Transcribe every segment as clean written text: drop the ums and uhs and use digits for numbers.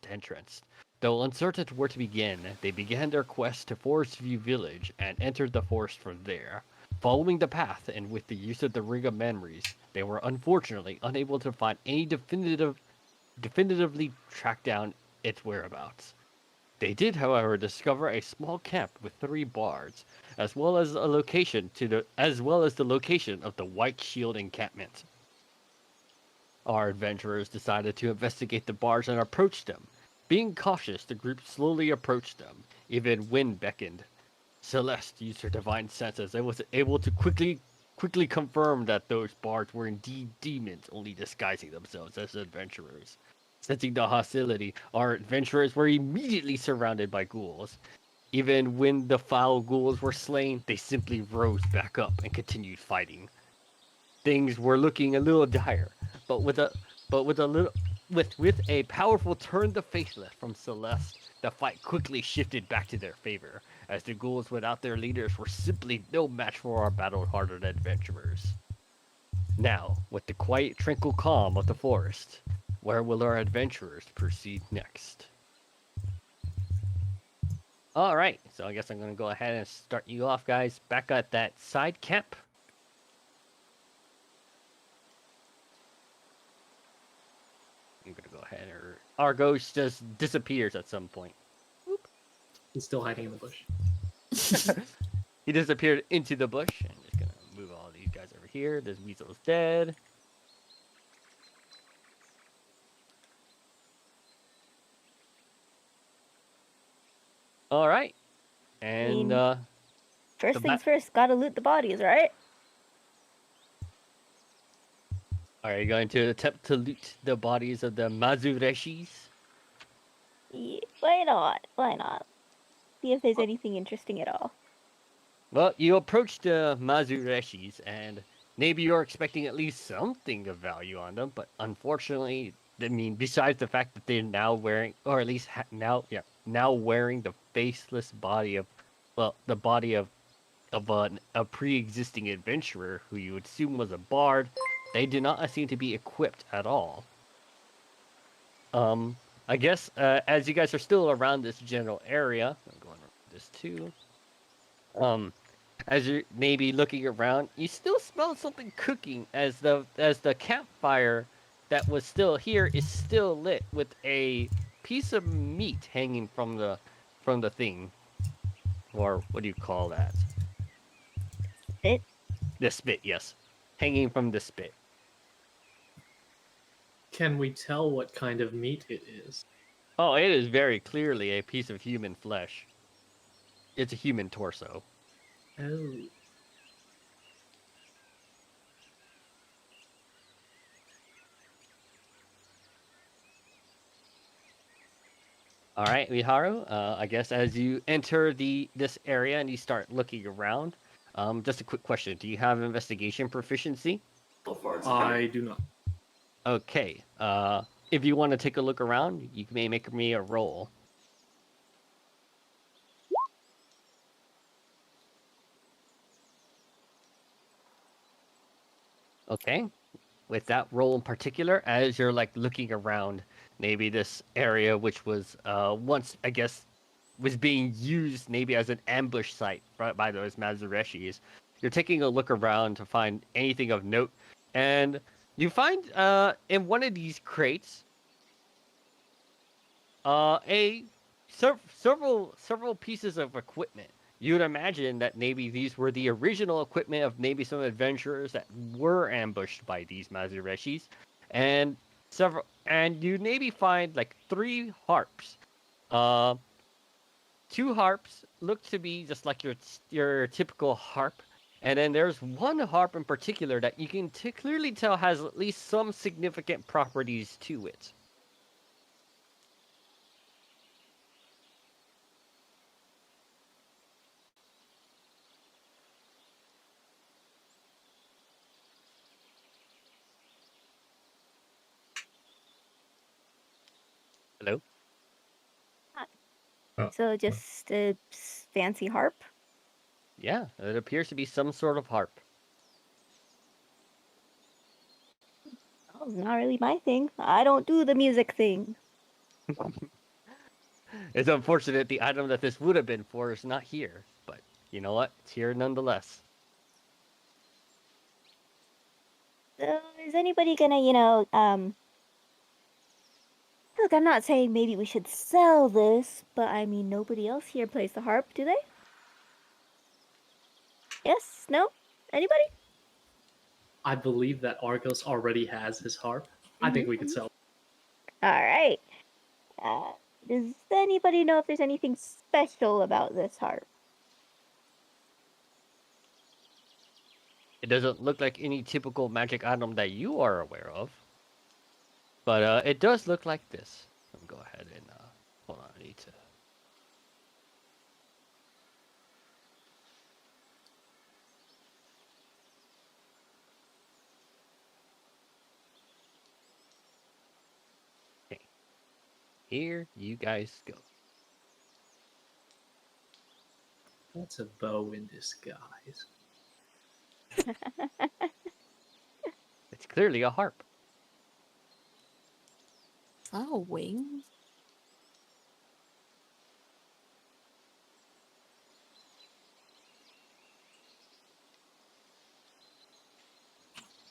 entrance. Though uncertain where to begin, they began their quest to Forest View Village and entered the forest from there. Following the path and with the use of the Ring of Memories, they were unfortunately unable to find any definitively track down its whereabouts. They did, however, discover a small camp with 3 bards, as well as the location of the White Shield encampment. Our adventurers decided to investigate the bars and approach them. Being cautious, the group slowly approached them. Even wind beckoned. Celeste used her divine senses and was able to quickly confirm that those bards were indeed demons, only disguising themselves as adventurers. Sensing the hostility, our adventurers were immediately surrounded by ghouls. Even when the foul ghouls were slain, they simply rose back up and continued fighting. Things were looking a little dire, but with a powerful turn the faceless from Celeste, the fight quickly shifted back to their favor, as the ghouls without their leaders were simply no match for our battle-hardened adventurers. Now, with the quiet, tranquil calm of the forest, where will our adventurers proceed next? All right, so I guess I'm going to go ahead and start you off, guys, back at that side camp. I'm going to go ahead and our ghost just disappears at some point. Whoop. He's still hiding in the bush. He disappeared into the bush. I'm just going to move all these guys over here. This weasel's dead. All right. And first things first, gotta loot the bodies, right? Are you going to attempt to loot the bodies of the Mazureshis? Yeah, why not? Why not? See if there's anything interesting at all. Well, you approach the Mazureshis, and maybe you're expecting at least something of value on them, but unfortunately, I mean, besides the fact that they're now wearing, or at least now wearing the faceless body of, well, the body of a pre-existing adventurer who you would assume was a bard, they do not seem to be equipped at all. I guess as you guys are still around this general area, I'm going around this too. As you're maybe looking around, you still smell something cooking as the campfire that was still here is still lit with a piece of meat hanging from the thing, or what do you call that? Spit? The spit, yes, hanging from the spit. Can we tell what kind of meat it is? Oh, it is very clearly a piece of human flesh. It's a human torso. Oh. All right, Miharu. I guess as you enter this area and you start looking around, just a quick question: do you have investigation proficiency? I do not. Okay. If you want to take a look around, you may make me a roll. Okay. With that roll in particular, as you're like looking around, maybe this area which was once, I guess, was being used maybe as an ambush site by those Mazureshis. You're taking a look around to find anything of note, and you find in one of these crates several pieces of equipment. You would imagine that maybe these were the original equipment of maybe some adventurers that were ambushed by these Mazureshis, and you maybe find like 3 harps. Uh, 2 harps look to be just like your typical harp, and then there's one harp in particular that you can clearly tell has at least some significant properties to it. Hello? So just a fancy harp? Yeah, it appears to be some sort of harp. Oh, not really my thing. I don't do the music thing. It's unfortunate the item that this would have been for is not here, but you know what? It's here nonetheless. So is anybody gonna, look, I'm not saying maybe we should sell this, but I mean, nobody else here plays the harp, do they? Yes? No? Anybody? I believe that Argos already has his harp. I think we could sell. All right. Does anybody know if there's anything special about this harp? It doesn't look like any typical magic item that you are aware of, but it does look like this. Let me go ahead and hold on. I need to. Okay, here you guys go. That's a bow in disguise. It's clearly a harp. Oh, wings.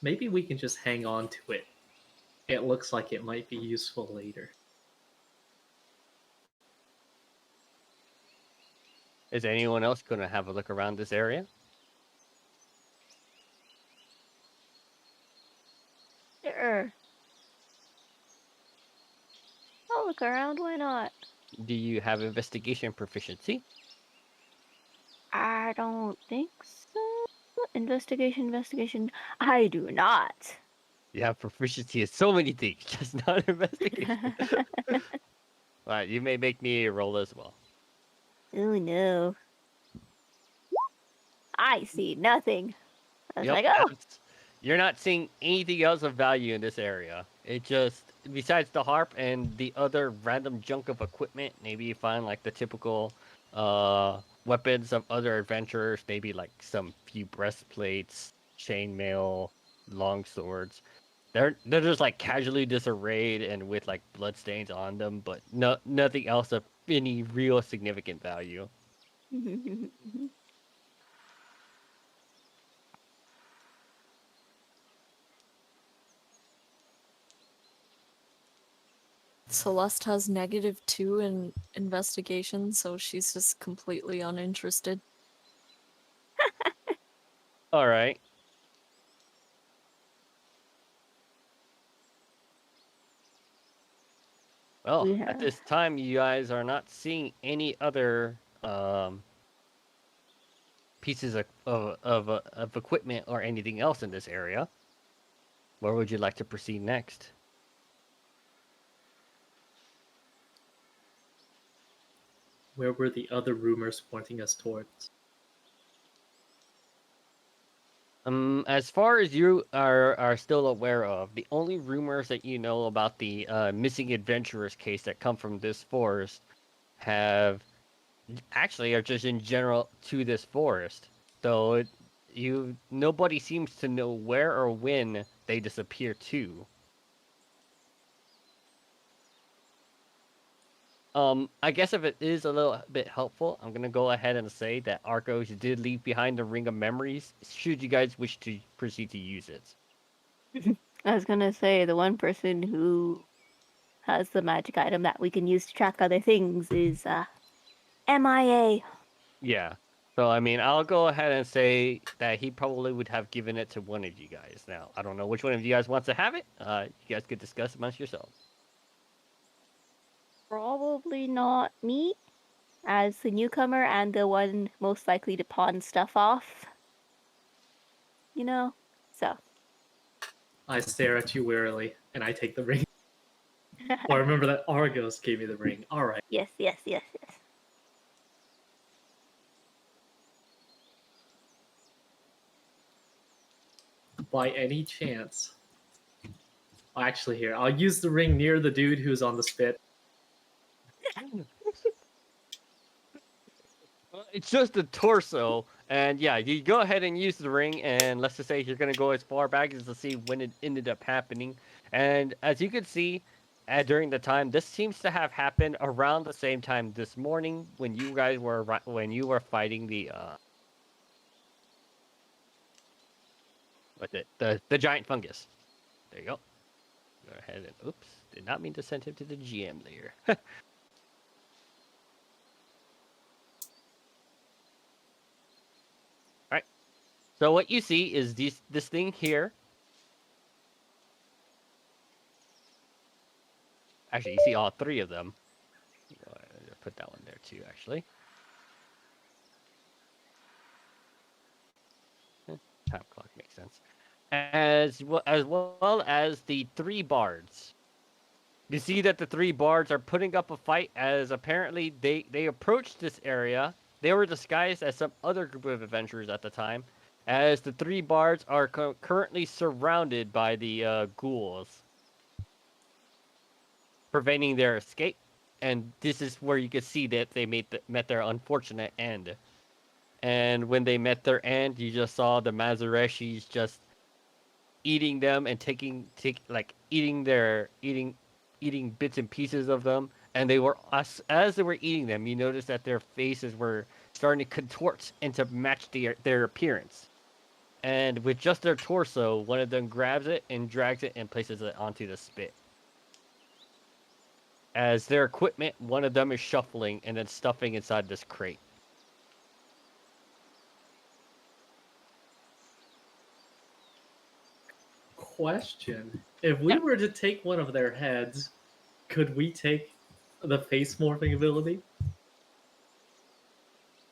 Maybe we can just hang on to it. It looks like it might be useful later. Is anyone else going to have a look around this area? Sure. I'll look around, why not? Do you have investigation proficiency? I don't think so. Investigation. I do not. You have proficiency in so many things, just not investigation. Alright, you may make me a roll as well. Oh no. I see nothing. I was Yep, like, oh. you're not seeing anything else of value in this area. It just, besides the harp and the other random junk of equipment, maybe you find like the typical weapons of other adventurers, maybe like some few breastplates, chainmail, long swords. They're just like casually disarrayed and with like bloodstains on them, but nothing else of any real significant value. Celeste has -2 in investigation, so she's just completely uninterested. All right. Well, We at have. this time, you guys are not seeing any other pieces of equipment or anything else in this area. Where would you like to proceed next? Where were the other rumors pointing us towards? As far as you are still aware of, the only rumors that you know about the missing adventurers case that come from this forest have actually are just in general to this forest. So nobody seems to know where or when they disappear to. I guess if it is a little bit helpful, I'm gonna go ahead and say that Arcos did leave behind the Ring of Memories. Should you guys wish to proceed to use it? I was gonna say the one person who has the magic item that we can use to track other things is MIA. Yeah. So I mean, I'll go ahead and say that he probably would have given it to one of you guys. Now, I don't know which one of you guys wants to have it. You guys could discuss amongst yourselves. Probably not me, as the newcomer and the one most likely to pawn stuff off. So. I stare at you wearily, and I take the ring. Well, I remember that Argos gave me the ring. All right. Yes. By any chance, actually, here I'll use the ring near the dude who's on the spit. Well, it's just the torso, and yeah, you go ahead and use the ring, and let's just say you're gonna go as far back as to see when it ended up happening. And as you can see, during the time. This seems to have happened around the same time this morning when you guys were when you were fighting the what's it the giant fungus. There you go. Go ahead and oops, did not mean to send him to the GM layer. All right. So what you see is this thing here. Actually, you see all three of them. Go ahead and put that one there too. Actually, time clock makes sense. As well as the three bards. You see that the three bards are putting up a fight as apparently they approached this area. They were disguised as some other group of adventurers at the time, as the three bards are currently surrounded by the ghouls, preventing their escape. And this is where you can see that they met their unfortunate end. And when they met their end, you just saw the Mazareshis just eating them and like eating bits and pieces of them. And they were as they were eating them, you noticed that their faces were starting to contort and to match their appearance. And with just their torso, one of them grabs it and drags it and places it onto the spit. As their equipment, one of them is shuffling and then stuffing inside this crate. Question: if we Yeah. were to take one of their heads, could we take the face morphing ability?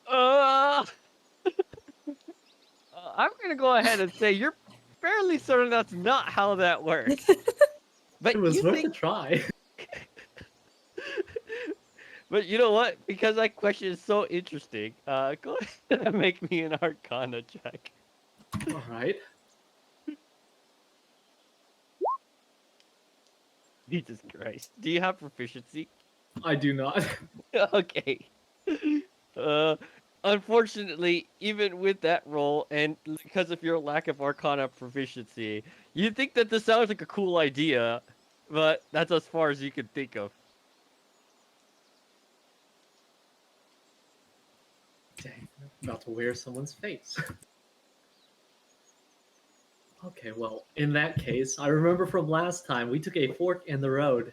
Uh, I'm gonna go ahead and say you're fairly certain that's not how that works. But It was you worth think, a try. but you know what? Because that question is so interesting, go ahead and make me an Arcana check. All right. Jesus Christ, do you have proficiency? I do not. Okay. Uh, unfortunately, even with that roll, and because of your lack of Arcana proficiency, you think that this sounds like a cool idea, but that's as far as you can think of. Dang, I'm about to wear someone's face. Okay, well, in that case, I remember from last time we took a fork in the road,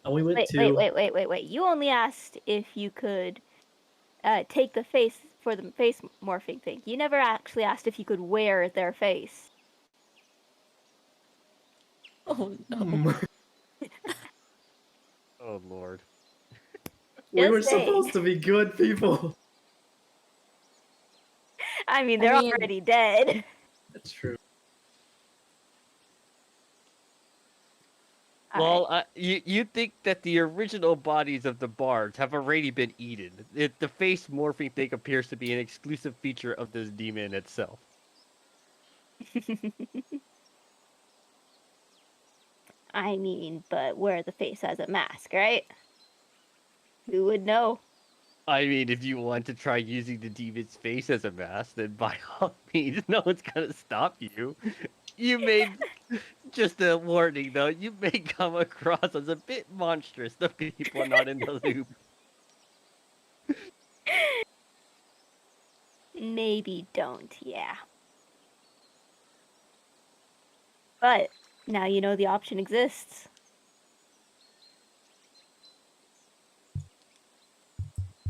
and we went Wait. You only asked if you could take the face for the face morphing thing. You never actually asked if you could wear their face. Oh no. Hmm. Oh Lord. We Just were saying. supposed to be good people. I mean, I they're mean- already dead. That's true. Alright. Well, you think that the original bodies of the bards have already been eaten. The face morphing thing appears to be an exclusive feature of this demon itself. I mean, but wear the face as a mask, right? Who would know? I mean, if you want to try using the demon's face as a mask, then by all means, no one's gonna stop you. You may, just a warning though, you may come across as a bit monstrous to people not in the loop. Maybe don't, yeah. But now you know the option exists.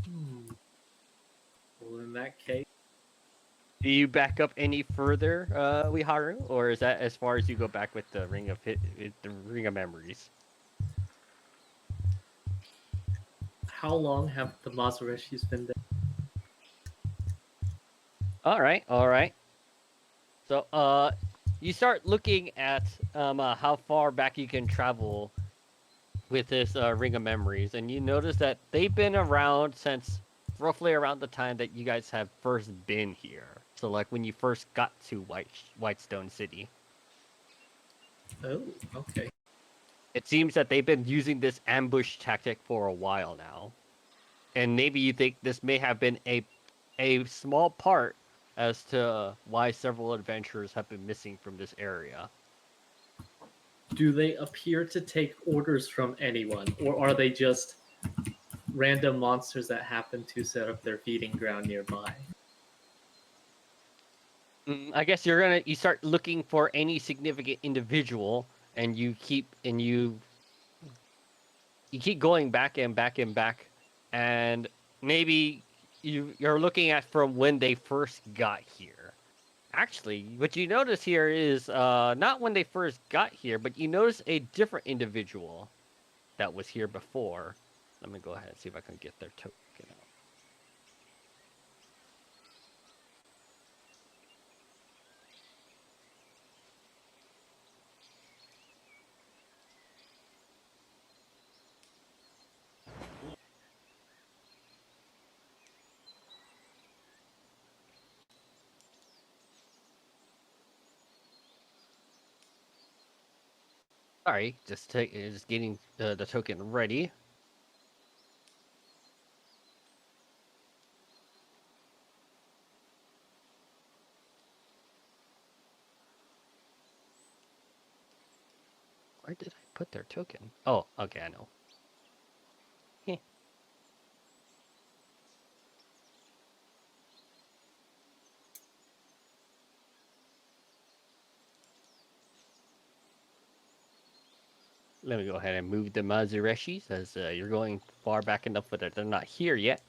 Hmm. Well, in that case, Do you back up any further, Wiharu, or is that as far as you go back with the the ring of memories? how long have the Mazareshis been dead? All right, all right. So, you start looking at how far back you can travel with this ring of memories, and you notice that they've been around since roughly around the time that you guys have first been here. So, like when you first got to Whitestone City. Oh, okay. It seems that they've been using this ambush tactic for a while now. And maybe you think this may have been a small part as to why several adventurers have been missing from this area. do they appear to take orders from anyone, or are they just random monsters that happen to set up their feeding ground nearby? I guess you start looking for any significant individual, and you keep going back and back and back, and maybe you're looking at from when they first got here. Actually, what you notice here is not when they first got here, but you notice a different individual that was here before. Let me go ahead and see if I can get their token out. Sorry, just getting the token ready. Where did I put their token? Oh, okay, I know. Heh. Let me go ahead and move the Mazureshis, as you're going far back enough that they're not here yet.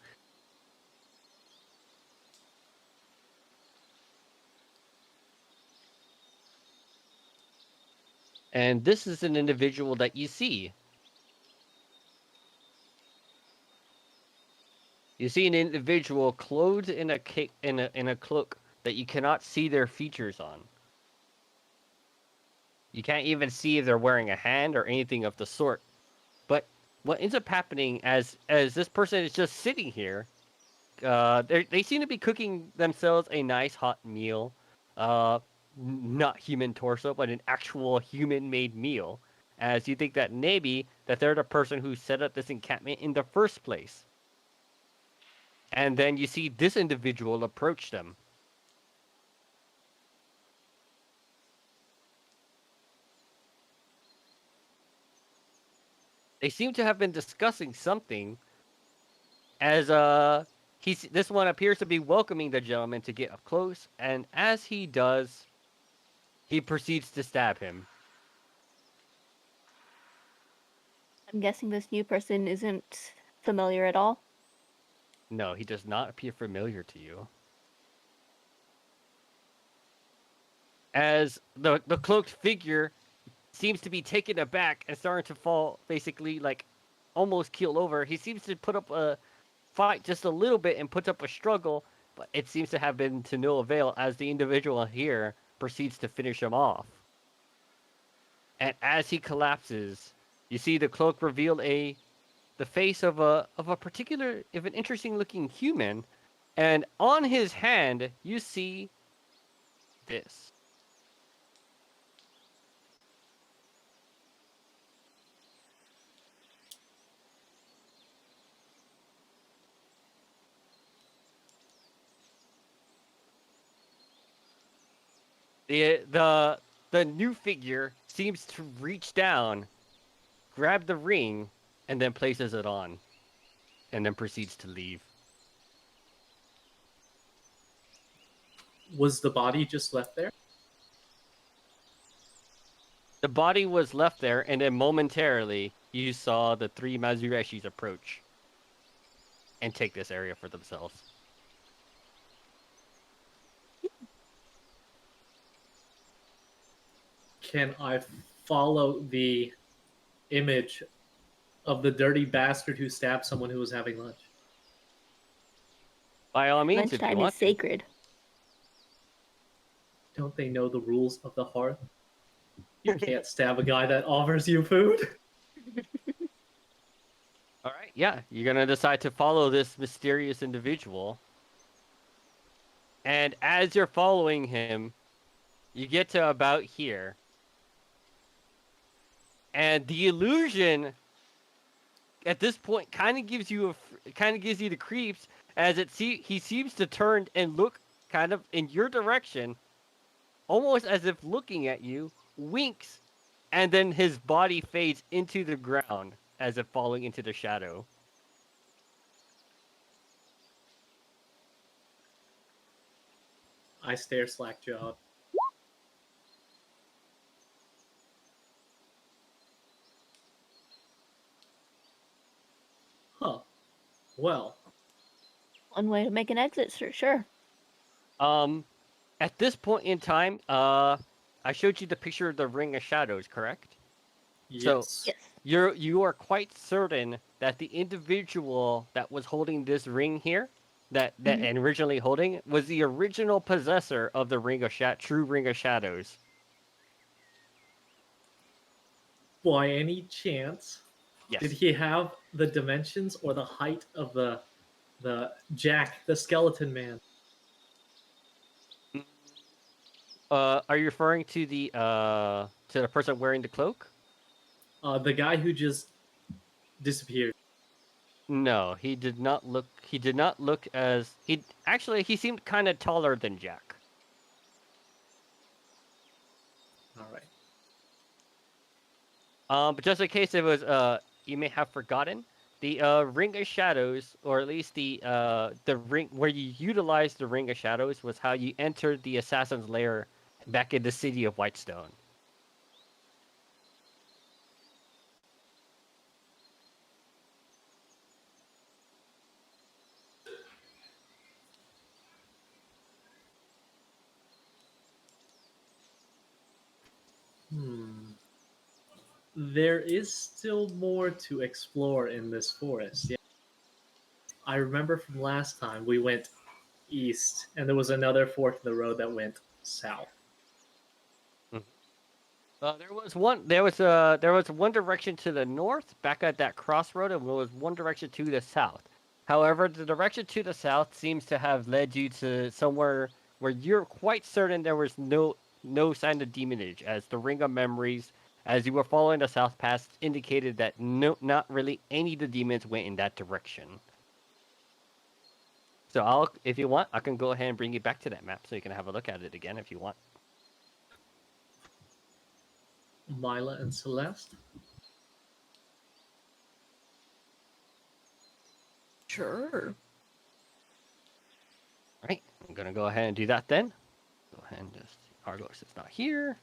And this is an individual that you see. You see an individual clothed in a cloak that you cannot see their features on. You can't even see if they're wearing a hand or anything of the sort. But what ends up happening as this person is just sitting here, they seem to be cooking themselves a nice hot meal. Not human torso, but an actual human-made meal. As you think that maybe that they're the person who set up this encampment in the first place. And then you see this individual approach them. They seem to have been discussing something, as this one appears to be welcoming the gentleman to get up close, and as he does, he proceeds to stab him. I'm guessing this new person isn't familiar at all. No, he does not appear familiar to you. As the cloaked figure seems to be taken aback and starting to fall, basically like almost keel over. He seems to put up a fight just a little bit and puts up a struggle, but it seems to have been to no avail as the individual here proceeds to finish him off. And as he collapses, you see the cloak reveal the face of an interesting looking human, and on his hand you see this. The new figure seems to reach down, grab the ring, and then places it on, and then proceeds to leave. Was the body just left there? The body was left there, and then momentarily you saw the three Mazureshis approach and take this area for themselves. Can I follow the image of the dirty bastard who stabbed someone who was having lunch? By all means, if you Lunchtime want is to. sacred. Don't they know the rules of the hearth? You can't stab a guy that offers you food. All right, yeah, you're gonna decide to follow this mysterious individual, and as you're following him, you get to about here, and the illusion at this point kind of gives you the creeps, as he seems to turn and look kind of in your direction, almost as if looking at you, winks, and then his body fades into the ground as if falling into the shadow. I stare slack-jawed. Huh. Well, One way to make an exit, sure. Um, at this point in time, I showed you the picture of the Ring of Shadows, correct? So yes. Yes. you are quite certain that the individual that was holding this ring here, that Mhm. and originally holding, was the original possessor of the true Ring of Shadows. By any chance, did Yes. he have the dimensions or the height of the Jack, the skeleton man? Mm, are you referring to the person wearing the cloak? The guy who just disappeared. No, he did not look. He did not look as he actually. He seemed kind of taller than Jack. All right. But just in case it was you may have forgotten, the Ring of Shadows, or at least the ring where you utilized the Ring of Shadows, was how you entered the Assassin's Lair back in the city of Whitestone. Hmm. There is still more to explore in this forest. Yeah. I remember from last time we went east, and there was another fork in the road that went south. Mhm. There was one direction to the north back at that crossroad, and there was one direction to the south. However, the direction to the south seems to have led you to somewhere where you're quite certain there was no sign of demonage, as the Ring of Memories, as you were following the south path, indicated that not really any of the demons went in that direction. So if you want, I can go ahead and bring you back to that map so you can have a look at it again if you want. Mila and Celeste. Sure. All right, I'm gonna go ahead and do that then. Go ahead and just Argos is not here.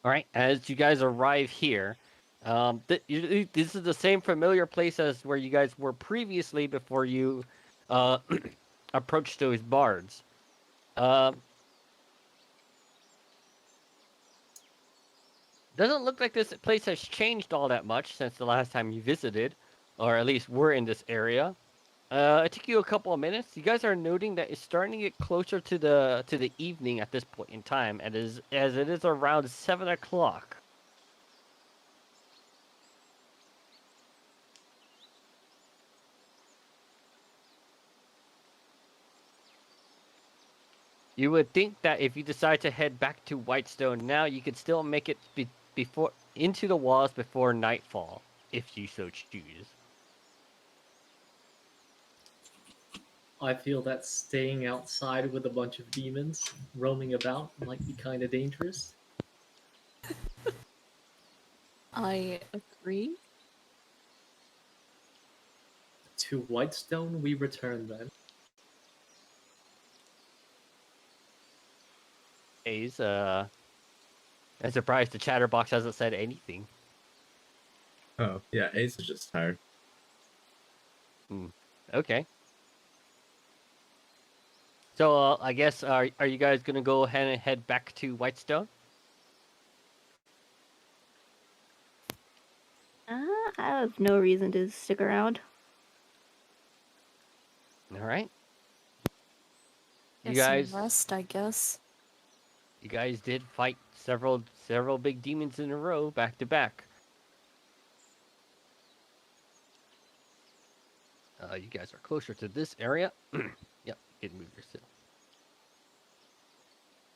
All right, as you guys arrive here, this is the same familiar place as where you guys were previously before you uh, approached those bards. Um, doesn't look like this place has changed all that much since the last time you visited, or at least were in this area. It took you a couple of minutes. You guys are noting that it's starting to get closer to the evening at this point in time, and as it is around 7 o'clock. You would think that if you decide to head back to Whitestone now, you could still make it before into the walls before nightfall, if you so choose. I feel that staying outside with a bunch of demons roaming about might be kind of dangerous. I agree. To Whitestone we return then. A's, I'm surprised the chatterbox hasn't said anything. Oh, yeah, Ace is just tired. Okay. So I guess are you guys gonna go ahead and head back to Whitestone? I have no reason to stick around. All right. You Get some guys, rest, I guess. you guys did fight several big demons in a row, back to back. You guys are closer to this area. Yep, you can move yourself.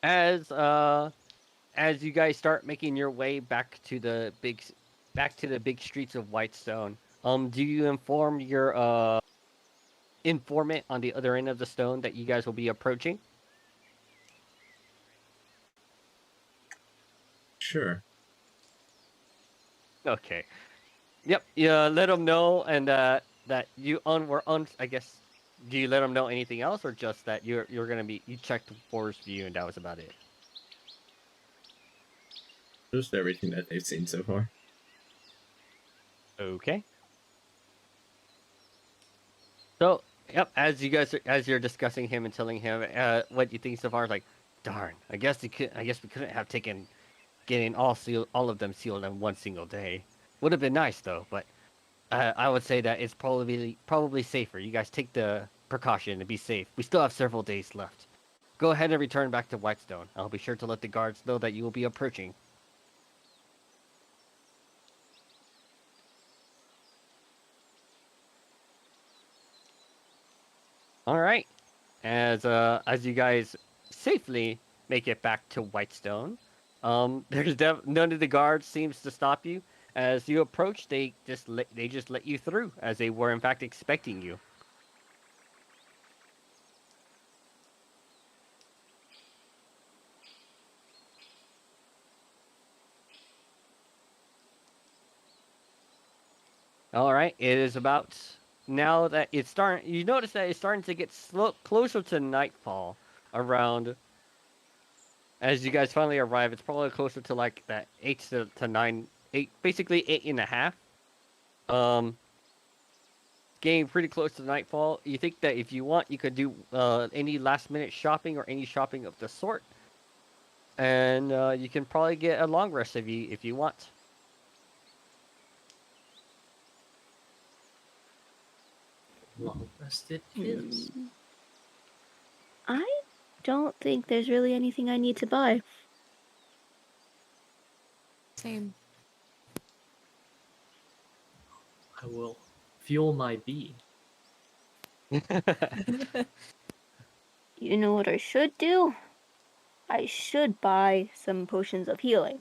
as you guys start making your way back to the big streets of Whitestone, do you inform your informant on the other end of the stone that you guys will be approaching? Sure. Okay. Yep. Yeah. Let them know, and that you I guess. Do you let them know anything else, or just that you're gonna be you checked Forest View and that was about it? Just everything that they've seen so far. Okay. So, yep. As you're discussing him and telling him what you think so far, like, darn. I guess we couldn't have taken getting all of them sealed in one single day. Would have been nice though, but I would say that it's probably safer. You guys take the precaution and be safe. We still have several days left. Go ahead and return back to Whitestone. I'll be sure to let the guards know that you will be approaching. All right. As you guys safely make it back to Whitestone, none of the guards seems to stop you. As you approach, they just let you through, as they were in fact expecting you. All right, it is about now that it's starting. You notice that it's starting to get closer to nightfall. Around as you guys finally arrive, it's probably closer to like that to 9, 8, basically 8.5. Um, getting pretty close to nightfall. You think that if you want, you could do any last minute shopping or any shopping of the sort, and you can probably get a long rest if you want. Long rest it is. Hmm. I don't think there's really anything I need to buy. Same. I will fuel my bee. You know what I should do? I should buy some potions of healing.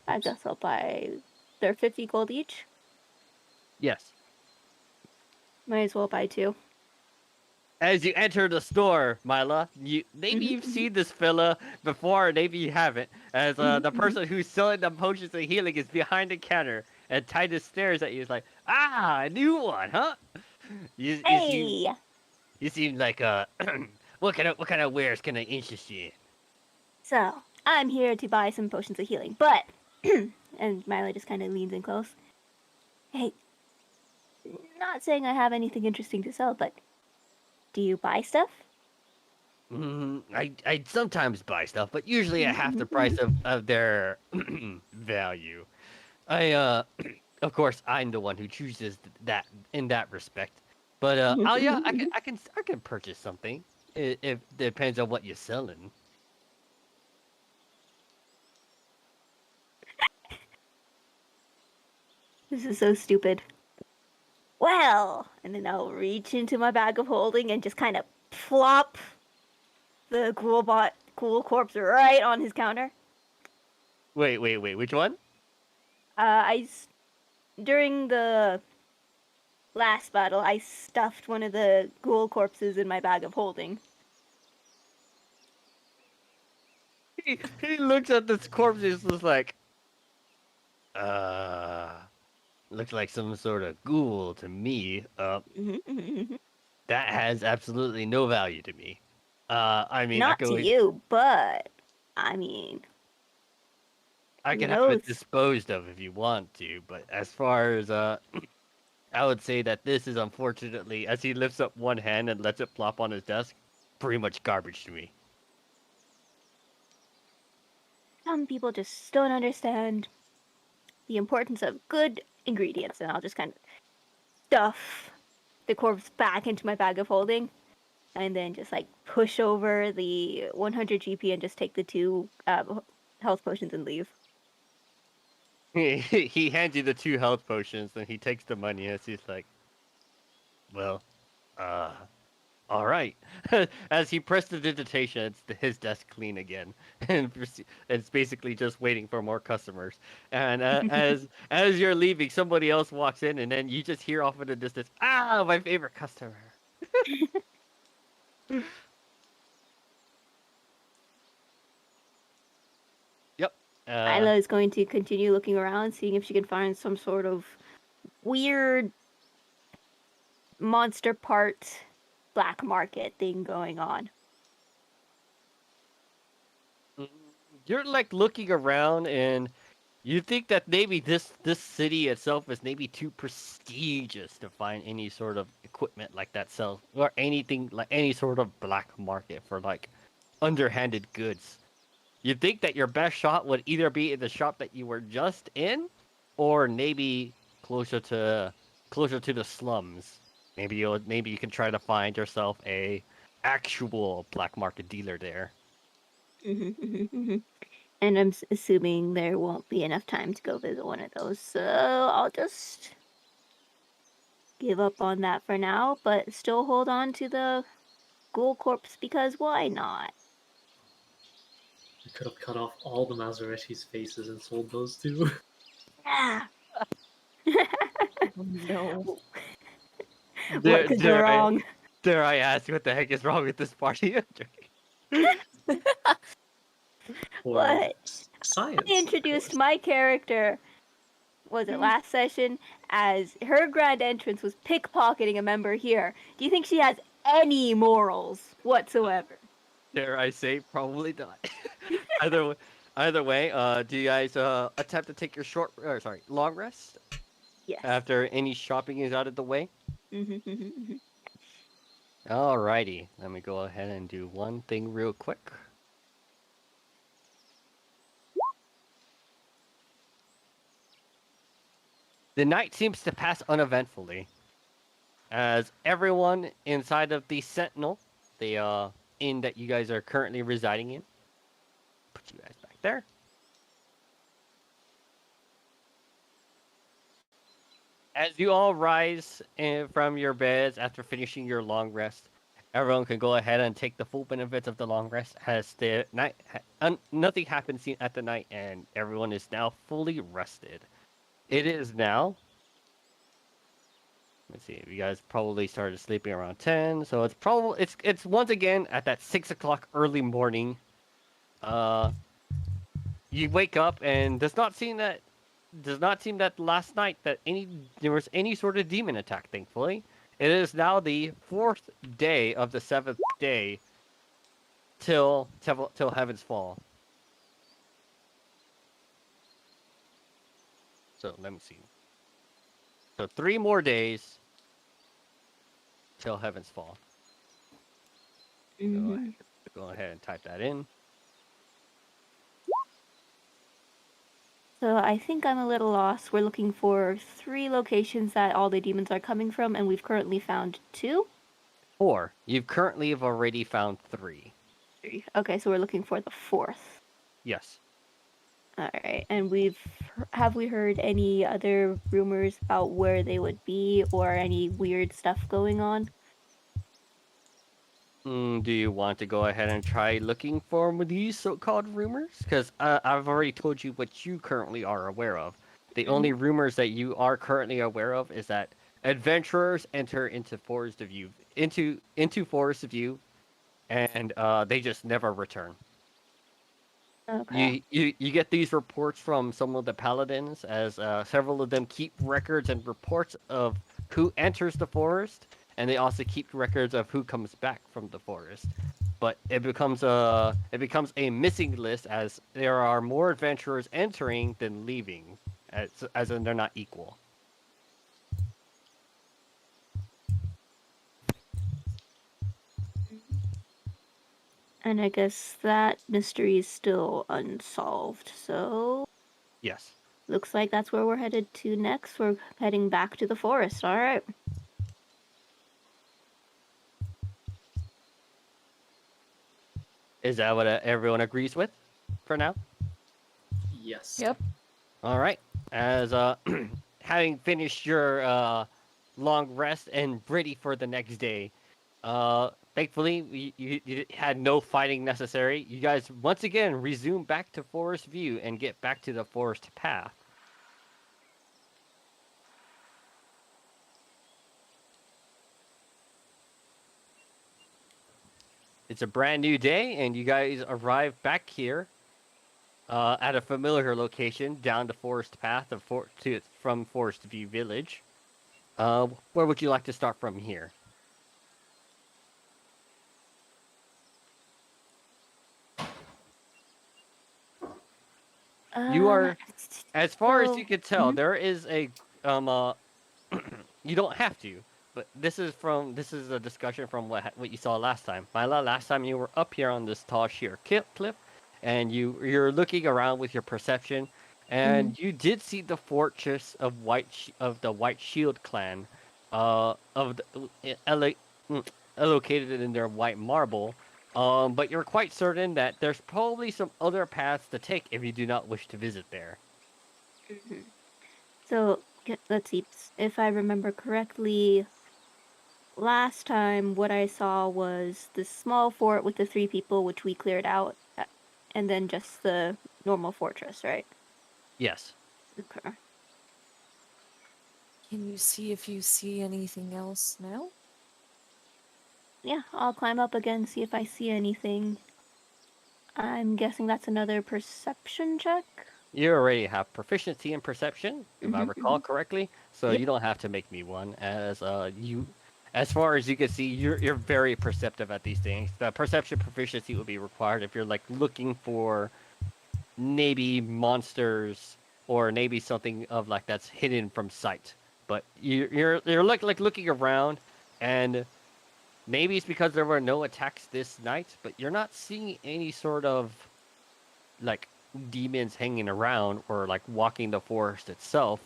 I guess I'll buy. They're 50 gold each. Yes. Might as well buy two. As you enter the store, Mila, maybe you've seen this fella before, or maybe you haven't. As the person who's selling the potions of healing is behind the counter, and Titus stares at you. He's like, "Ah, a new one, huh? You seem Hey! you seem like what kind of wares can I interest you in?" So, I'm here to buy some potions of healing, but. And Milo just kind of leans in close. Hey, not saying I have anything interesting to sell, but do you buy stuff? I sometimes buy stuff, but usually at half the price of their value. I of course I'm the one who chooses that in that respect. But oh yeah, I can purchase something. If it depends on what you're selling. This is so stupid. Well, and then I'll reach into my bag of holding and just kind of plop the ghoul corpse right on his counter. Wait, which one? During the last battle, I stuffed one of the ghoul corpses in my bag of holding. He looks at this corpse and he's just like, uh, looks like some sort of ghoul to me. That has absolutely no value to me. I mean, Not to you, but I mean, I who can have it knows? disposed of if you want to, but as far as I would say that this is unfortunately, as he lifts up one hand and lets it plop on his desk, pretty much garbage to me. Some people just don't understand the importance of good ingredients, and I'll just kind of stuff the corpse back into my bag of holding, and then just like push over the 100 GP and just take the two health potions and leave. He hands you the 2 health potions, and he takes the money as he's like, well, uh, All right. As he pressed the digitation, his desk clean again, and it's basically just waiting for more customers. And as you're leaving, somebody else walks in, and then you just hear off in the distance, "Ah, my favorite customer." Yep. Isla is going to continue looking around, seeing if she can find some sort of weird monster part black market thing going on. Mm, You're like looking around, and you think that maybe this city itself is maybe too prestigious to find any sort of equipment like that sells, or anything like any sort of black market for like underhanded goods. You'd think that your best shot would either be in the shop that you were just in, or maybe closer to closer to the slums. Maybe you can try to find yourself a actual black market dealer there. And I'm assuming there won't be enough time to go visit one of those, so I'll just give up on that for now, but still hold on to the ghoul corpse because why not? We could have cut off all the Maseretti's faces and sold those two. Ah, Oh, no. what Dare, could go dare I wrong? dare I ask what the heck is wrong with this party? Or What? science. I Of introduced course. my character, was it last session, as her grand entrance was pickpocketing a member here. Do you think she has any morals whatsoever? Dare I say probably not. either w- either way, do you guys attempt to take your long rest Yes. after any shopping is out of the way? Mhm. Alrighty, let me go ahead and do one thing real quick. The night seems to pass uneventfully, as everyone inside of the Sentinel, the inn that you guys are currently residing in, put you guys back there. As you all rise from your beds after finishing your long rest, everyone can go ahead and take the full benefits of the long rest as the night nothing happens at the night, and everyone is now fully rested. It is now. Let's see. You guys probably started sleeping around 10, so it's once again at that 6 o'clock early morning. Uh, you wake up and does not seem that last night that there was any sort of demon attack. Thankfully, it is now the fourth day of the seventh day till heaven's fall. So let me see. So 3 more days till heaven's fall. Mhm. Go ahead and type that in. So I think I'm a little lost. We're looking for 3 locations that all the demons are coming from, and we've currently found 2. 4. You've currently have already found 3. 3. Okay, so we're looking for the 4th. Yes. All right, and have we heard any other rumors about where they would be or any weird stuff going on? Do you want to go ahead and try looking for these so-called rumors? Because I've already told you what you currently are aware of. The only rumors that you are currently aware of is that adventurers enter into Forest of View, and they just never return. Okay. You get these reports from some of the paladins, as several of them keep records and reports of who enters the forest, and they also keep records of who comes back from the forest. But it becomes a missing list, as there are more adventurers entering than leaving, as in they're not equal. And I guess that mystery is still unsolved. So Yes. looks like that's where we're headed to next. We're heading back to the forest. All right. Is that what everyone agrees with for now? Yes. Yep. All right. As having finished your long rest and ready for the next day, Thankfully, you had no fighting necessary. You guys once again resume back to Forest View and get back to the forest path. It's a brand new day, and you guys arrive back here at a familiar location down the forest path from Forest View Village. Where would you like to start from here? You Um, are, as far as you so, can tell, mhm, there is a you don't have to, but this is a discussion from what you saw last time. Mila, last time you were up here on this tall sheer cliff, and you're looking around with your perception, mhm. and you did see the fortress of of the White Shield clan, of the located in their white marble. But you're quite certain that there's probably some other paths to take if you do not wish to visit there. Mhm. So, let's see. If I remember correctly, last time what I saw was the small fort with the three people, which we cleared out, and then just the normal fortress, right? Yes. Okay. Can you see if you see anything else now? Yeah, I'll climb up again, see if I see anything. I'm guessing that's another perception check. You already have proficiency in perception, if I Mm-hmm, recall mm-hmm. correctly, so Yep. you don't have to make me one. As far as you can see, you're very perceptive at these things. The perception proficiency would be required if you're like looking for maybe monsters or maybe something of like that's hidden from sight. But you're like looking around, and maybe it's because there were no attacks this night, but you're not seeing any sort of like demons hanging around or like walking the forest itself.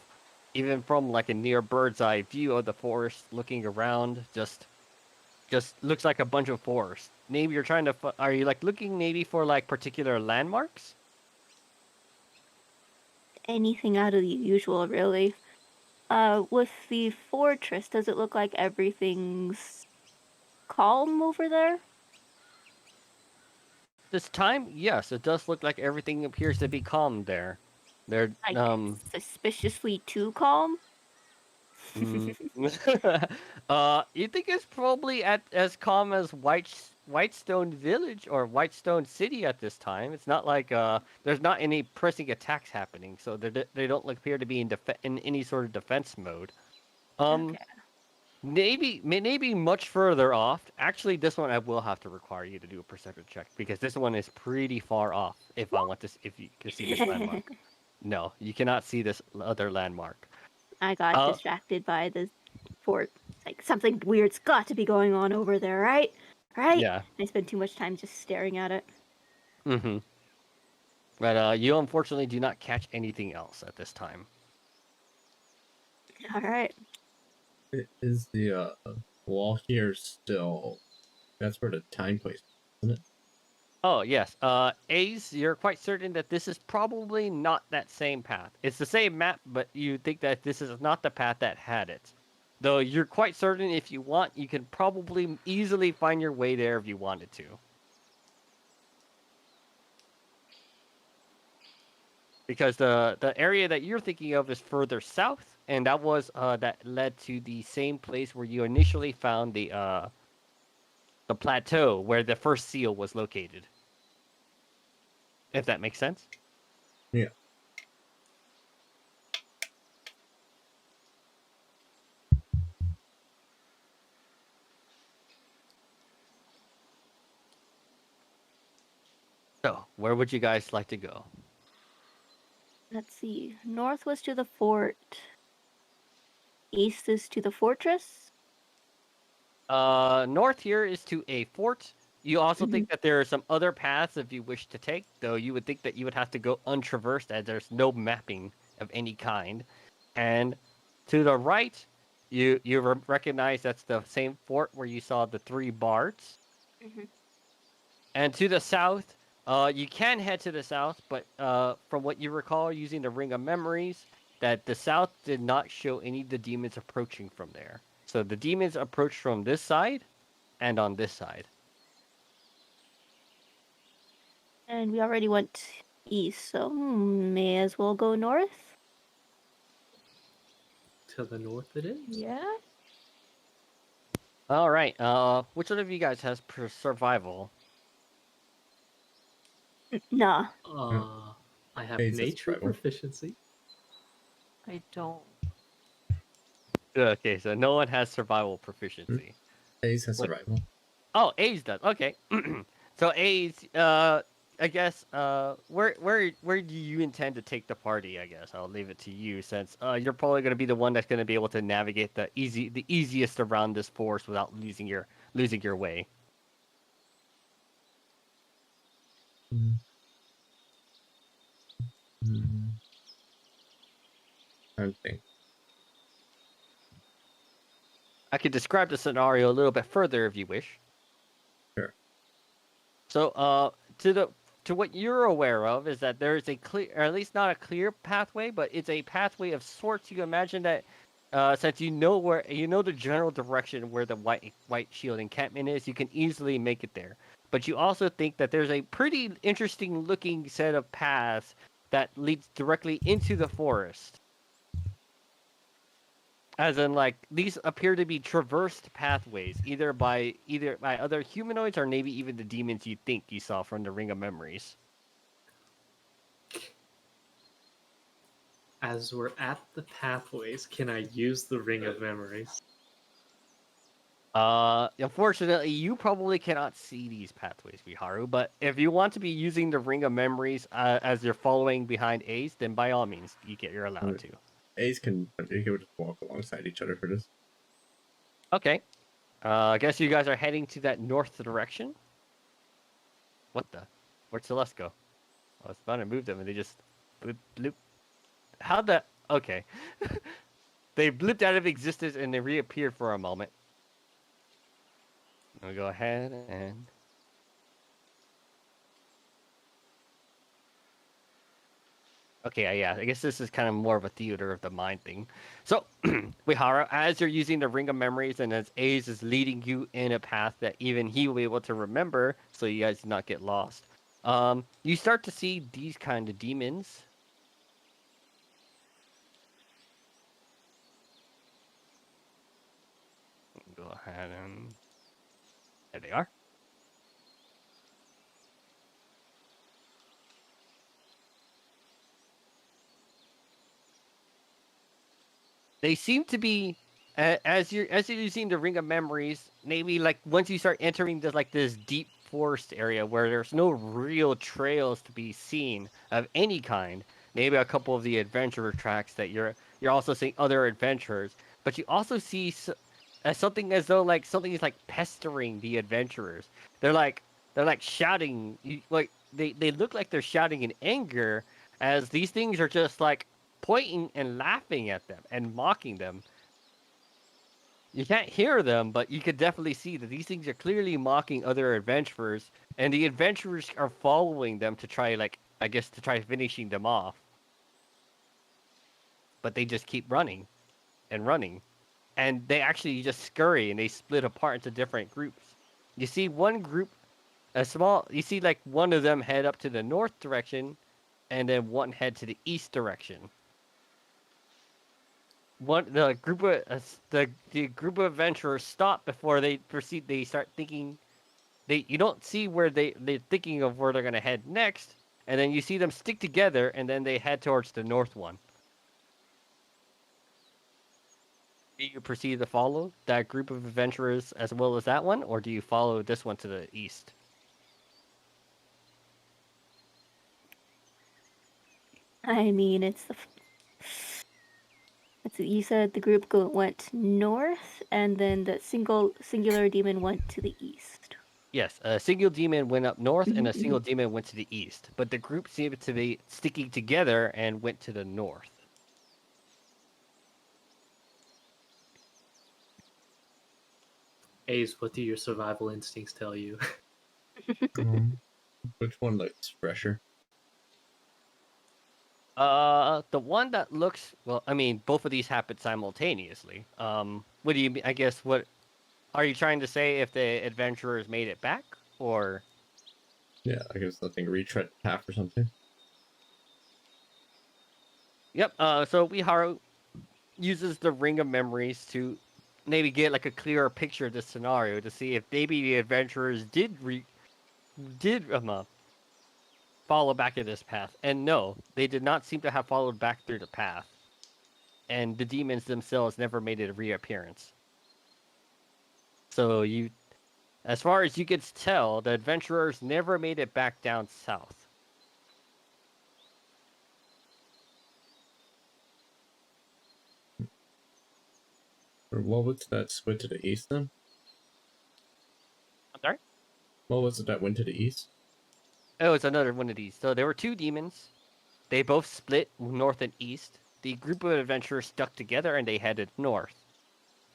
Even from like a near bird's eye view of the forest, looking around, just looks like a bunch of forest. Maybe you're trying to. Are you like looking maybe for like particular landmarks? Anything out of the usual, really. With the fortress, does it look like everything's calm over there? This time, yes, it does look like everything appears to be calm there. There, Like, suspiciously too calm? Mm. You think it's probably at as calm as Whitestone Village or Whitestone City at this time. It's not like there's not any pressing attacks happening, so they don't appear to be in any sort of defense mode. Um, Okay. maybe much further off. Actually, this one I will have to require you to do a perception check because this one is pretty far off. If you can see this landmark. No, you cannot see this other landmark. I got Uh, distracted by the fort. It's like something weird's got to be going on over there, right? Right? yeah. I spent too much time just staring at it. Mm-hmm. But you unfortunately do not catch anything else at this time. All right. Is the wall here still? That's where the time place, isn't it? Oh yes, Ace, you're quite certain that this is probably not that same path. It's the same map, but you think that this is not the path that had it. Though you're quite certain if you want, you can probably easily find your way there if you wanted to. Because the area that you're thinking of is further south, and that was that led to the same place where you initially found the plateau where the first seal was located. If that makes sense. Yeah. So, where would you guys like to go? Let's see. North was to the fort. East is to the fortress. North here is to a fort. You also Mm-hmm. think that there are some other paths if you wish to take, though you would think that you would have to go untraversed as there's no mapping of any kind. And to the right, you recognize that's the same fort where you saw the three bards. Mm-hmm. And to the south, you can head to the south, but from what you recall using the Ring of Memories, that the south did not show any of the demons approaching from there. So the demons approached from this side, and on this side. And we already went east, so may as well go north. To the north it is. Yeah. All right. Which one of you guys has survival? Nah. I have Ace has nature survival. proficiency. I don't. Okay, so no one has survival proficiency. Ace has What? survival. Oh, A's does. Okay. So A's, I guess, where do you intend to take the party? I guess I'll leave it to you, since you're probably going to be the one that's going to be able to navigate the easiest around this forest without losing your way. Mm. Mm. I think. I could describe the scenario a little bit further if you wish. Sure. So, to what you're aware of is that there is a clear, or at least not a clear pathway, but it's a pathway of sorts. You can imagine that, since you know the general direction where the white shield encampment is, you can easily make it there. But you also think that there's a pretty interesting looking set of paths that leads directly into the forest. As in, like, these appear to be traversed pathways, either by other humanoids or maybe even the demons you think you saw from the Ring of Memories. As we're at the pathways, can I use the Ring of Memories? Unfortunately, you probably cannot see these pathways, Viharu. But if you want to be using the Ring of Memories as you're following behind Ace, then by all means, you're allowed to. Ace can just walk alongside each other for this. Okay. I guess you guys are heading to that north direction. What the? Where'd Celeste go? I was about to move them, and they just bloop bloop. How the? Okay. They blipped out of existence and they reappeared for a moment. I'll go ahead and. Okay, yeah, I guess this is kind of more of a theater of the mind thing. So, Wihara, as you're using the Ring of Memories and as Ace is leading you in a path that even he will be able to remember, so you guys do not get lost, you start to see these kind of demons. Go ahead and. There they are. They seem to be as you're using the Ring of Memories, maybe like once you start entering this deep forest area where there's no real trails to be seen of any kind. Maybe a couple of the adventurer tracks that you're also seeing other adventurers, but you also see something as though like something is like pestering the adventurers. They're like shouting, like they look like they're shouting in anger, as these things are just like pointing and laughing at them and mocking them. You can't hear them, but you could definitely see that these things are clearly mocking other adventurers, and the adventurers are following them to try, like, I guess, to try finishing them off. But they just keep running and running, and they actually just scurry and they split apart into different groups. You see one group, you see like one of them head up to the north direction, and then one head to the east direction. The group of adventurers stop before they proceed. They start thinking. You don't see where they're thinking of where they're gonna head next, and then you see them stick together, and then they head towards the north one. Do you proceed to follow that group of adventurers as well as that one, or do you follow this one to the east? I mean, you said the group went north, and then the singular demon went to the east. Yes, a single demon went up north, and a Mhm, single demon went to the east, but the group seemed to be sticking together and went to the north. Ace, what do your survival instincts tell you? Which one looks fresher? The one that looks well, I mean, both of these happened simultaneously. What do you mean? I guess what? Are you trying to say if the adventurers made it back, or? Yeah, I guess nothing retread path or something. Yep. So Wiharu uses the Ring of Memories to maybe get like a clearer picture of the scenario to see if maybe the adventurers did follow back to this path. And no, they did not seem to have followed back through the path. And the demons themselves never made a reappearance. So as far as you can tell, the adventurers never made it back down south. Or what was that went to the east then? I'm sorry? What was it that went to the east? Oh, it's another one of these. So there were two demons. They both split north and east. The group of adventurers stuck together and they headed north.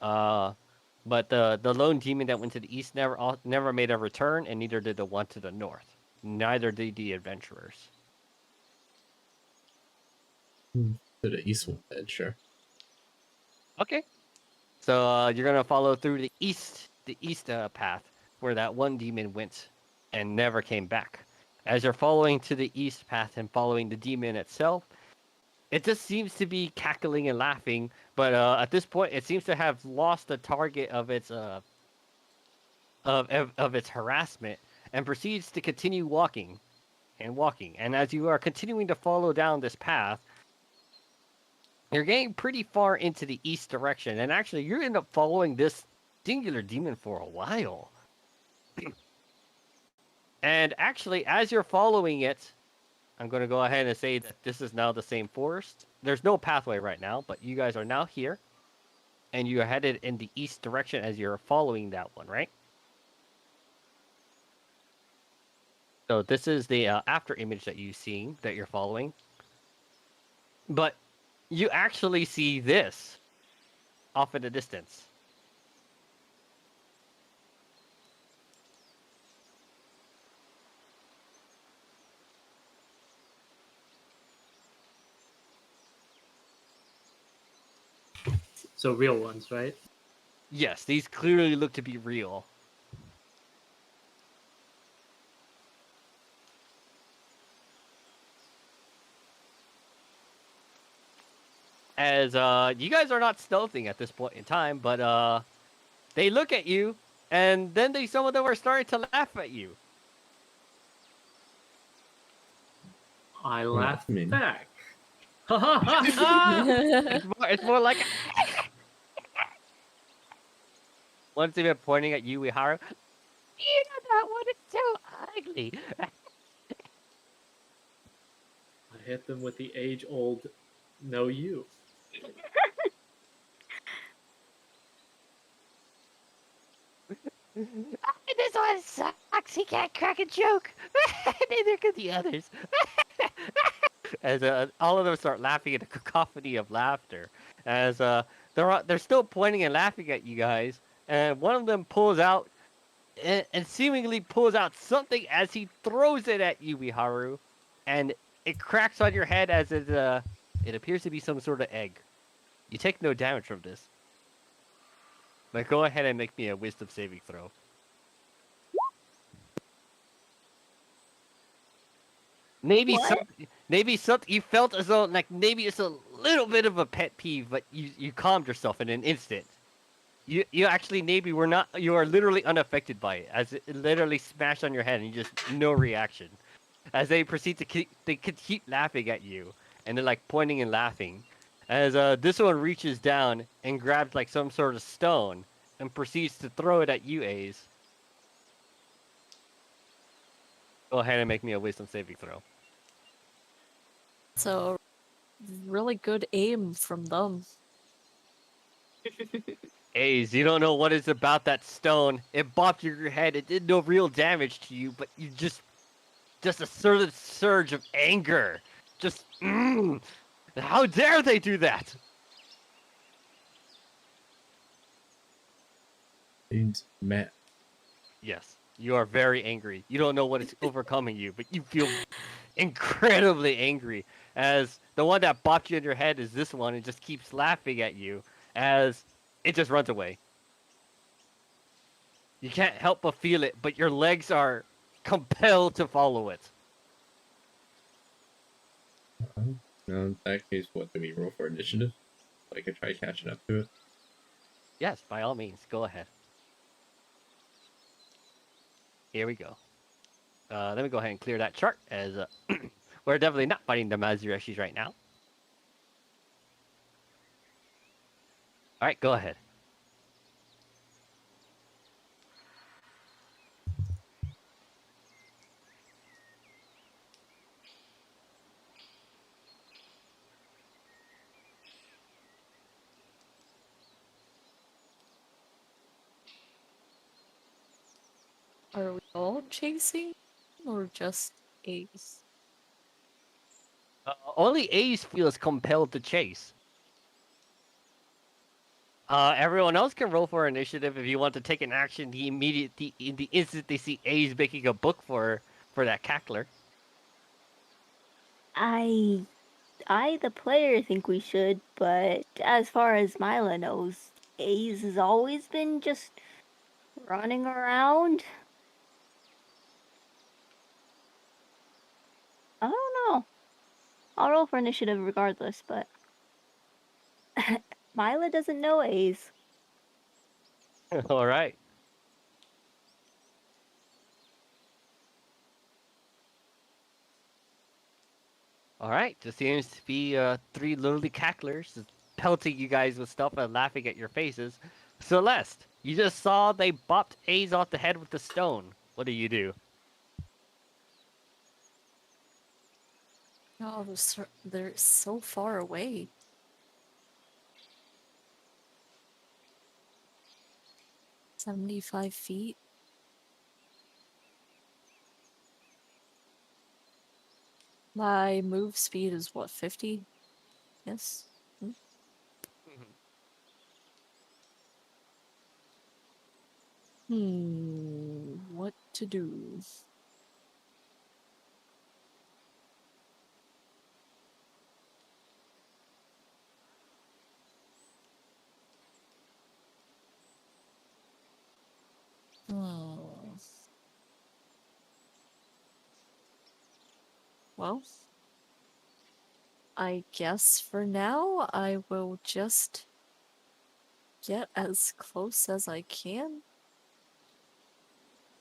Uh, but the lone demon that went to the east never made a return, and neither did the one to the north. Neither did the adventurers. To the east one then, sure. Okay. So you're gonna follow through the east path where that one demon went and never came back. As you're following to the east path and following the demon itself, it just seems to be cackling and laughing. But at this point, it seems to have lost the target of its of its harassment and proceeds to continue walking and walking. And as you are continuing to follow down this path, you're getting pretty far into the east direction, and actually, you end up following this singular demon for a while. And actually, as you're following it, I'm going to go ahead and say that this is now the same forest. There's no pathway right now, but you guys are now here, and you are headed in the east direction as you're following that one, right? So this is the after image that you're seeing, that you're following. But you actually see this off in the distance. So real ones, right? Yes, these clearly look to be real. As you guys are not stealthing at this point in time, but they look at you, and then some of them are starting to laugh at you. I Well, laugh I mean- back. Ha ha ha ha! It's more like one's even pointing at you, Iharu. You know that one is so ugly. I hit them with the age-old "No you." This one sucks. He can't crack a joke. Neither can the others. As all of them start laughing in a cacophony of laughter, as they're still pointing and laughing at you guys, and one of them pulls out and seemingly pulls out something as he throws it at you, Miharu, and it cracks on your head as it appears to be some sort of egg. You take no damage from this. But go ahead and make me a wisdom saving throw. Maybe What? maybe something you felt as though like maybe it's a little bit of a pet peeve, but you calmed yourself in an instant. You actually maybe were not, you are literally unaffected by it as it literally smashed on your head and you just no reaction. As they proceed to keep laughing at you, and they're like pointing and laughing. As this one reaches down and grabs like some sort of stone and proceeds to throw it at you, Ace. Go ahead and make me a wisdom saving throw. So, really good aim from them. Ace, you don't know what is about that stone. It bopped your head. It did no real damage to you, but you just a certain surge of anger. Just, how dare they do that? He's mad. Yes, you are very angry. You don't know what is overcoming you, but you feel incredibly angry. As the one that bopped you in your head is this one and just keeps laughing at you as it just runs away. You can't help but feel it, but your legs are compelled to follow it. Now, in that case, what do we roll for initiative? So I could try catching up to it. Yes, by all means, go ahead. Here we go. Let me go ahead and clear that chart, as we're definitely not fighting the Mazureshis right now. All right, go ahead. Are we all chasing? Or just Ace? Only Ace feels compelled to chase. Everyone else can roll for initiative if you want to take an action the instant they see Ace making a book for that cackler. I, the player, think we should, but as far as Mila knows, Ace has always been just running around. I don't know. I'll roll for initiative regardless, but Mila doesn't know Ace. All right. All right. Just seems to be three literally cacklers just pelting you guys with stuff and laughing at your faces. Celeste, you just saw they bopped Ace off the head with the stone. What do you do? Oh, they're so far away. $75 feet. My move speed is what, 50? Yes. What to do? Hmm. Well, I guess for now I will just get as close as I can.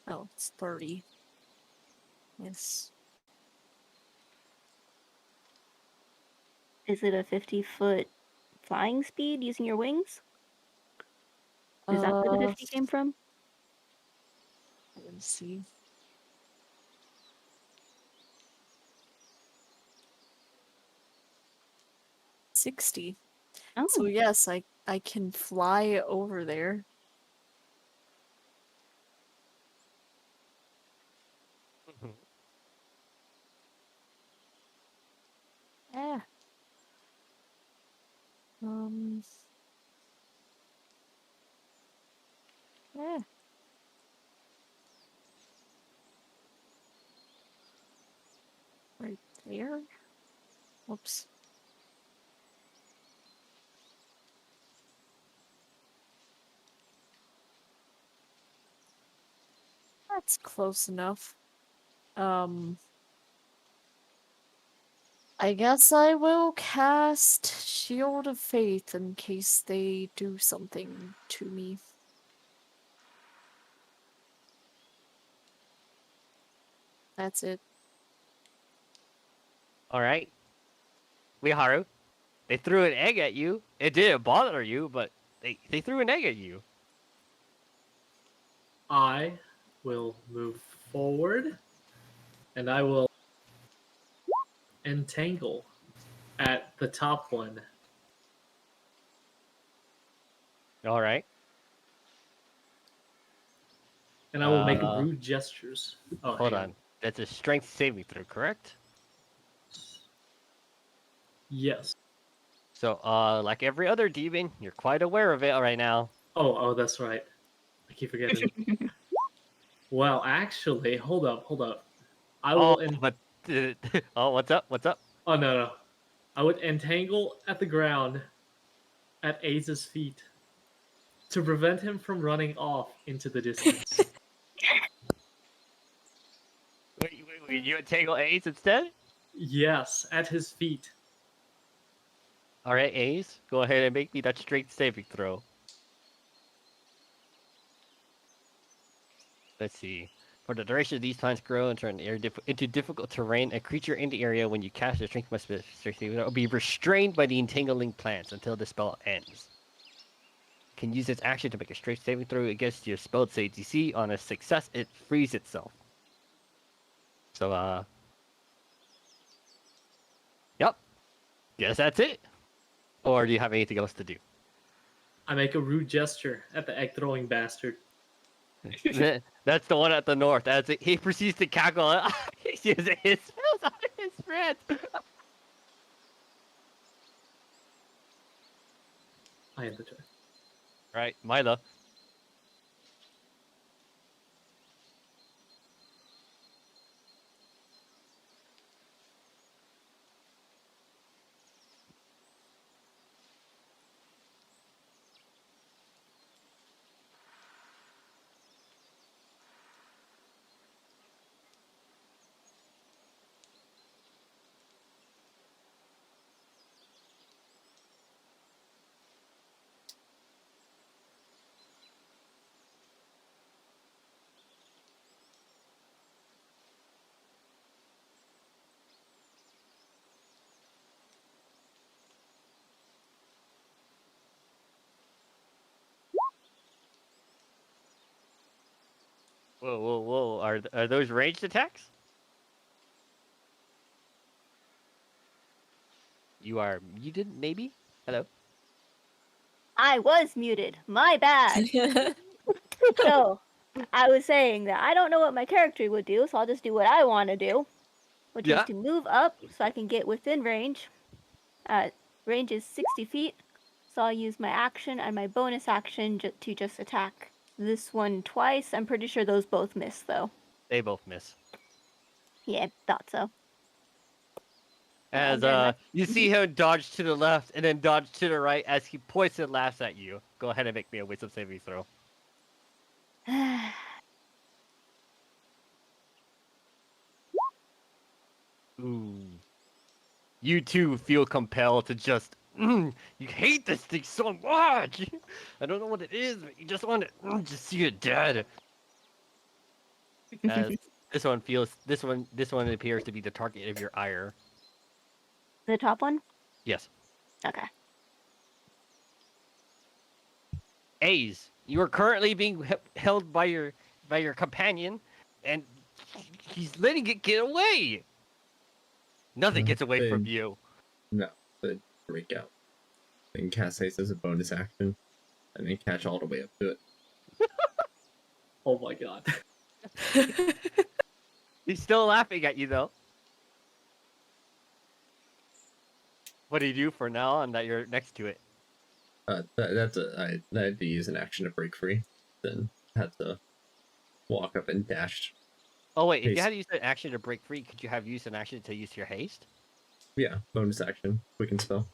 Oh, it's 30. Yes. Is it a 50-foot flying speed using your wings? Is that where the 50 came from? Let's see. 60. So Oh, yes, I can fly over there. Eh. Um. Eh. Right there. Whoops. That's close enough. I guess I will cast Shield of Faith in case they do something to me. That's it. All right. Miharu, they threw an egg at you. It didn't bother you, but they threw an egg at you. I will move forward, and I will entangle at the top one. All right. And I will make Uh, rude gestures. Oh, hold hang on. on. That's a strength saving throw, correct? Yes. So, like every other demon, you're quite aware of it right now. Oh, that's right. I keep forgetting. Well, actually, hold up. I Oh, will. but oh, what's up? What's up? Oh no. I would entangle at the ground at Ace's feet. to prevent him from running off into the distance. Wait, you entangle Ace instead? Yes, at his feet. Alright, Ace, go ahead and make me that strength saving throw. Let's see. For the duration, these plants grow and turn into difficult terrain. A creature in the area when you cast a strength must be restrained by the entangling plants until the spell ends. Can use its action to make a strength saving throw against your spelled save DC. On a success, it frees itself. So, yep. Guess that's it. Or do you have anything else to do? I make a rude gesture at the egg throwing bastard. That's the one at the north. As he proceeds to cackle, he sees his spells on his friend. I end the turn. Right, Mila. Whoa. Are those ranged attacks? You are muted, maybe? Hello? I was muted. My bad. So, I was saying that I don't know what my character would do, so I'll just do what I want to do, which is Yeah. to move up so I can get within range. Range is 60 feet, so I'll use my action and my bonus action to just attack this one twice. I'm pretty sure those both miss, though. They both miss. Yeah, thought so. As Then that- you see him dodge to the left and then dodge to the right as he points and laughs at you. Go ahead and make me a wisdom saving throw. Ooh. You too feel compelled to just. You hate this thing so much. I don't know what it is, but you just want to just see it dead. As this one appears to be the target of your ire. The top one? Yes. Okay. A's, you are currently being held by your companion, and he's letting it get away. Nothing gets away from you. No, they freak out. Then cast haste as a bonus action, and then catch all the way up to it. Oh my god. He's still laughing at you though. What do you do for now on that you're next to it? I had to use an action to break free. Then had to walk up and dash. Oh wait, if you Haste. had used an action to break free, could you have used an action to use your haste? Yeah, bonus action, quicken spell.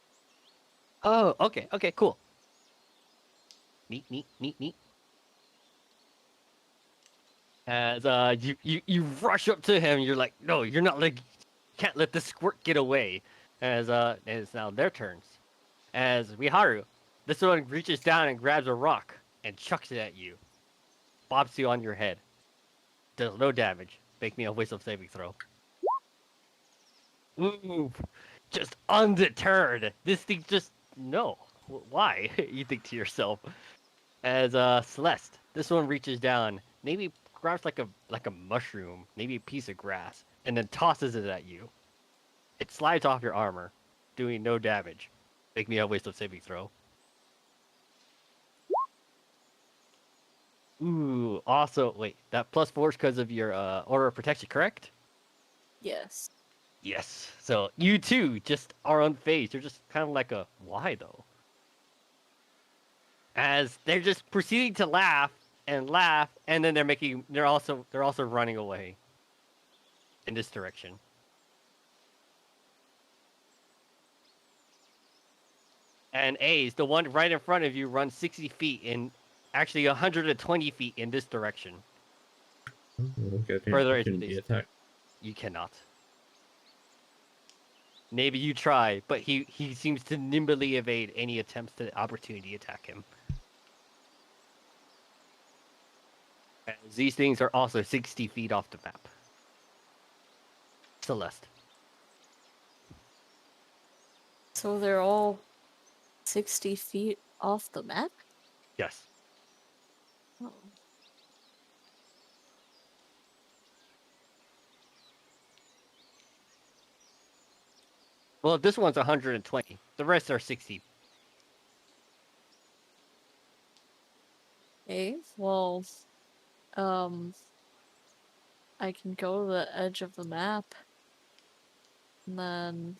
Oh, okay, cool. Neat. As you rush up to him, you're like, no, you're not like, can't let this squirt get away. As it's now their turns. As Riharu, this one reaches down and grabs a rock and chucks it at you. Bops you on your head. Does no damage. Make me a wisdom saving throw. Ooh, just undeterred. This thing just no. Why? You think to yourself. As Celeste, this one reaches down, maybe grabs like a mushroom, maybe a piece of grass, and then tosses it at you. It slides off your armor, doing no damage. Make me a wisdom saving throw. Ooh, also wait, that +4 is because of your aura of protection, correct? Yes. Yes. So you too just are unfazed. You're just kind of like a why though? As they're just proceeding to laugh, and then they're also running away in this direction. And A's, the one right in front of you, runs 60 feet actually 120 feet in this direction. We'll get an Further opportunity east. attack. You cannot. Maybe you try, but he seems to nimbly evade any attempts to opportunity attack him. As these things are also 60 feet off the map. Celeste. So they're all 60 feet off the map? Yes. Oh. Well, this one's 120. The rest are 60. Okay, well, um, I can go to the edge of the map, and then,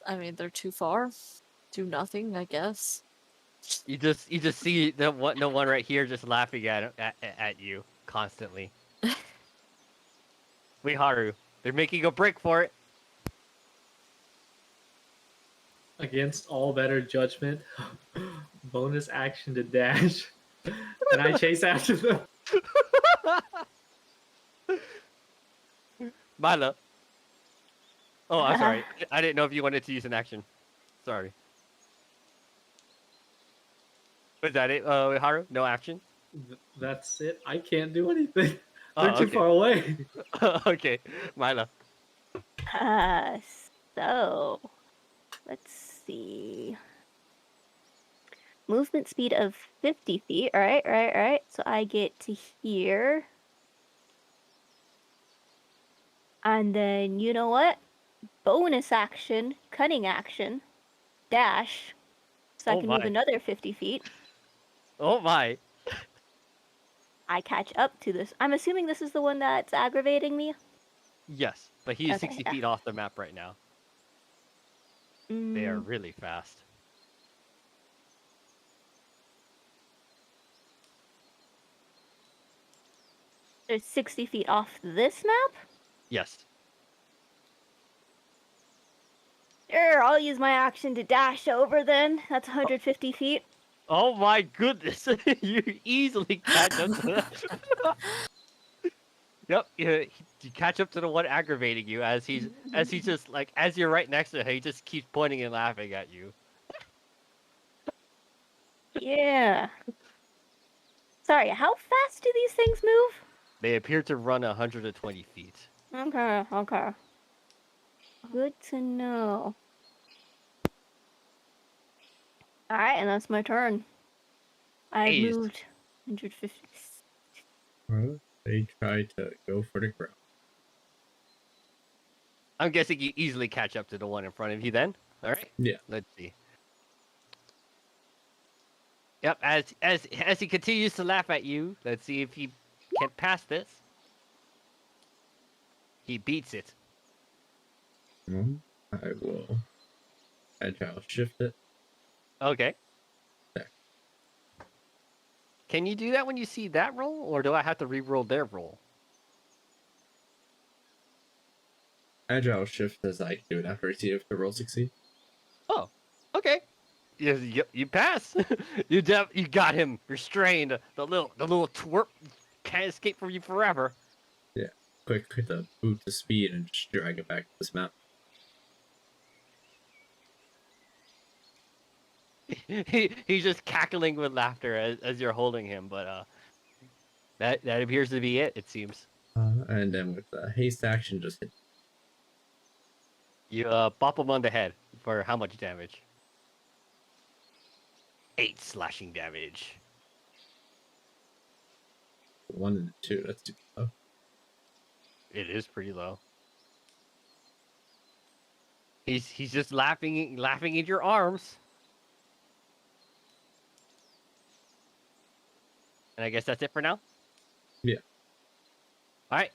I mean, they're too far. Do nothing, I guess. You just see the one right here just laughing at you constantly. Wait, Haru. They're making a break for it. Against all better judgment, bonus action to dash, and I chase after them. Mila. Oh, I'm sorry. I didn't know if you wanted to use an action. Sorry. Was that it, Haru? No action? That's it. I can't do anything. Oh, They're too okay. far away. Okay, Mila. So, let's see. Movement speed of 50 feet. All right. So I get to here. And then, you know what? Bonus action, cunning action, dash. So I Oh can move my. another 50 feet. Oh my. I catch up to this. I'm assuming this is the one that's aggravating me. Yes, but he is Okay, 60 yeah. feet off the map right now. They are Mm, really fast. they're 60 feet off this map? Yes. Sure, I'll use my action to dash over then. That's 150 feet. Oh my goodness. You easily catch up to that. Yep, you catch up to the one aggravating you as he's just like as you're right next to him, he just keeps pointing and laughing at you. Yeah. Sorry, how fast do these things move? They appear to run 120 feet. Okay. Good to know. Alright, and that's my turn. I've Nice. moved 150. Well, they try to go for the ground. I'm guessing you easily catch up to the one in front of you then. All right. Yeah. Let's see. Yep. As he continues to laugh at you, let's see if he can pass this. He beats it. I will agile shift it. Okay. There. Can you do that when you see that roll, or do I have to re-roll their roll? Agile shift as I do it after I see if the roll succeed. Oh. Okay. You pass. You got him restrained. The little twerp can't escape from you forever. Yeah. Quick hit the boot to speed and just drag it back to this map. He's just cackling with laughter as you're holding him, but that appears to be it. It seems And then with the haste action, just hit. you bop him on the head for how much damage? 8 slashing damage. 1 and 2. That's too low. It is pretty low. He's just laughing in your arms. And I guess that's it for now. Yeah. All right.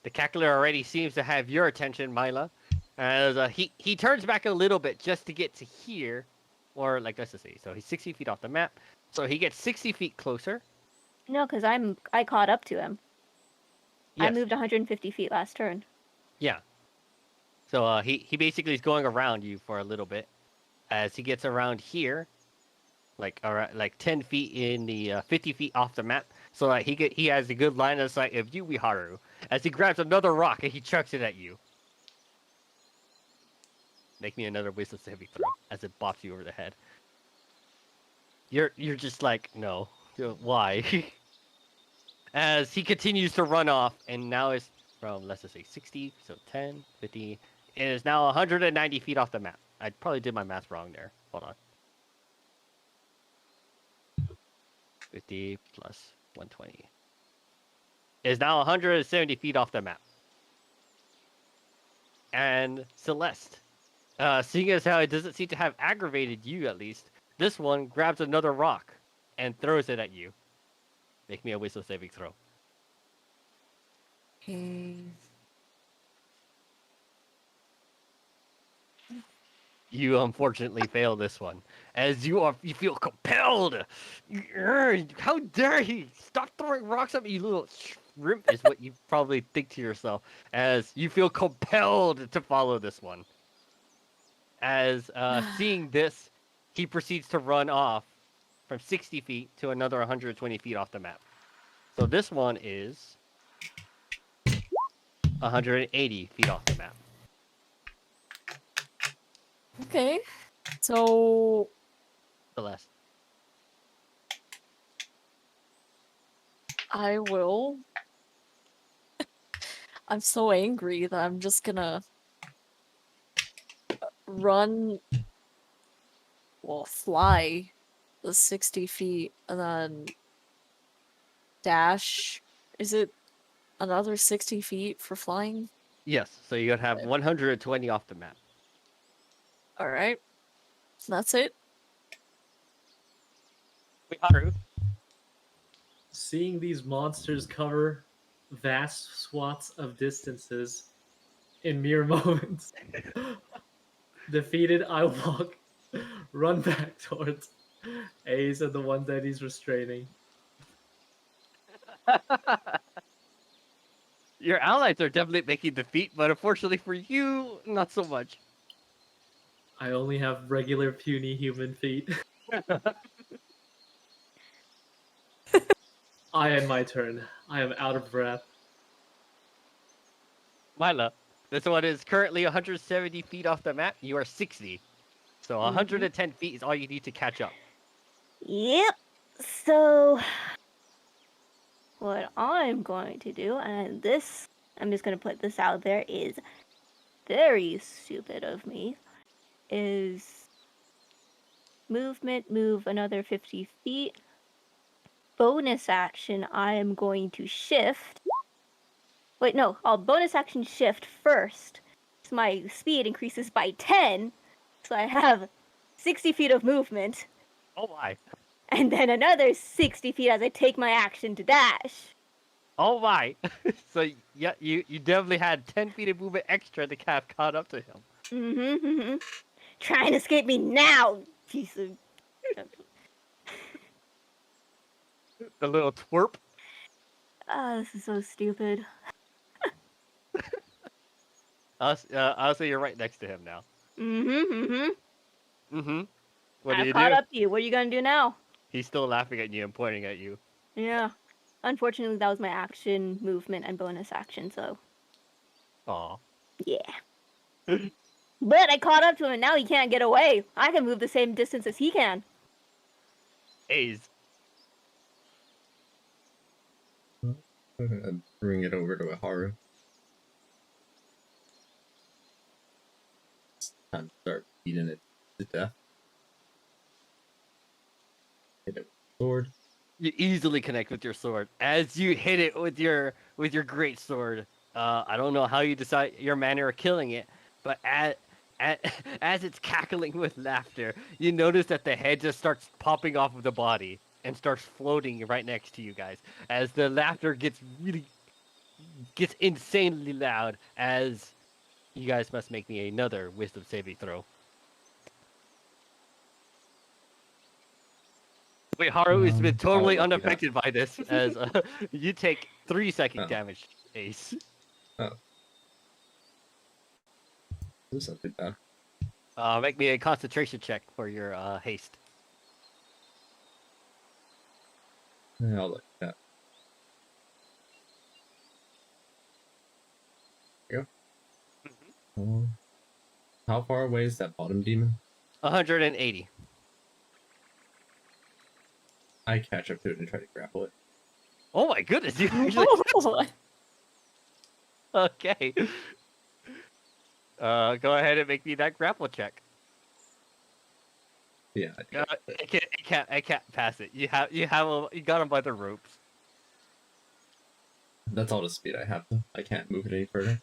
The cackler already seems to have your attention, Mila, as he turns back a little bit just to get to here, or like let's just say, so he's 60 feet off the map, so he gets 60 feet closer. No, because I caught up to him. Yes. I moved 150 feet last turn. Yeah. So he basically is going around you for a little bit. as he gets around here, like around like 10 feet in the 50 feet off the map, so that he has a good line of sight of you, Haru, as he grabs another rock and he chucks it at you. Make me another wisdom saving throw as it bops you over the head. You're just like, no, why? As he continues to run off, and now it's from, let's just say 60, so 10, 50. It is now 190 feet off the map. I probably did my math wrong there. Hold on. 50 plus 120. It is now 170 feet off the map. And Celeste, seeing as how it doesn't seem to have aggravated you at least, this one grabs another rock and throws it at you. Make me a wisdom saving throw. Okay. You unfortunately fail this one, as you feel compelled. How dare he stop throwing rocks at me, you little shrimp? Is what you probably think to yourself, as you feel compelled to follow this one. As seeing this, he proceeds to run off from 60 feet to another 120 feet off the map. So this one is 180 feet off the map. Okay. So Celeste. I will. I'm so angry that I'm just gonna run, well, fly the 60 feet and then dash. Is it another 60 feet for flying? Yes, so you would have 120 off the map. Alright. That's it. Wait, Haru. Seeing these monsters cover vast swaths of distances in mere moments. Defeated, I walk, run back towards Ace and the one that he's restraining. Your allies are definitely making defeat, but unfortunately for you, not so much. I only have regular puny human feet. I end my turn. I am out of breath. Mila, this one is currently 170 feet off the map. You are 60. So 110 feet is all you need to catch up. Yep. So, what I'm going to do, and this, I'm just going to put this out there, is very stupid of me, is movement, move another 50 feet. Bonus action, I am going to shift. Wait, no, I'll bonus action shift first. So my speed increases by 10. So I have 60 feet of movement. Oh my. And then another 60 feet as I take my action to dash. Oh my. So yeah, you definitely had 10 feet of movement extra to have caught up to him. Mm-hmm. Try and escape me now, piece of... The little twerp. This is so stupid. I'll say you're right next to him now. Mm-hmm. What do I've you caught do? up to you. What are you gonna do now? He's still laughing at you and pointing at you. Yeah. Unfortunately, that was my action, movement, and bonus action, so... Aw. Yeah. But I caught up to him, and now he can't get away. I can move the same distance as he can. A's. Bring it over to Haru. It's time to start beating it to death. Hit it with the sword. You easily connect with your sword as you hit it with your great sword. I don't know how you decide your manner of killing it, but as it's cackling with laughter, you notice that the head just starts popping off of the body and starts floating right next to you guys. As the laughter gets insanely loud, as you guys must make me another wisdom saving throw. Wait, Haru has been totally I'll look it up. unaffected by this, as you take 3 psychic Oh. damage, Ace. Oh. This is not too bad. Make me a concentration check for your haste. Yeah, I'll look at that. There you go. How far away is that bottom demon? 180. I catch up to it and try to grapple it. Oh my goodness, you actually okay. Go ahead and make me that grapple check. Yeah, I do. I can't pass it. You got him by the ropes. That's all the speed I have. I can't move it any further.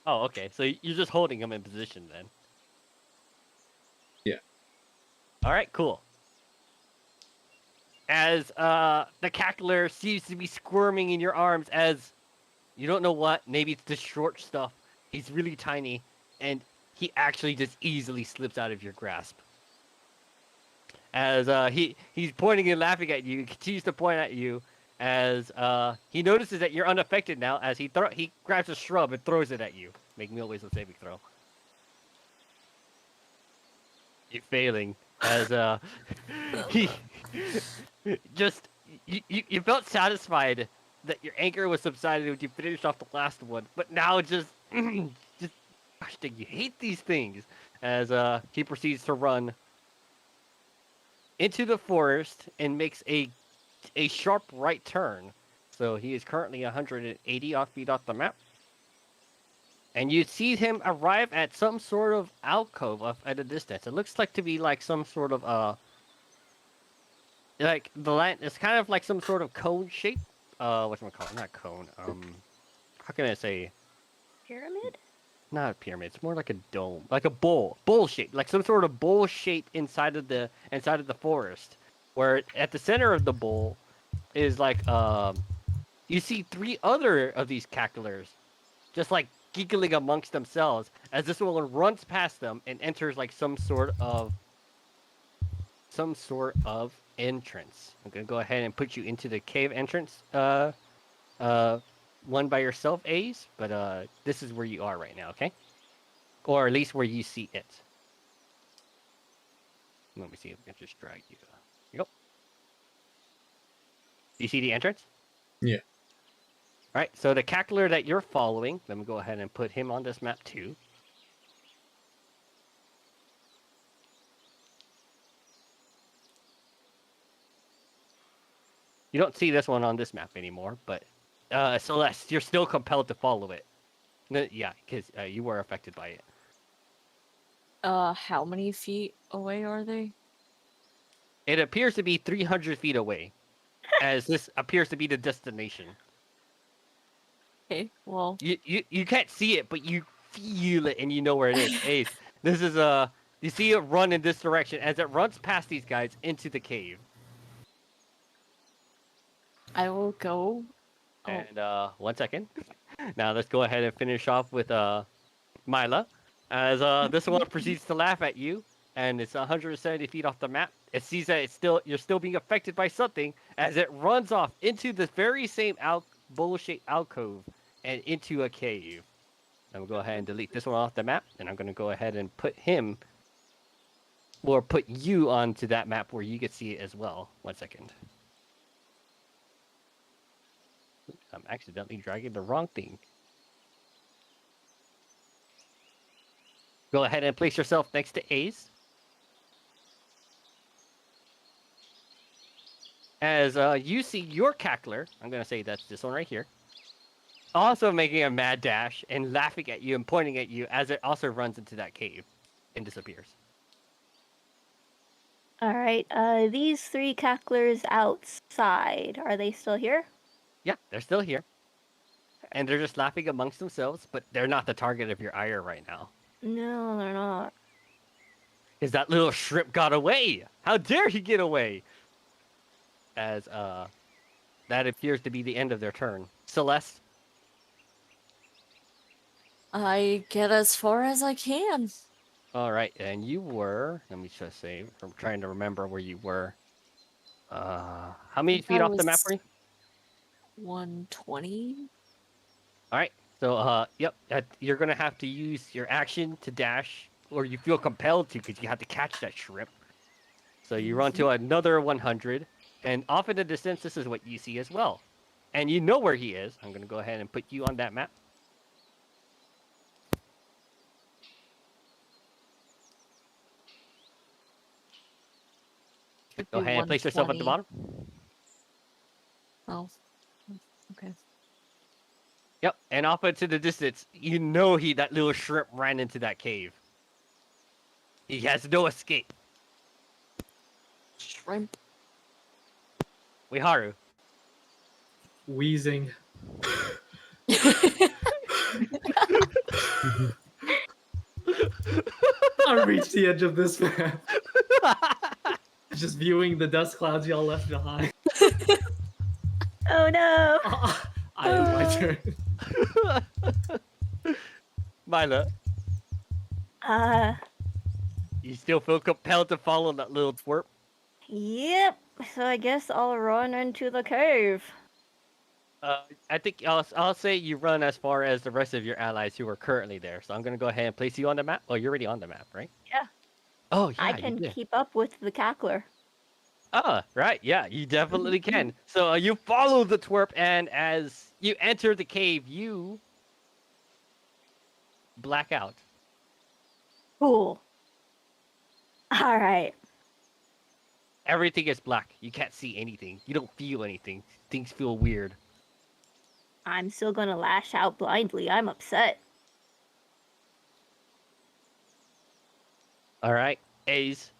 Oh, okay. So you're just holding him in position then. Yeah. All right, cool. As the cackler seems to be squirming in your arms, as you don't know what, maybe it's the short stuff. He's really tiny, and he actually just easily slips out of your grasp. As he's pointing and laughing at you, he continues to point at you. As he notices that you're unaffected now, as he grabs a shrub and throws it at you. Make me always a saving throw. You're failing, as he just you felt satisfied that your anger was subsided when you finished off the last one, but now just just gosh dang, you hate these things. As he proceeds to run into the forest and makes a sharp right turn. So he is currently 180 off feet off the map. And you see him arrive at some sort of alcove at a distance. It looks like to be like some sort of like the land. It's kind of like some sort of cone shape. Whatchamacallit? Not cone. How can I say? Pyramid? Not a pyramid. It's more like a dome, like a bowl shape, like some sort of bowl shape inside of the forest. Where at the center of the bowl is like you see three other of these cacklers, just like giggling amongst themselves as this one runs past them and enters like some sort of entrance. I'm gonna go ahead and put you into the cave entrance. One by yourself, Ace, but this is where you are right now, okay? Or at least where you see it. Let me see if I can just drag you. Yep. You see the entrance? Yeah. All right. So the cackler that you're following, let me go ahead and put him on this map too. You don't see this one on this map anymore, but Celeste, you're still compelled to follow it. Yeah, because you were affected by it. How many feet away are they? It appears to be 300 feet away, as this appears to be the destination. Okay, well, You can't see it, but you feel it and you know where it is. Ace, this is you see it run in this direction as it runs past these guys into the cave. I will go. Oh, And 1 second. Now let's go ahead and finish off with Mila, as this one proceeds to laugh at you, and it's 170 feet off the map. It sees that you're still being affected by something as it runs off into the very same bowl-shaped alcove and into a cave. I'm gonna go ahead and delete this one off the map, and I'm gonna go ahead and put him or put you onto that map where you can see it as well. 1 second. I'm accidentally dragging the wrong thing. Go ahead and place yourself next to Ace. As you see your cackler, I'm going to say that's this one right here, also making a mad dash and laughing at you and pointing at you as it also runs into that cave and disappears. All right. These three cacklers outside, are they still here? Yeah, they're still here. And they're just laughing amongst themselves, but they're not the target of your ire right now. No, they're not. Because that little shrimp got away! How dare he get away! As that appears to be the end of their turn. Celeste? I get as far as I can. Alright, and you were, let me just say, I'm trying to remember where you were. How many think feet I off the map was were you? 120. Alright, So, yep, you're gonna have to use your action to dash, or you feel compelled to because you have to catch that shrimp. So you run to another 100, and off in the distance, this is what you see as well. And you know where he is. I'm gonna go ahead and put you on that map. Should Go be ahead and place yourself at the 120. bottom. Oh, okay. Yep, and off into the distance, you know that little shrimp ran into that cave. He has no escape. Shrimp. Wiharu, Wheezing. I reached the edge of this map. Just viewing the dust clouds y'all left behind. Oh no! My turn. Mila, Uh, you still feel compelled to follow that little twerp? yep. So I guess I'll run into the cave. I think I'll say you run as far as the rest of your allies who are currently there. So I'm gonna go ahead and place you on the map. Oh, you're already on the map, right? Yeah. Oh yeah, I you can did. keep up with the cackler. Ah, right. Yeah, you definitely can. So you follow the twerp, and as you enter the cave, you black out. Cool. All right. Everything is black. You can't see anything. You don't feel anything. Things feel weird. I'm still gonna lash out blindly. I'm upset. All right, A's.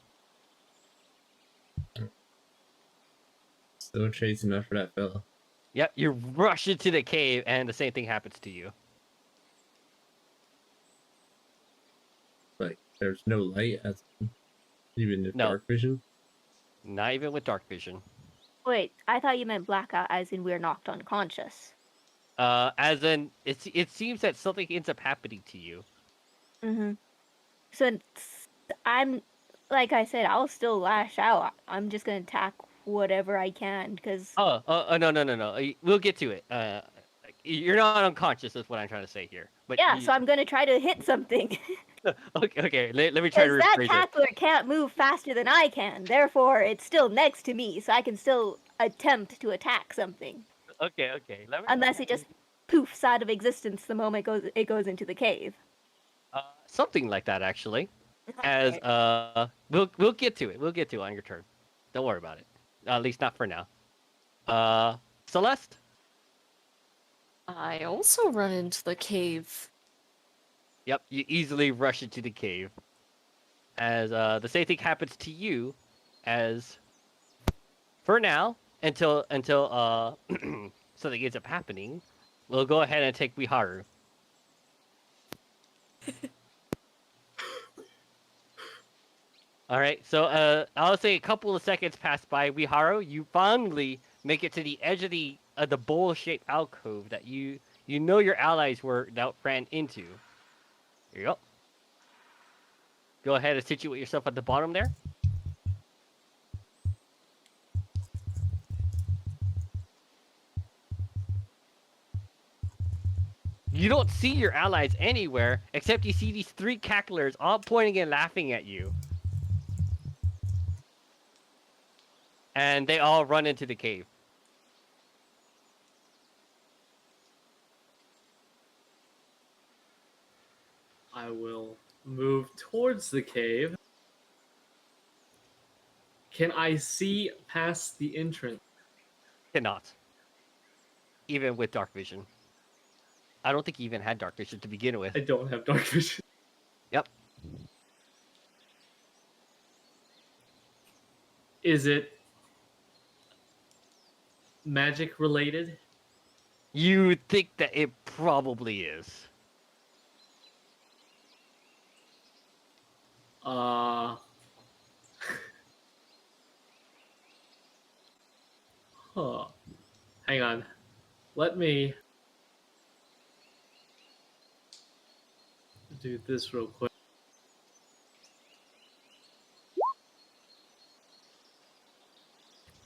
Still chasing after that fella. Yep, you rush into the cave, and the same thing happens to you. Like there's no light as even in No. dark vision. Not even with dark vision. Wait, I thought you meant blackout as in we're knocked unconscious. As in, it seems that something ends up happening to you. Mm-hmm. Since I'm, like I said, I'll still lash out. I'm just gonna attack whatever I can, because... No. We'll get to it. You're not unconscious. Is what I'm trying to say here. But Yeah, so I'm gonna try to hit something. okay. Let me try to Because that rephrase it. cackler can't move faster than I can. Therefore, it's still next to me, so I can still attempt to attack something. Okay. Let me. Unless it just poofs out of existence the moment it goes into the cave. Something like that, actually. As we'll get to it. We'll get to it on your turn. Don't worry about it. At least not for now. Celeste. I also run into the cave. Yep, you easily rush into the cave. As the same thing happens to you, as for now, until something ends up happening, we'll go ahead and take Wiharu. All right, so I'll say a couple of seconds pass by. Wiharu, you finally make it to the edge of the bowl-shaped alcove that you know your allies ran into. Here you go. Go ahead and situate yourself at the bottom there. You don't see your allies anywhere, except you see these three cacklers all pointing and laughing at you. And they all run into the cave. I will move towards the cave. Can I see past the entrance? Cannot. Even with dark vision. I don't think you even had dark vision to begin with. I don't have dark vision. Yep. Is it magic related? You think that it probably is. Huh. Hang on. Let me do this real quick.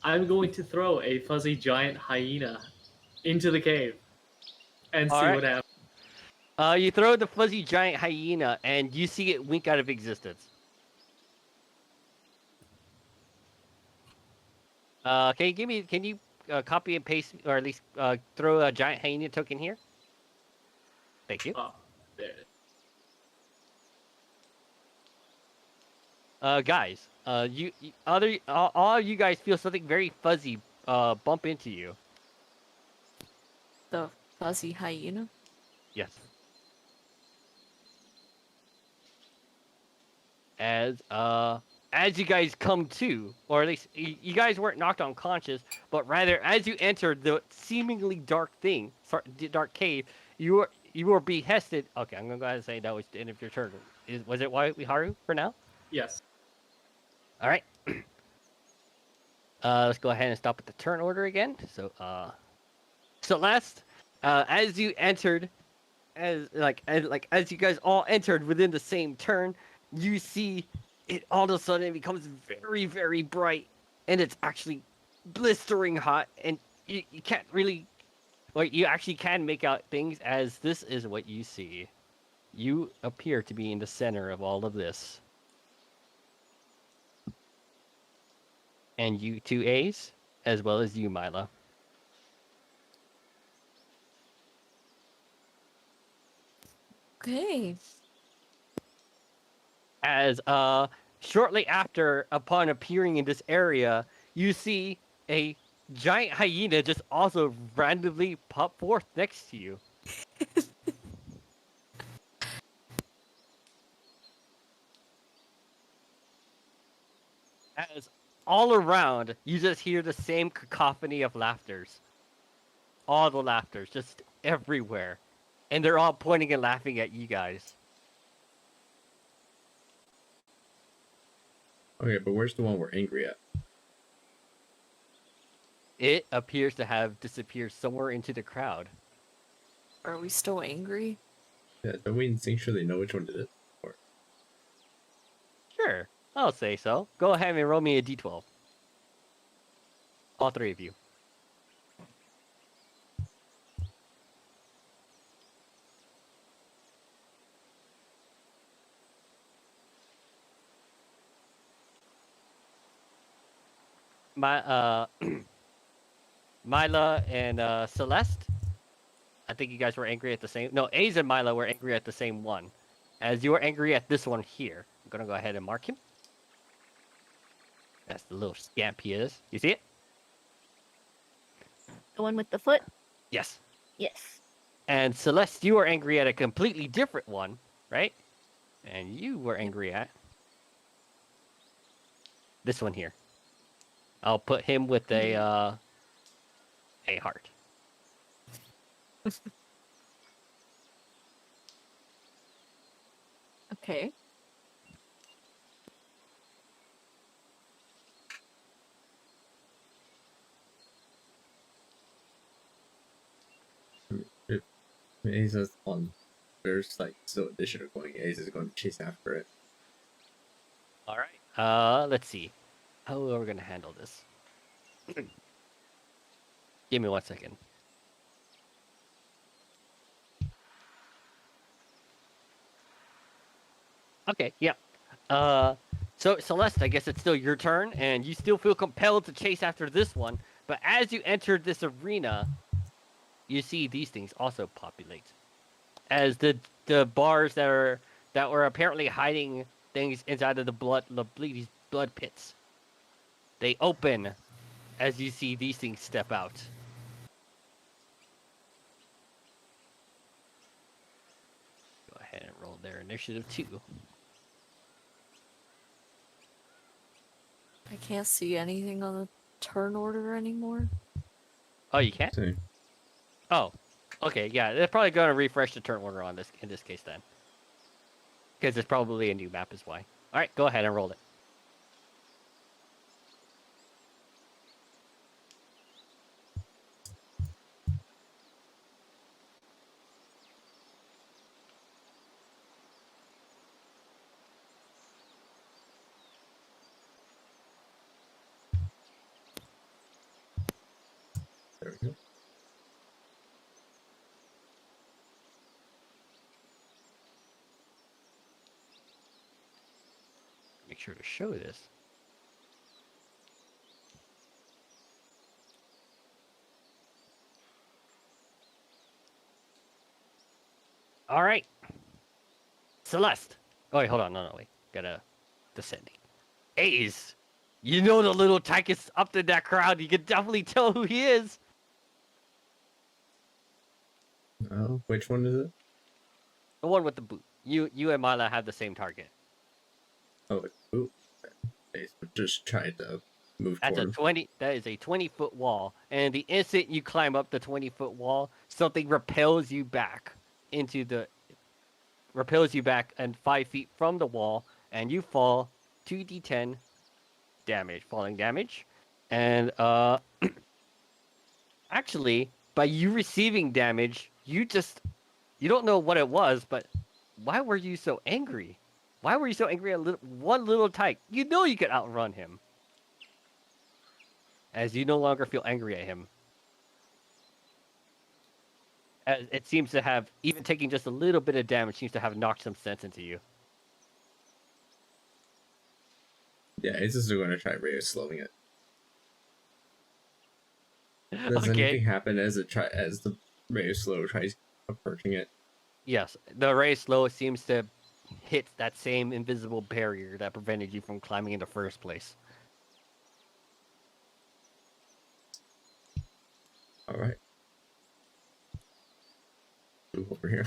I'm going to throw a fuzzy giant hyena into the cave and see Alright. what happens. You throw the fuzzy giant hyena, and you see it wink out of existence. Can you give me? Can you copy and paste, or at least throw a giant hyena token here? Thank you. Oh, there it is. Guys, all you guys feel something very fuzzy bump into you. The fuzzy hyena. Yes. As you guys come to, or at least you guys weren't knocked unconscious, but rather as you entered the seemingly dark thing, dark cave, you were behested. Okay, I'm gonna go ahead and say that was the end of your turn. Was it Haru for now? Yes. All right. Let's go ahead and stop at the turn order again. So, Celeste, as you entered, as you guys all entered within the same turn, you see it all of a sudden becomes very, very bright, and it's actually blistering hot, and you can't really, like, you actually can make out things, as this is what you see. You appear to be in the center of all of this. And you two A's, as well as you, Mila. Okay. As shortly after, upon appearing in this area, you see a giant hyena just also randomly pop forth next to you. As all around, you just hear the same cacophony of laughters. All the laughters, just everywhere. And they're all pointing and laughing at you guys. Okay, but where's the one we're angry at? It appears to have disappeared somewhere into the crowd. Are we still angry? Yeah, don't we instinctually know which one it is? Or Sure, I'll say so. Go ahead and roll me a d12. All three of you. My Mila and Celeste. I think you guys were angry at the same. No, A's and Mila were angry at the same one. As you were angry at this one here. I'm gonna go ahead and mark him. That's the little scamp he is. You see it? The one with the foot? Yes. Yes. And Celeste, you were angry at a completely different one, right? And you were angry at this one here. I'll put him with a heart. Okay. if Ace is on, there's like still initiative going. Ace is going to chase after it. All right. Let's see. How are we gonna handle this? Give me 1 second. Okay, yeah. So Celeste, I guess it's still your turn, and you still feel compelled to chase after this one. But as you enter this arena, you see these things also populate. As the bars that were apparently hiding things inside of these blood pits, they open as you see these things step out. Go ahead and roll their initiative too. I can't see anything on the turn order anymore. Oh, you can't? So, Oh, okay, yeah. They're probably going to refresh the turn order on this in this case then, because it's probably a new map is why. All right, go ahead and roll it. there we go. Make sure to show this. All right. Celeste. Oh, wait, hold on. No, wait. Gotta descending. A's. You know the little tyke is up in that crowd. You can definitely tell who he is. Oh, which one is it? The one with the boot. You and Mila have the same target. Oh, ooh. Okay, so just try to move That's a toward him. 20. That is a 20-foot wall. And the instant you climb up the 20-foot wall, something repels you back and 5 feet from the wall, and you fall 2d10 damage, falling damage. And actually, by you receiving damage, you don't know what it was, but why were you so angry? Why were you so angry at one little tyke? You know you could outrun him. As you no longer feel angry at him. As it seems to have, even taking just a little bit of damage, seems to have knocked some sense into you. Yeah, he's just going to try radio slowing it. Does Okay. anything happen as the radio slow tries approaching it? Yes, the ray slow seems to hit that same invisible barrier that prevented you from climbing in the first place. All right. Move over here.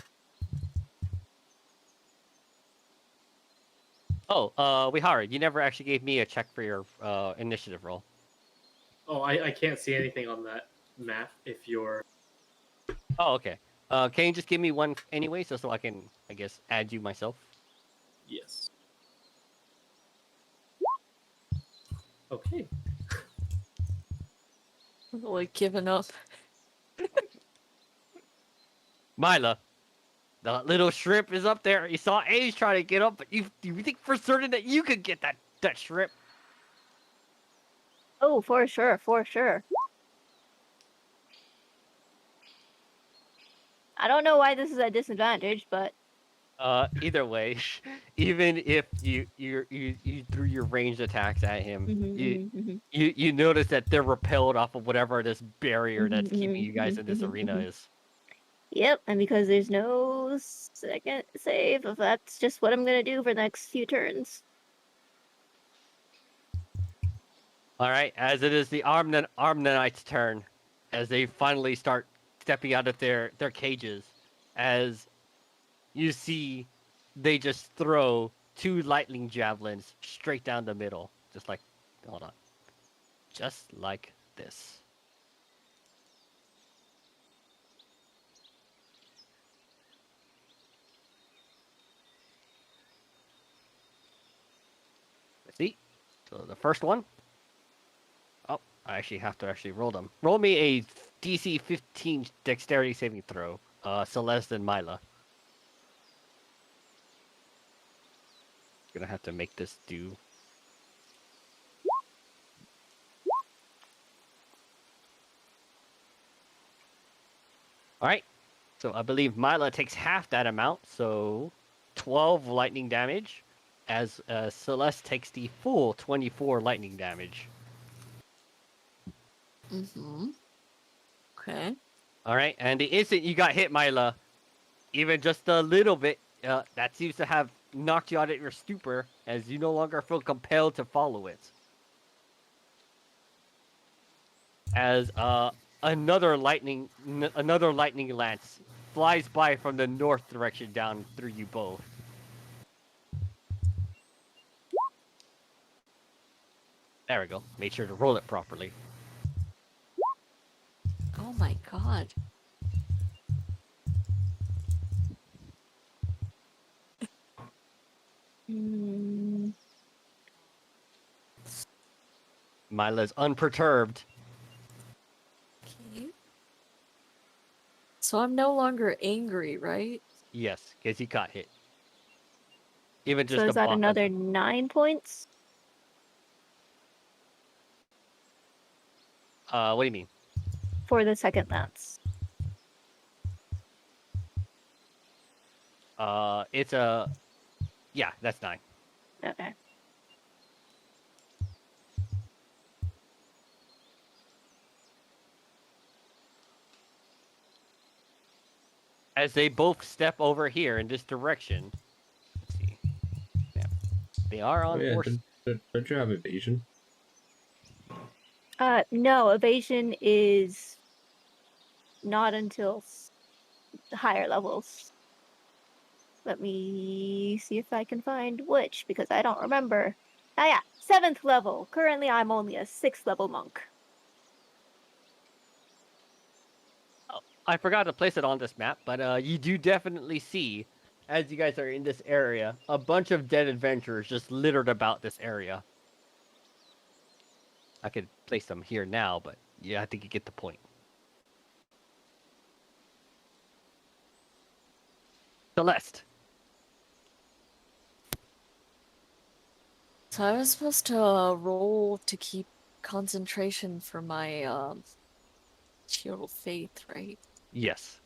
Oh, Wihara, you never actually gave me a check for your initiative roll. Oh, I can't see anything on that map if you're. Oh, okay. Can you just give me one anyway, so I can, I guess, add you myself? Yes. Okay. Like giving up. Mila, the little shrimp is up there. You saw Ace trying to get up, but you think for certain that you could get that shrimp? Oh, for sure, for sure. I don't know why this is a disadvantage, but Either way, even if you threw your ranged attacks at him, you notice that they're repelled off of whatever this barrier that's keeping you guys in this arena is. Yep, and because there's no second save, that's just what I'm gonna do for the next few turns. All right, as it is the Armnenites' turn, as they finally start stepping out of their cages, as you see, they just throw 2 lightning javelins straight down the middle, just like, hold on, just like this. Let's see. So the first one. Oh, I actually have to roll them. Roll me a DC 15 dexterity saving throw. Celeste and Mila. Gonna have to make this do. All right. So I believe Mila takes half that amount, so 12 lightning damage, as Celeste takes the full 24 lightning damage. Mm-hmm. Okay. All right, and the instant you got hit, Mila, even just a little bit, that seems to have knocked you out of your stupor, as you no longer feel compelled to follow it. As another lightning lance flies by from the north direction down through you both. There we go. Made sure to roll it properly. Oh my god. Mm, Mila's unperturbed. Okay. So I'm no longer angry, right? Yes, because he got hit. Even so just is that another 9 points what do you mean? for the second lance? It's a yeah, that's 9. Okay. As they both step over here in this direction. Let's see. Yeah, they are Oh on yeah, horse. don't you have evasion? No, evasion is not until higher levels. Let me see if I can find which, because I don't remember. Ah, yeah, 7th level. Currently, I'm only a 6th level monk. Oh, I forgot to place it on this map, but you do definitely see, as you guys are in this area, a bunch of dead adventurers just littered about this area. I could place them here now, but yeah, I think you get the point. Celeste. So I was supposed to roll to keep concentration for my Shield of Faith, right? Yes.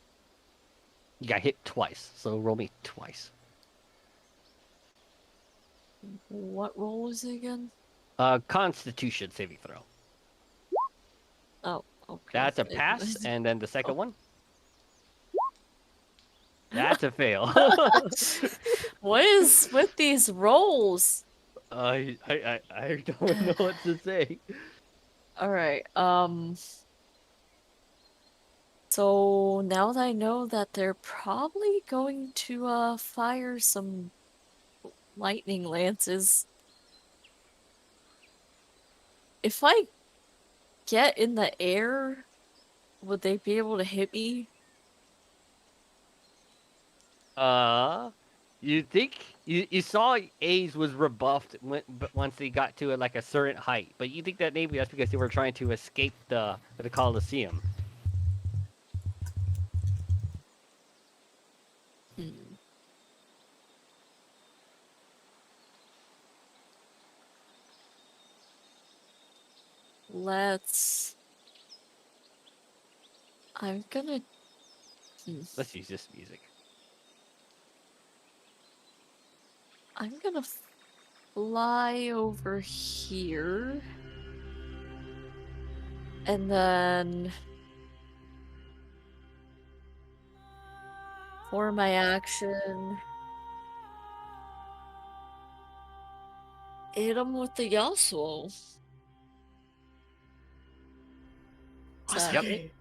You got hit twice, so roll me twice. What roll is it again? Constitution saving throw. Oh, okay. That's a pass, and then the second Oh. one. That's a fail. What is with these rolls? I don't know what to say. All right. So now that I know that they're probably going to fire some lightning lances, if I get in the air, would they be able to hit me? You think you saw A's was rebuffed but once they got to like a certain height, but you think that maybe that's because they were trying to escape the Colosseum. Hmm. I'm gonna. Let's use this music. I'm gonna fly over here. And then for my action, hit him with the Yasuo. Is that Yep. it?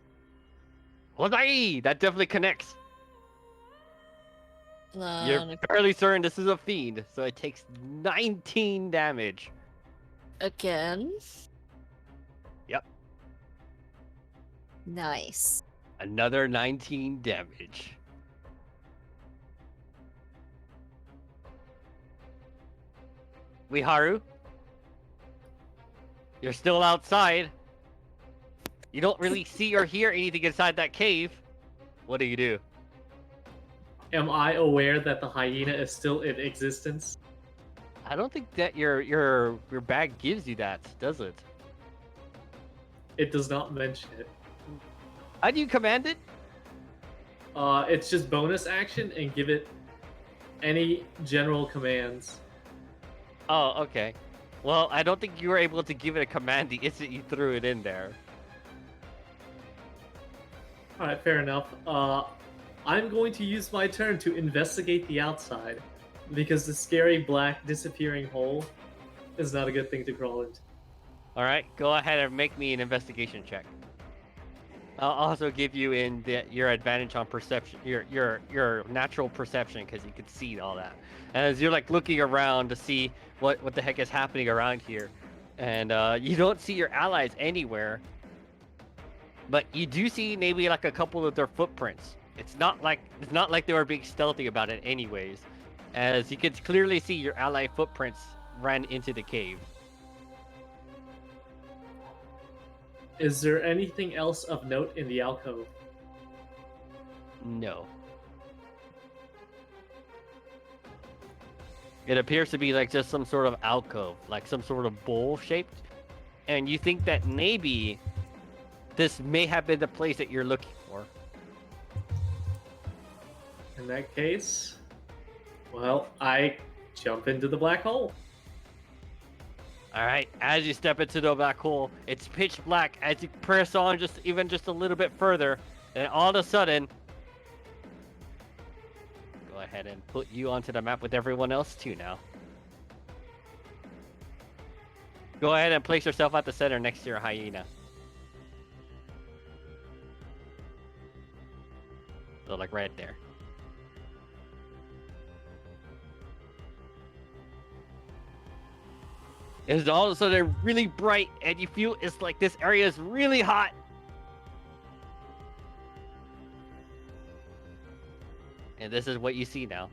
Wazai! That definitely connects. You're Then fairly certain this is a fiend, so it takes 19 damage. again. Yep. Nice. Another 19 damage. Wiharu, you're still outside. You don't really see or hear anything inside that cave. What do you do? Am I aware that the hyena is still in existence? I don't think that your bag gives you that, does it? It does not mention it. How do you command it? It's just bonus action and give it any general commands. Oh, okay. Well, I don't think you were able to give it a command the instant you threw it in there. Alright, fair enough. I'm going to use my turn to investigate the outside, because the scary black disappearing hole is not a good thing to crawl into. All right, go ahead and make me an investigation check. I'll also give you your advantage on perception, your natural perception, because you can see all that. And as you're like looking around to see what the heck is happening around here, and you don't see your allies anywhere, but you do see maybe like a couple of their footprints. It's not like they were being stealthy about it, anyways, as you can clearly see your ally footprints ran into the cave. Is there anything else of note in the alcove? No. It appears to be like just some sort of alcove, like some sort of bowl shaped. And you think that maybe this may have been the place that you're looking for. In that case, well, I jump into the black hole. All right, as you step into the black hole, it's pitch black. As you press on just a little bit further, and all of a sudden, ahead and put you onto the map with everyone else too now. Go ahead and place yourself at the center next to your hyena. So like right there. It's all of a sudden really bright, and you feel it's like this area is really hot. And this is what you see now.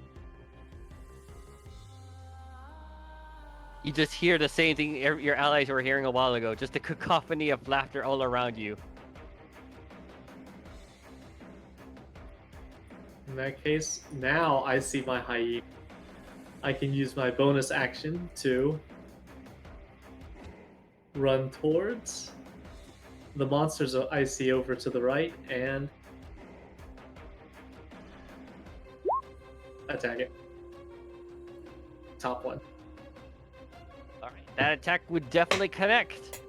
You just hear the same thing your allies were hearing a while ago, just a cacophony of laughter all around you. In that case, now I see my hyena. I can use my bonus action to run towards the monsters I see over to the right and attack it. Top one. Alright, that attack would definitely connect.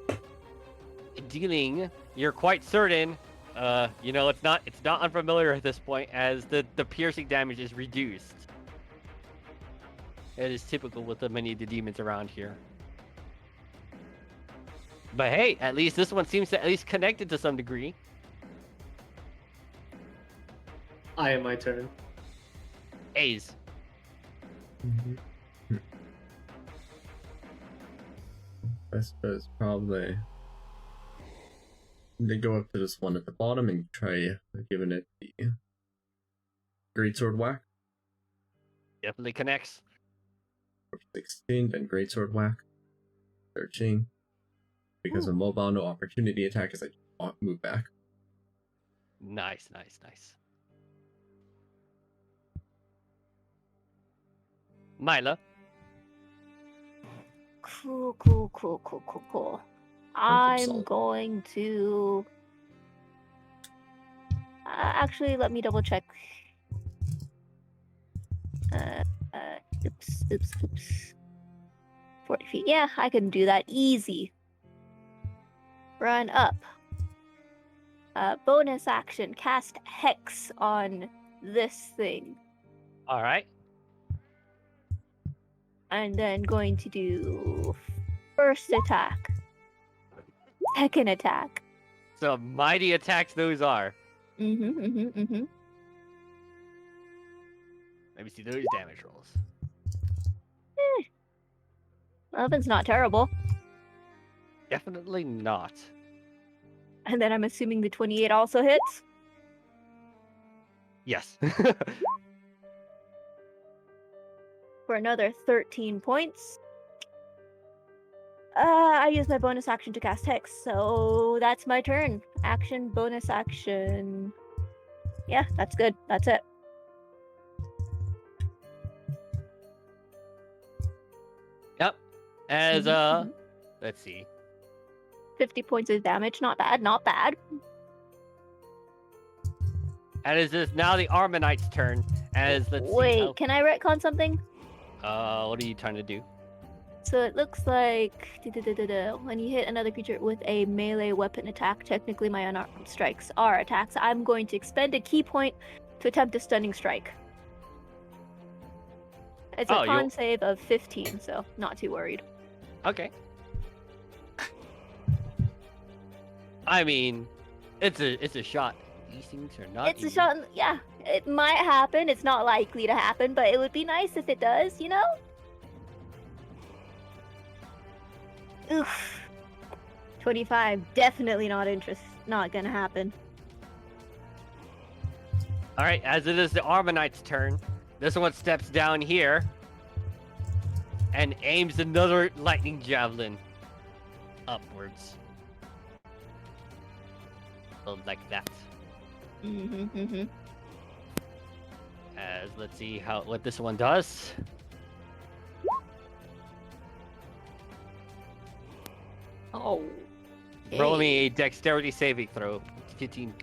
Dealing, you're quite certain, you know, it's not unfamiliar at this point, as the piercing damage is reduced. It is typical with many of the demons around here. But hey, at least this one seems to at least connect it to some degree. I am my turn. A's. I suppose probably they go up to this one at the bottom and try giving it the greatsword whack. Definitely connects. 16, then greatsword whack. 13. Because of mobile, no opportunity attack as I move back. Nice, nice, nice. Mila. Cool. I'm solid. going to... actually, let me double check. Oops. 40 feet. Yeah, I can do that. Easy. Run up. Bonus action. Cast Hex on this thing. Alright. And then going to do first attack. Second attack. So mighty attacks those are. Mm-hmm. Let me see those damage rolls. 11's not terrible. Definitely not. And then I'm assuming the 28 also hits. Yes. For another 13 points. I use my bonus action to cast Hex, so that's my turn. Action, bonus action. Yeah, that's good. That's it. Yep. As Mhm. let's see. 50 points of damage. Not bad. And is this now the Armanite's turn? As let's Wait, see. can I retcon something? What are you trying to do? So it looks like when you hit another creature with a melee weapon attack, technically my unarmed strikes are attacks. I'm going to expend a key point to attempt a stunning strike. It's a con save of 15, so not too worried. Okay. I mean, it's a shot. These things are not. It's a shot. Yeah, it might happen. It's not likely to happen, but it would be nice if it does. You know. Oof. 25. Definitely not gonna happen. All right. As it is the Armanite's turn, this one steps down here and aims another lightning javelin upwards. So like that. Mm-hmm. As let's see what this one does. Oh. Roll me a dexterity saving throw. 15.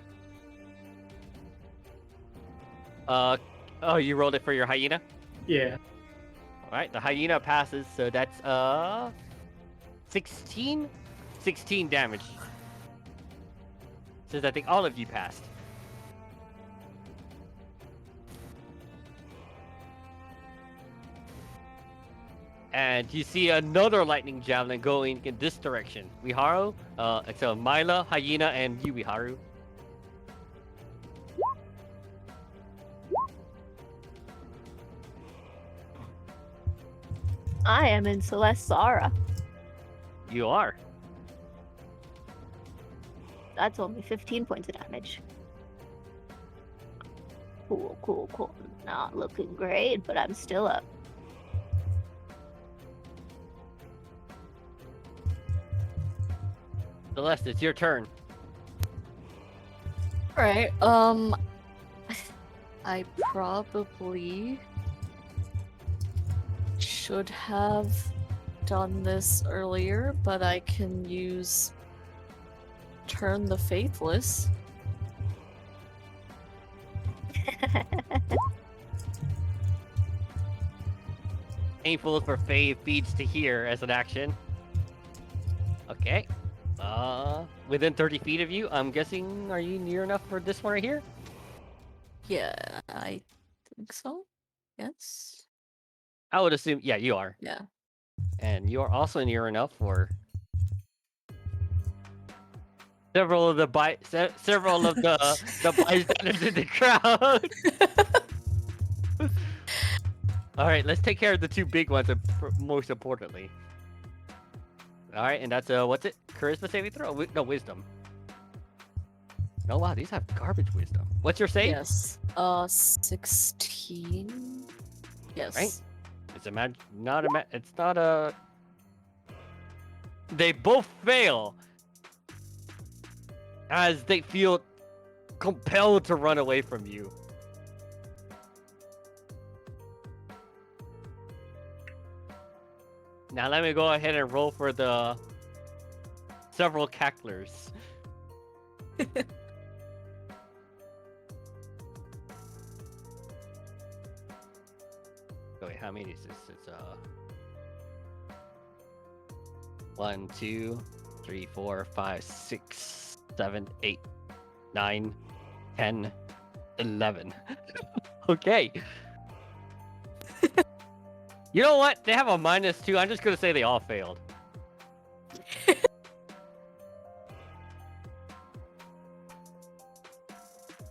Oh, you rolled it for your hyena? Yeah. Alright, the hyena passes, so that's 16? 16 damage. Since I think all of you passed. And you see another lightning javelin going in this direction. Miharu, it's a Mila, Hyena, and you, Miharu. I am in Celeste Zara. You are. That's only 15 points of damage. Cool, cool, cool. Not looking great, but I'm still up. Celeste, it's your turn. Alright, I probably should have done this earlier, but I can use Turn the Faithless. Painful for Faye feeds to here as an action. Okay. Within 30 feet of you, I'm guessing, are you near enough for this one right here? Yeah, I think so. Yes. I would assume, yeah, you are. Yeah. And you are also near enough for several of the bystanders in the crowd. All right, let's take care of the two big ones. Most importantly. All right, and that's what's it? Charisma saving throw? No, wisdom. Oh wow, these have garbage wisdom. What's your save? Yes. 16. Yes. Right. It's it's not a. They both fail as they feel compelled to run away from you. Now let me go ahead and roll for the several cacklers. Oh, wait, how many is this? It's 1, 2, 3, 4, 5, 6, 7, 8, 9, 10, 11. Okay. You know what? They have a -2. I'm just gonna say they all failed.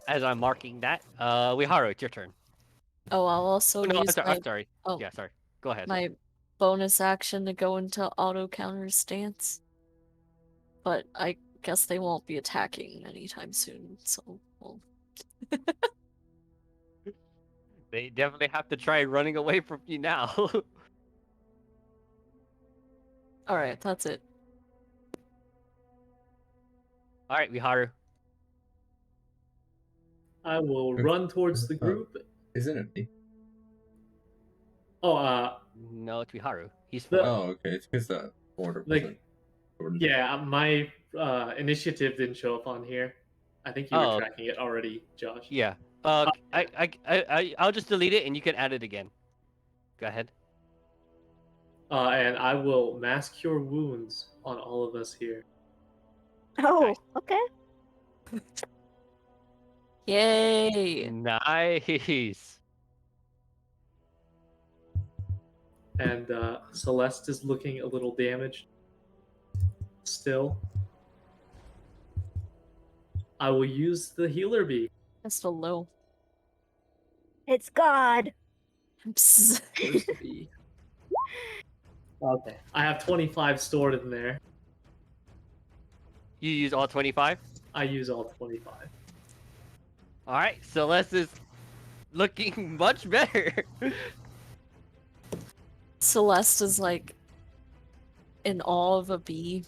As I'm marking that, Wiharu, it's your turn. Oh, I'll also Oh, no, use I'm sorry. oh. Yeah, sorry. Go ahead. my bonus action to go into auto counter stance. But I guess they won't be attacking anytime soon, so well. They definitely have to try running away from you now. Alright, that's it. All right, Wiharu. I will run towards the group. Isn't it me? Oh, No, it's Wiharu. He's The- four. Oh, okay. It's because the order Like- wasn't ordered. yeah, my initiative didn't show up on here. I think you were Oh. tracking it already, Josh. Yeah. I'll just delete it and you can add it again. Go ahead. And I will mass cure wounds on all of us here. Oh, Nice. okay. Yay! Nice. And Celeste is looking a little damaged. Still. I will use the healer bee. That's still low. It's God. Psst. Where's the bee? Okay. I have 25 stored in there. You use all 25? I use all 25. All right, Celeste is looking much better. Celeste is like in awe of a bee.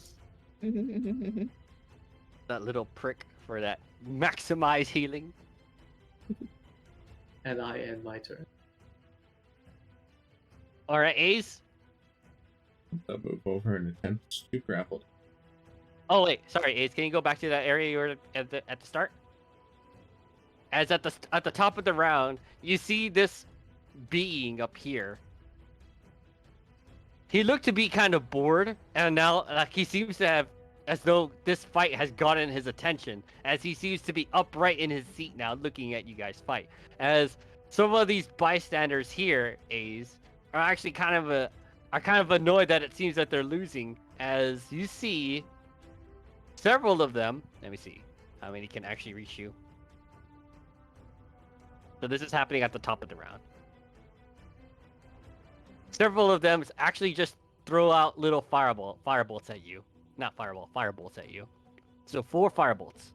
That little prick for that maximize healing. And I end my turn. All right, Ace. I'll move over and attempt to grapple. Oh wait, sorry, Ace. Can you go back to that area you were at the start? As at the top of the round, you see this being up here. He looked to be kind of bored, and now he seems to have, as though this fight has gotten his attention, as he seems to be upright in his seat now, looking at you guys fight. As some of these bystanders here, Ace, are actually kind of are kind of annoyed that it seems that they're losing, as you see several of them. Let me see how many can actually reach you. So this is happening at the top of the round. Several of them actually just throw out little firebolts at you. Not firebolts at you. So 4 firebolts.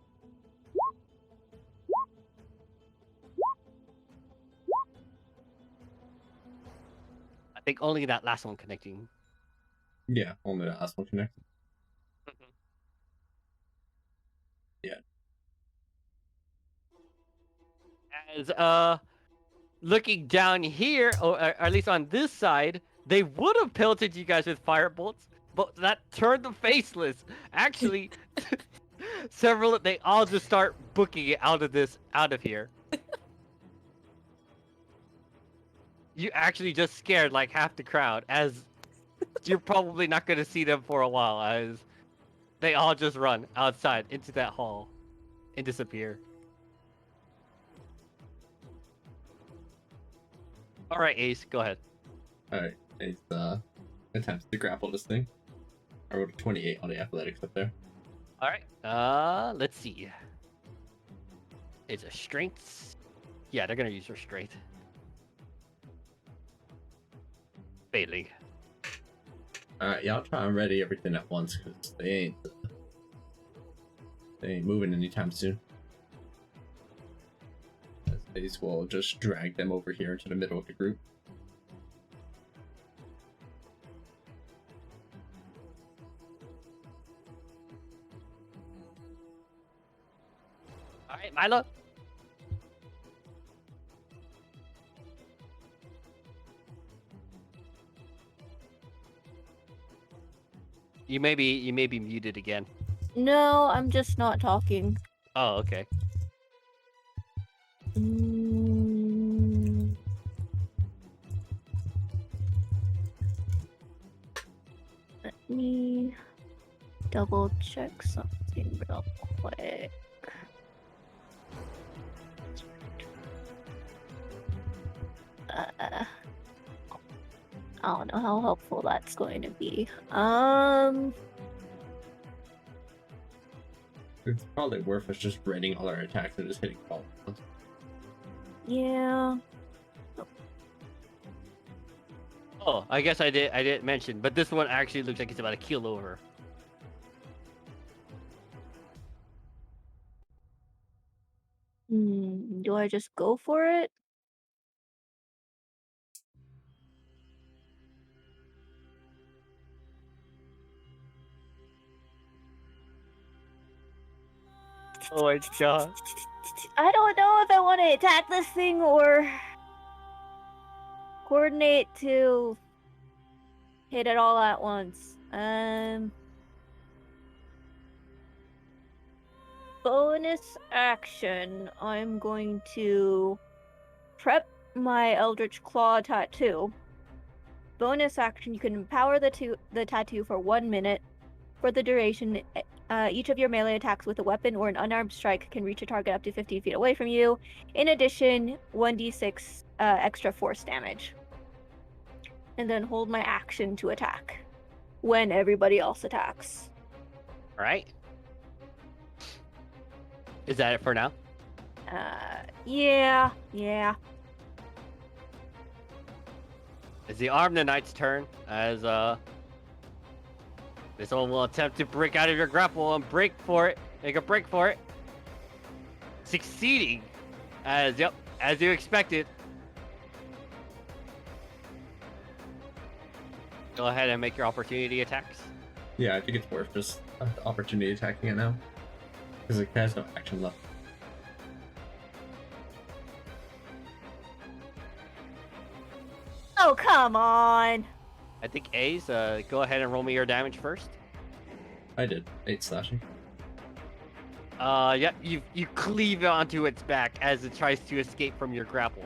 I think only that last one connecting. Yeah, only the last one connects. Yeah. As looking down here, or at least on this side, they would have pelted you guys with firebolts, but that turned them faceless. Actually, they all just start booking it out of here. You actually just scared like half the crowd, as you're probably not going to see them for a while, as they all just run outside into that hall and disappear. All right, Ace, go ahead. Alright, Ace attempts to grapple this thing. I rolled a 28 on the athletics up there. All right. Let's see. It's a strength. Yeah, they're gonna use their strength. Failing. Alright, y'all try and ready everything at once, because they ain't moving anytime soon. Ace will just drag them over here into the middle of the group. All right, Milo. You may be muted again. No, I'm just not talking. Oh, okay. Mm. Let me double check something real quick. I don't know how helpful that's going to be. It's probably worth us just readying all our attacks and just hitting all at once. Yeah. Oh, I guess I didn't mention, but this one actually looks like it's about a keel over. Do I just go for it? Oh my god. I don't know if I want to attack this thing or coordinate to hit it all at once. Bonus action. I'm going to prep my Eldritch Claw tattoo. Bonus action, you can empower the tattoo for 1 minute. For the duration, each of your melee attacks with a weapon or an unarmed strike can reach a target up to 15 feet away from you. In addition, 1d6 extra force damage. And then hold my action to attack when everybody else attacks. All right. Is that it for now? Yeah. It's the Arm the Knight's turn, as this one will attempt to break out of your grapple and break for it. Make a break for it. Succeeding, as you expected. Go ahead and make your opportunity attacks. Yeah, I think it's worth just opportunity attacking it now. Because it has no action left. Oh, come on. I think A's, go ahead and roll me your damage first. I did. 8 slashing. Yeah, you cleave onto its back as it tries to escape from your grapple.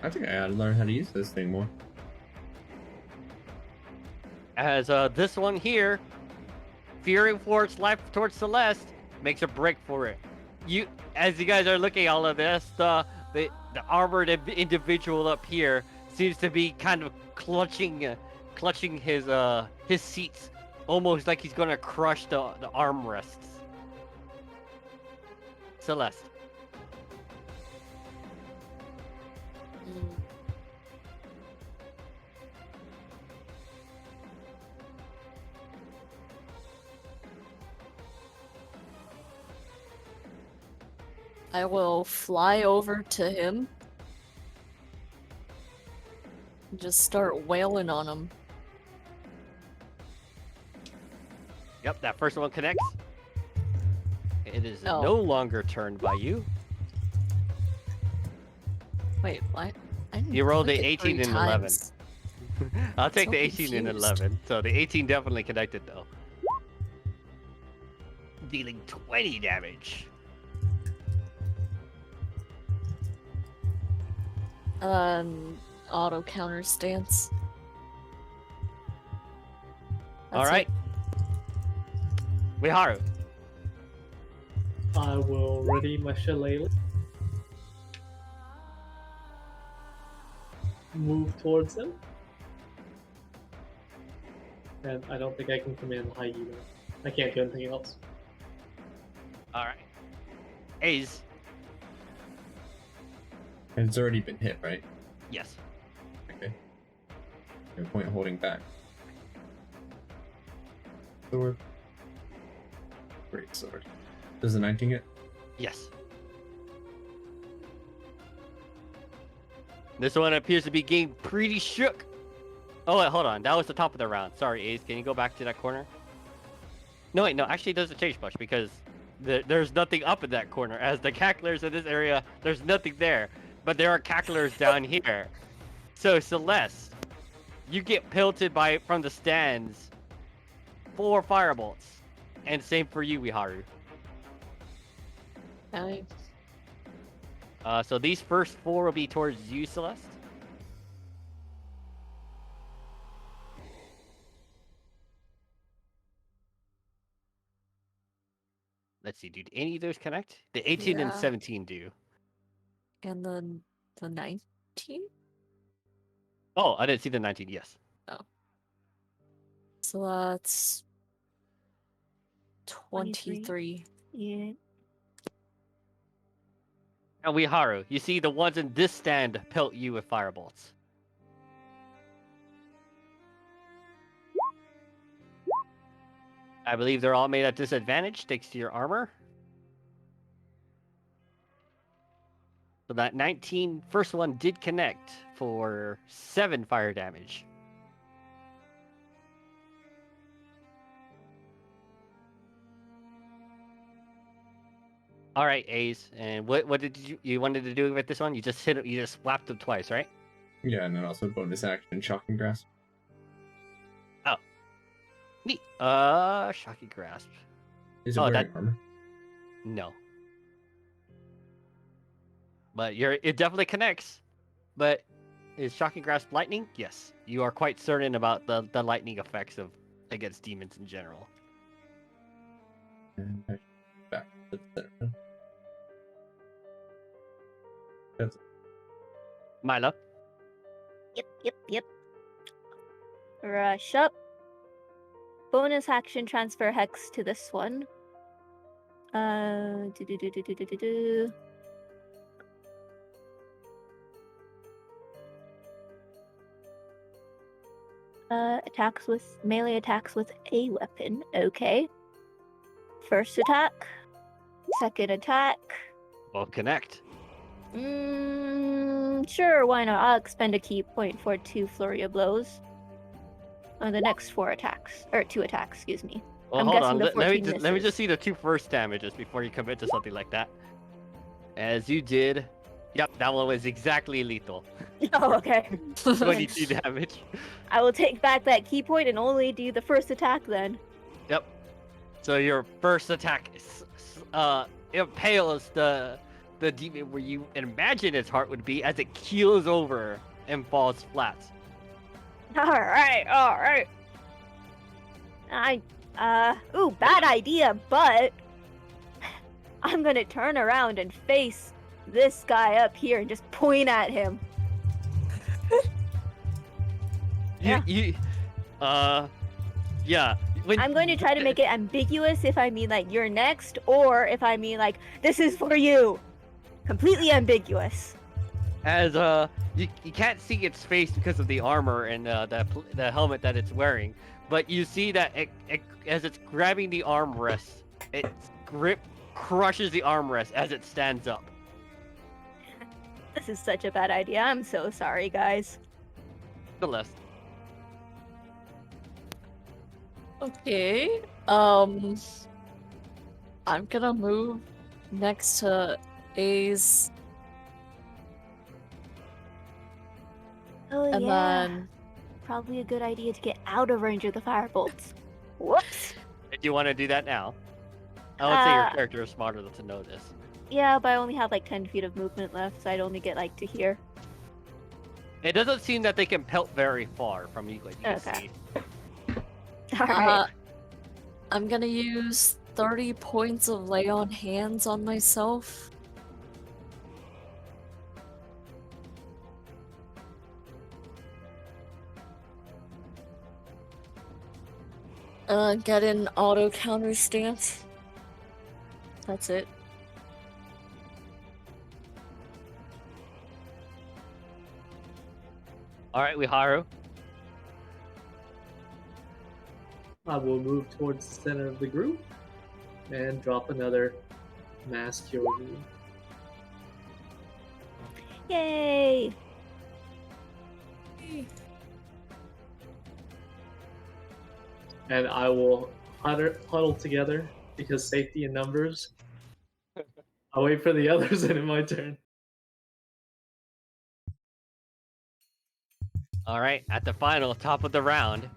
I think I gotta learn how to use this thing more. As this one here, fearing for its life towards Celeste, makes a break for it. As you guys are looking at all of this, the armored individual up here seems to be kind of clutching his seats, almost like he's gonna crush the armrests. Celeste. Mm. I will fly over to him and just start wailing on him. Yep, that first one connects. It is Oh. no longer turned by you. Wait, what? I didn't You rolled click a it 18 3 and 11. times. I'll take So the 18 and confused. 11. So the 18 definitely connected though. Dealing 20 damage. Auto counter stance. All That's right. Miharu. I will ready my shillelagh. Move towards him. And I don't think I can command hyena. I can't do anything else. All right. Ace. And it's already been hit, right? Yes. Okay. No point holding back. Sword. Great sword. Does the 19 hit? Yes. This one appears to be getting pretty shook. Oh, wait, hold on. That was the top of the round. Sorry, Ace. Can you go back to that corner? No, wait, no. Actually, it doesn't change much because there's nothing up in that corner. As the cacklers in this area, there's nothing there. But there are cacklers down here. So, Celeste, you get pelted from the stands 4 firebolts. And same for you, Miharu. okay. So these first 4 will be towards you, Celeste. Let's see, did any of those connect? The 18 and Yeah. 17 do. And then the 19? Oh, I didn't see the 19, yes. So that's 23. 23. Yeah. Now, Miharu, you see the ones in this stand pelt you with firebolts. I believe they're all made at disadvantage thanks to your armor. So that 19 first one did connect for 7 fire damage. All right, Ace. And what did you wanted to do with this one? You just hit it. You just whapped him twice, right? Yeah, and then also bonus action, shocking grasp. Neat. Shocking grasp. Is it Oh, wearing armor? No. But it definitely connects. But is shocking grasp lightning? Yes. You are quite certain about the lightning effects against demons in general. And back to the center. That's Mila. Yep. Rush up. Bonus action transfer hex to this one. Do. Attacks with melee attacks with a weapon. Okay. First attack. Second attack. Will connect. Sure, why not? I'll expend a key point for 2 flurry of blows. The next 4 attacks. Or 2 attacks, excuse me. Well, I'm hold guessing on. the Let me 14 just let me misses. just see the 2 first damages before you commit to something like that. As you did. Yep, that one was exactly lethal. Oh, okay. 22 damage. I will take back that key point and only do the first attack then. Yep. So your first attack impales the demon where you imagine its heart would be as it keels over and falls flat. Alright. Bad idea, but I'm gonna turn around and face this guy up here and just point at him. Yeah. Yeah. I'm going to try to make it ambiguous if I mean like you're next, or if I mean like this is for you. Completely ambiguous. As you can't see its face because of the armor and the helmet that it's wearing, but you see that as it's grabbing the armrest, its grip crushes the armrest as it stands up. This is such a bad idea. I'm so sorry, guys. Nonetheless, Okay. I'm gonna move next to A's, Oh and yeah. then Probably a good idea to get out of range of the firebolts. Whoops. if you want to do that now, I would say your Uh, character is smarter to know this. Yeah, but I only have like 10 feet of movement left, so I'd only get like to here. It doesn't seem that they can pelt very far from you, what you can Okay. see. Alright. I'm gonna use 30 points of lay on hands on myself. Get an auto counter stance. That's it. All right, Wiharu. I will move towards the center of the group and drop another mass cure wound. Yay! And I will huddle together because safety in numbers. I'll wait for the others and in my turn. All right, at the final, top of the round.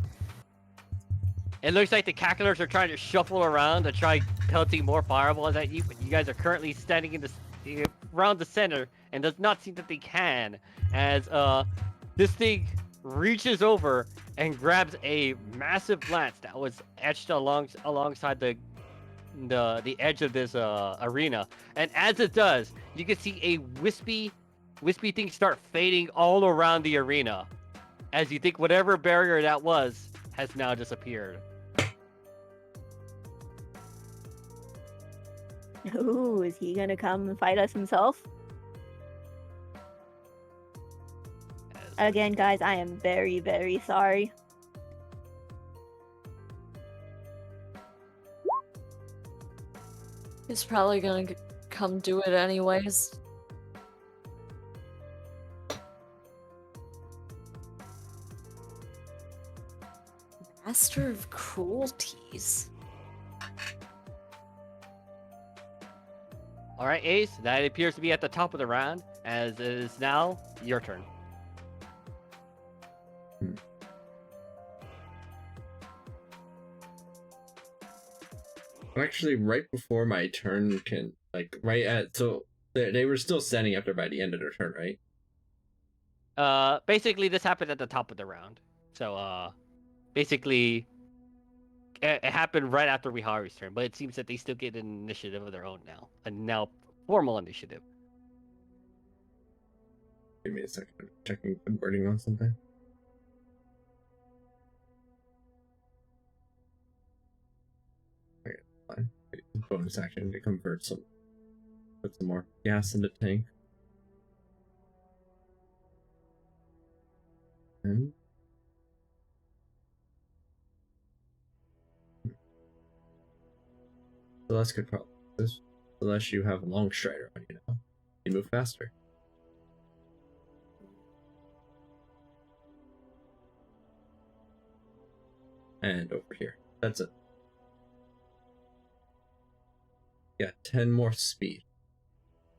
It looks like the cacklers are trying to shuffle around to try pelting more fireballs at you, but you guys are currently standing in around the center and does not seem that they can, as this thing reaches over and grabs a massive lance that was etched alongside the edge of this arena, and as it does, you can see a wispy thing start fading all around the arena, as you think whatever barrier that was has now disappeared. Ooh, is he gonna come and fight us himself? Again, guys, I am very, very sorry. He's probably gonna come do it anyways. Master of Cruelties. All right, Ace, that appears to be at the top of the round, as it is now your turn. Actually, right before my turn can, like, right at, so they were still standing up there by the end of their turn, right? Basically, this happened at the top of the round. So, basically, it happened right after Wiharu's turn, but it seems that they still get an initiative of their own now. A now formal initiative. Give me a second. I'm checking the wording on something. Okay, fine. Bonus action to convert some. Put some more gas in the tank. And Celeste could probably do this. Unless you have a long strider on you now. You move faster. And over here. That's it. Yeah, 10 more speed.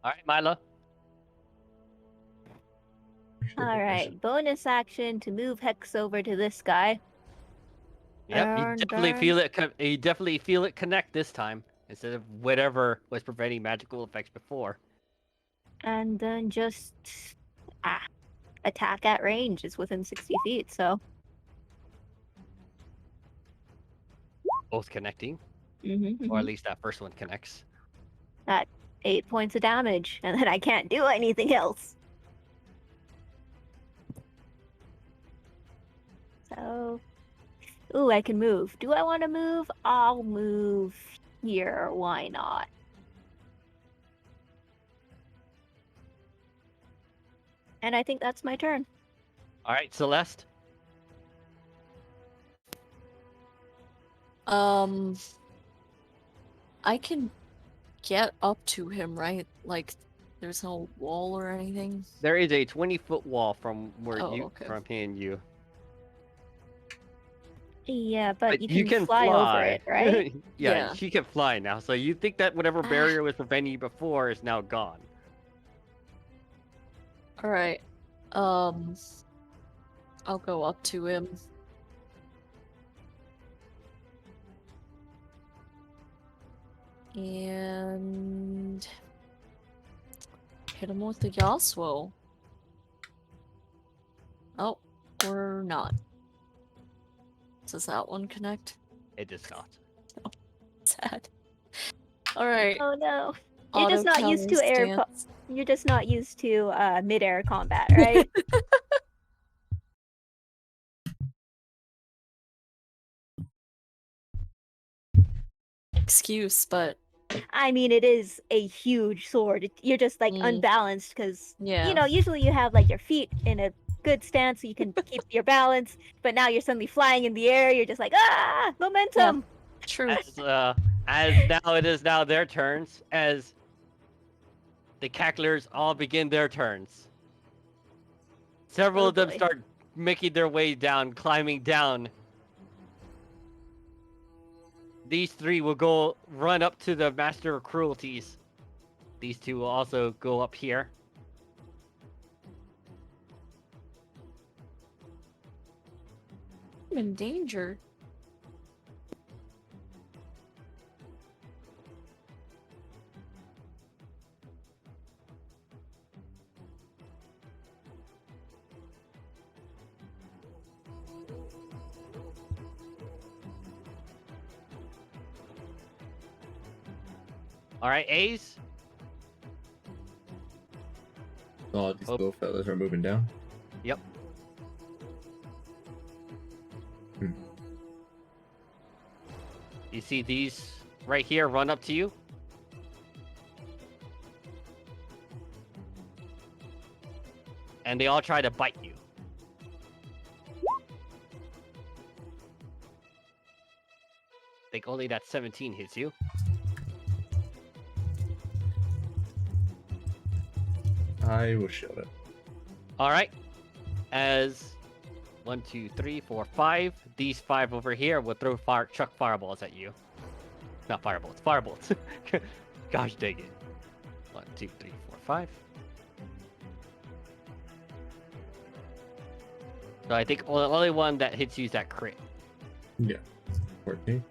All right, Mila. Actually, I Alright, should- bonus action to move Hex over to this guy. Yep, you And definitely then- feel it. You definitely feel it connect this time instead of whatever was preventing magical effects before. And then just attack at range. It's within 60 feet, so. Both connecting, Mm-hmm, or at least that first one connects. 8 points of damage, and then I can't do anything else. Ooh, I can move. Do I want to move? I'll move here. Why not? And I think that's my turn. All right, Celeste. I can get up to him, right? Like, there's no wall or anything. There is a 20-foot wall from where Oh, okay. from here and you. Yeah, but you can fly over it, right? yeah, Yeah. she can fly now. So you think that whatever barrier was preventing you before is now gone. All right. I'll go up to him. And hit him with the Yasuo. Oh, or not. Does that one connect? It does not. Sad. Alright. Oh no. You're just not used to you're just not used to mid-air combat, right? Excuse, but I mean, it is a huge sword. You're just like unbalanced because yeah. Usually you have like your feet in a good stance so you can keep your balance. But now you're suddenly flying in the air. You're just like momentum. Yeah, true. As now it is now their turns as the cacklers all begin their turns. Several of them start making their way down, climbing down. These three will run up to the Master of Cruelties. These two will also go up here. I'm in danger. All right, A's. All these little fellas are moving down. Yep. You see these right here run up to you. And they all try to bite you. I think only that 17 hits you. I will shield it. All right. As 1, 2, 3, 4, 5. These 5 over here will throw chuck fireballs at you. Not fireballs, firebolts. Gosh dang it. 1, 2, 3, 4, 5. So I think only one that hits you is that crit. Yeah. 14.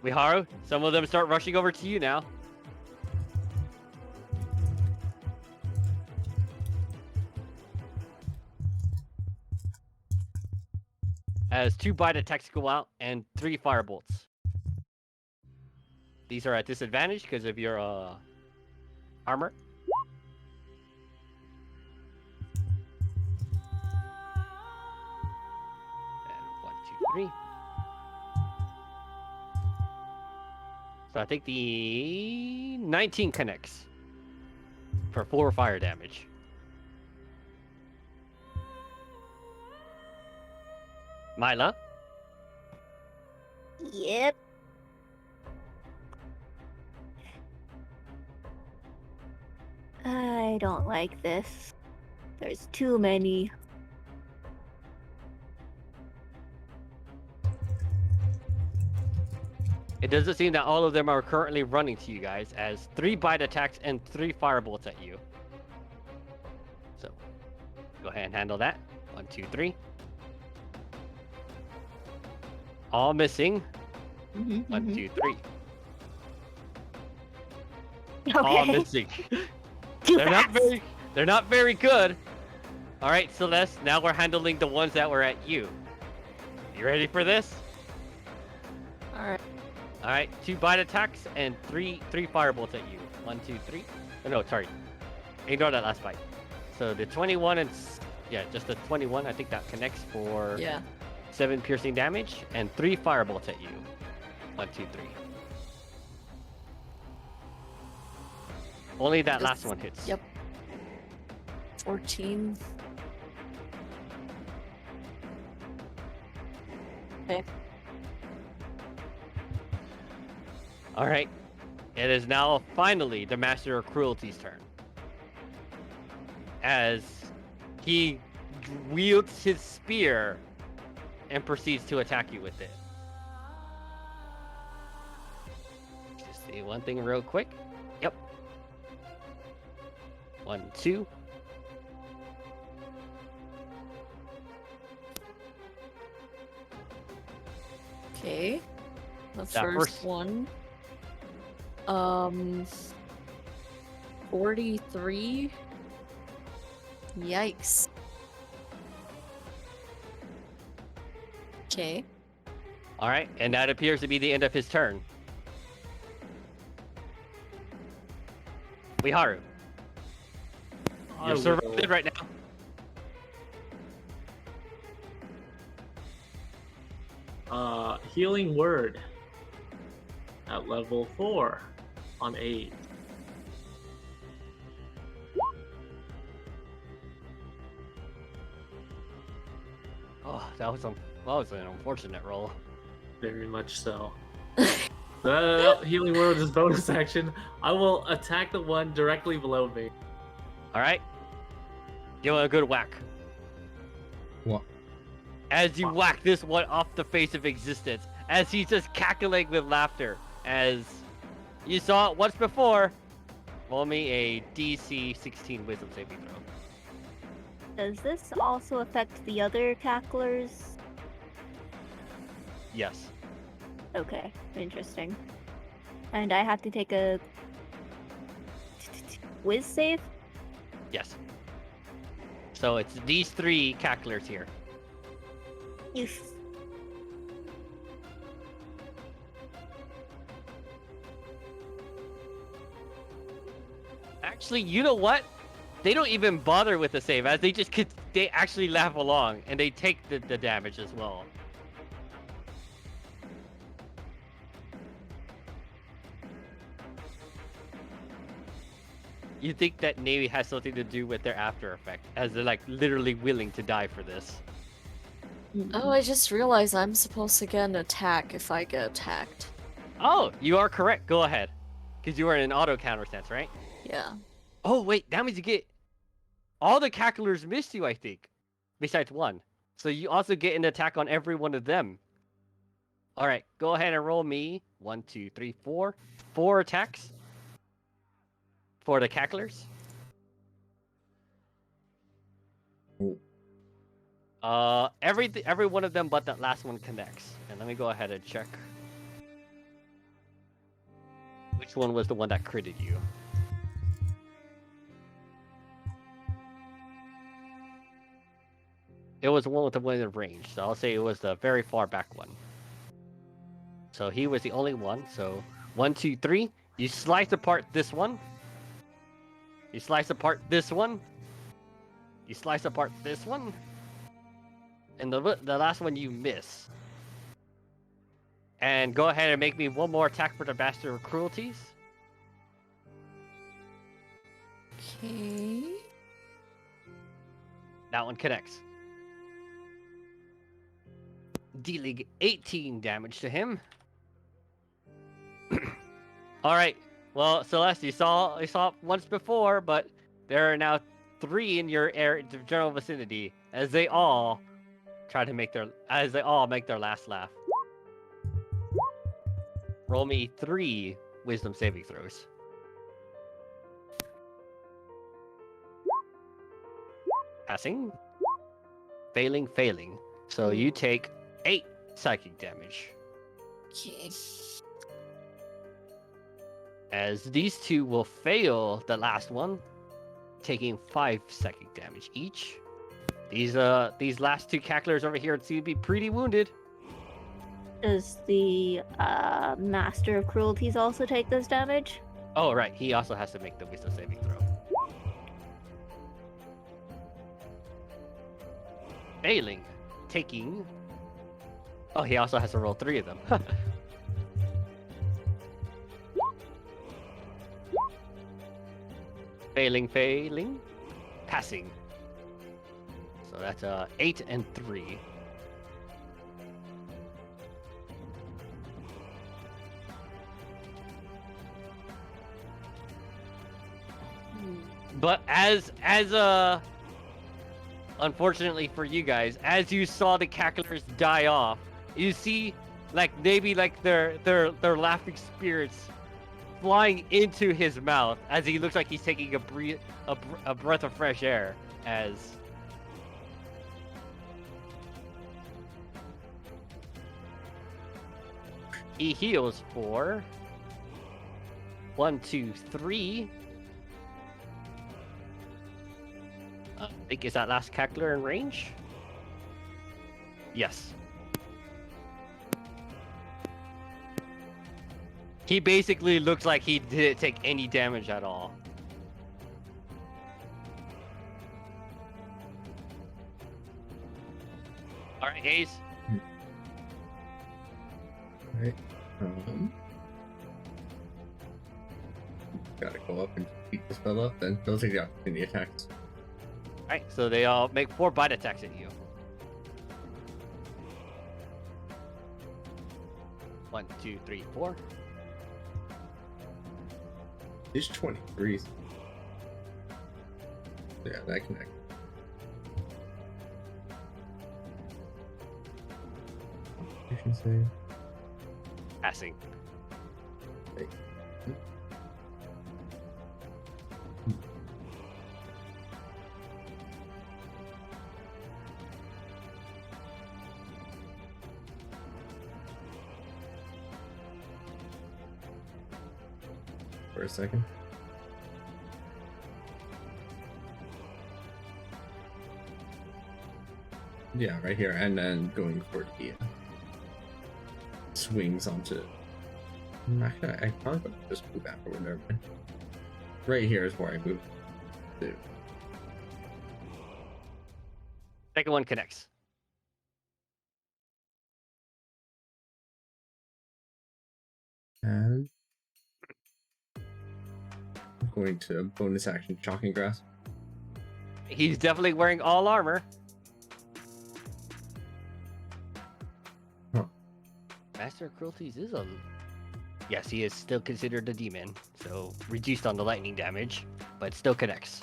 Miharu, some of them start rushing over to you now. As 2 bite attacks go out and 3 firebolts. These are at disadvantage because of your armor. And 1, 2, 3. So I think the 19 connects for 4 fire damage. Mila? Yep. I don't like this. There's too many. It doesn't seem that all of them are currently running to you guys, as 3 bite attacks and 3 firebolts at you. So, go ahead and handle that. 1, 2, 3. All missing. 1, 2, 3. Okay. All missing. Too They're fast. they're not very good. All right, Celeste. Now we're handling the ones that were at you. You ready for this? Alright. All right, 2 bite attacks and 3 firebolts at you. 1, 2, 3. Oh, no, sorry. Ignore that last bite. So the 21 and Yeah, just a 21. I think that connects for Yeah. 7 piercing damage and 3 firebolts at you. 1, 2, 3. Only that last one hits. Yep. 14. Okay. All right. It is now finally the Master of Cruelty's turn. As he wields his spear and proceeds to attack you with it. Just see one thing real quick. Yep. 1, 2. Okay. The That first one. 43. Yikes. Okay. All right, and that appears to be the end of his turn. Miharu, you're surrounded right now. Healing word at level 4 on 8. Oh, that was an unfortunate roll. Very much so. Healing word is bonus action. I will attack the one directly below me. All right, give him a good whack. What? As you whack this one off the face of existence, as he's just cackling with laughter, as you saw it once before. Roll me a DC 16 Wisdom saving throw. Does this also affect the other cacklers? Yes. Okay, interesting. And I have to take a whiz save? Yes. So it's these 3 cacklers here. Yes. Actually, you know what? They don't even bother with the save, as they actually laugh along and they take the damage as well. You think that Navy has something to do with their after effect, as they're like literally willing to die for this. Oh, I just realized I'm supposed to get an attack if I get attacked. Oh, you are correct. Go ahead. Because you are in an auto counter stance, right? Yeah. Oh, wait. That means you get... All the cacklers missed you, I think. Besides one. So you also get an attack on every one of them. Alright, go ahead and roll me 1, 2, 3, 4. 4 attacks. For the cacklers. Every one of them but that last one connects. And let me go ahead and check. Which one was the one that critted you? It was the one with the one in range, so I'll say it was the very far back one. So he was the only one, so 1, 2, 3. You slice apart this one. You slice apart this one. You slice apart this one. And the last one you miss. And go ahead and make me one more attack for the Master of Cruelties. Okay. That one connects. Dealing 18 damage to him. Alright. Well, Celeste, you saw it once before, but there are now 3 in your general vicinity, as they all make their last laugh. Roll me 3 wisdom saving throws. Passing. Failing. So you take 8 psychic damage. Okay. As these 2 will fail the last one, taking 5 psychic damage each. These last 2 cacklers over here seem to be pretty wounded. Does the Master of Cruelties also take this damage? Oh, right. He also has to make the wisdom saving throw. failing, taking. Oh, he also has to roll 3 of them. Failing, passing. So that's 8 and 3. But as unfortunately for you guys, as you saw the cacklers die off, you see like maybe like their laughing spirits flying into his mouth as he looks like he's taking a breath of fresh air as he heals for 1, 2, 3. I think is that last cackler in range? Yes. He basically looks like he didn't take any damage at all. Alright, Hayes. Right. Gotta go up and beat this fella up, then they'll take the opportunity attacks. Alright, so they all make 4 bite attacks at you. 1, 2, 3, 4. These 23s. Yeah, that connect. Constitution save. Passing. Okay. For a second. Yeah, right here, and then going for the swings onto. Actually, I probably could just move after whatever. Right here is where I move to. Second one connects. And I'm going to bonus action shocking grasp. He's definitely wearing all armor. Huh. Master of Cruelties is a... Yes, he is still considered a demon, so reduced on the lightning damage, but still connects.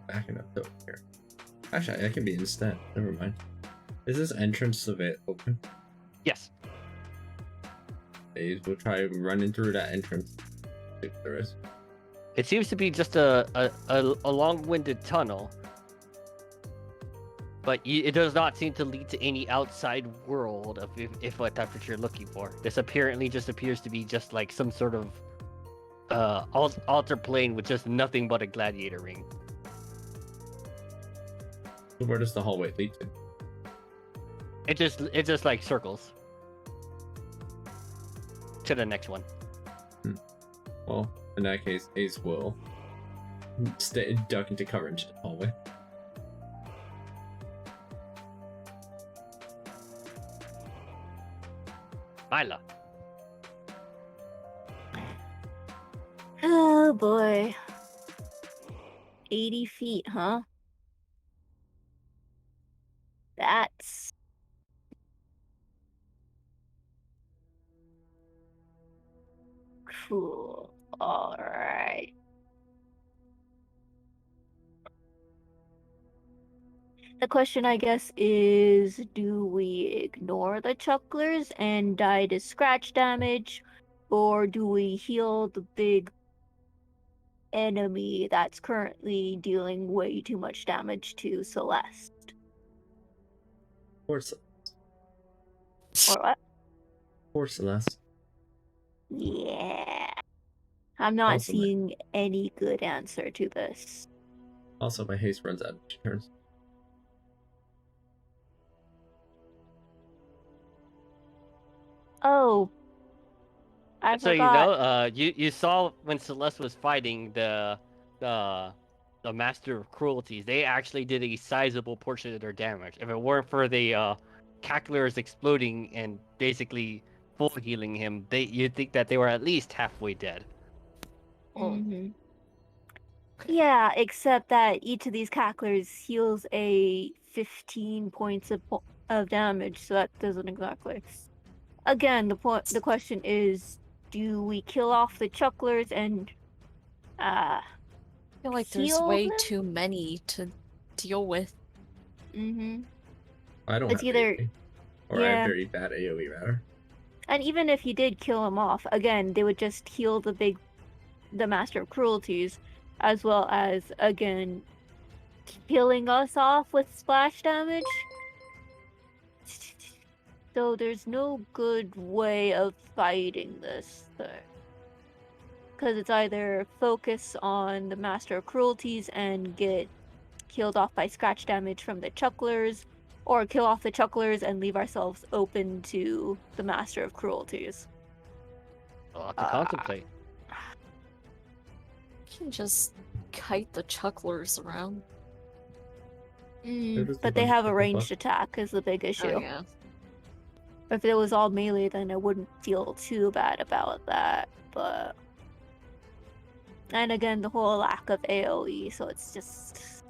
Backing up over here. Actually, I can be instead. Never mind. Is this entrance of it open? Yes. We'll try running through that entrance. See if there is. It seems to be just a long-winded tunnel, but it does not seem to lead to any outside world of if that's what you're looking for. This apparently just appears to be just like some sort of altar plane with just nothing but a gladiator ring. So where does the hallway lead to? It just like circles to the next one. Well, in that case, Ace will duck into cover into the hallway. Mila. Oh boy. 80 feet, huh? That's cool. Alright. The question, I guess, is do we ignore the chucklers and die to scratch damage, or do we heal the big enemy that's currently dealing way too much damage to Celeste? Poor Or what? Celeste. Yeah. I'm not Also, seeing any good answer to this. Also, my haste runs out of turns. Oh, I So you forgot. know, you saw when Celeste was fighting the the Master of Cruelties, they actually did a sizable portion of their damage. If it weren't for the Cacklers exploding and basically full healing him, you'd think that they were at least halfway dead. Oh, Hmm. Yeah, except that each of these cacklers heals a 15 points of damage, so that doesn't exactly. Again, the question is, do we kill off the chucklers and uh I feel like there's heal way them? too many to deal with. Mm-hmm. I don't It's have either AoE, or I have yeah, very bad AoE rather. and even if you did kill them off, again, they would just heal the Master of Cruelties, as well as again killing us off with splash damage. So there's no good way of fighting this thing. Because it's either focus on the Master of Cruelties and get killed off by scratch damage from the chucklers, or kill off the chucklers and leave ourselves open to the Master of Cruelties. I'll have to Uh, contemplate. You can just kite the chucklers around. They're just a but they bunch of have a pickle ranged fucks. attack is the big Oh issue. yeah. If it was all melee, then I wouldn't feel too bad about that. But and again, the whole lack of AOE, so it's just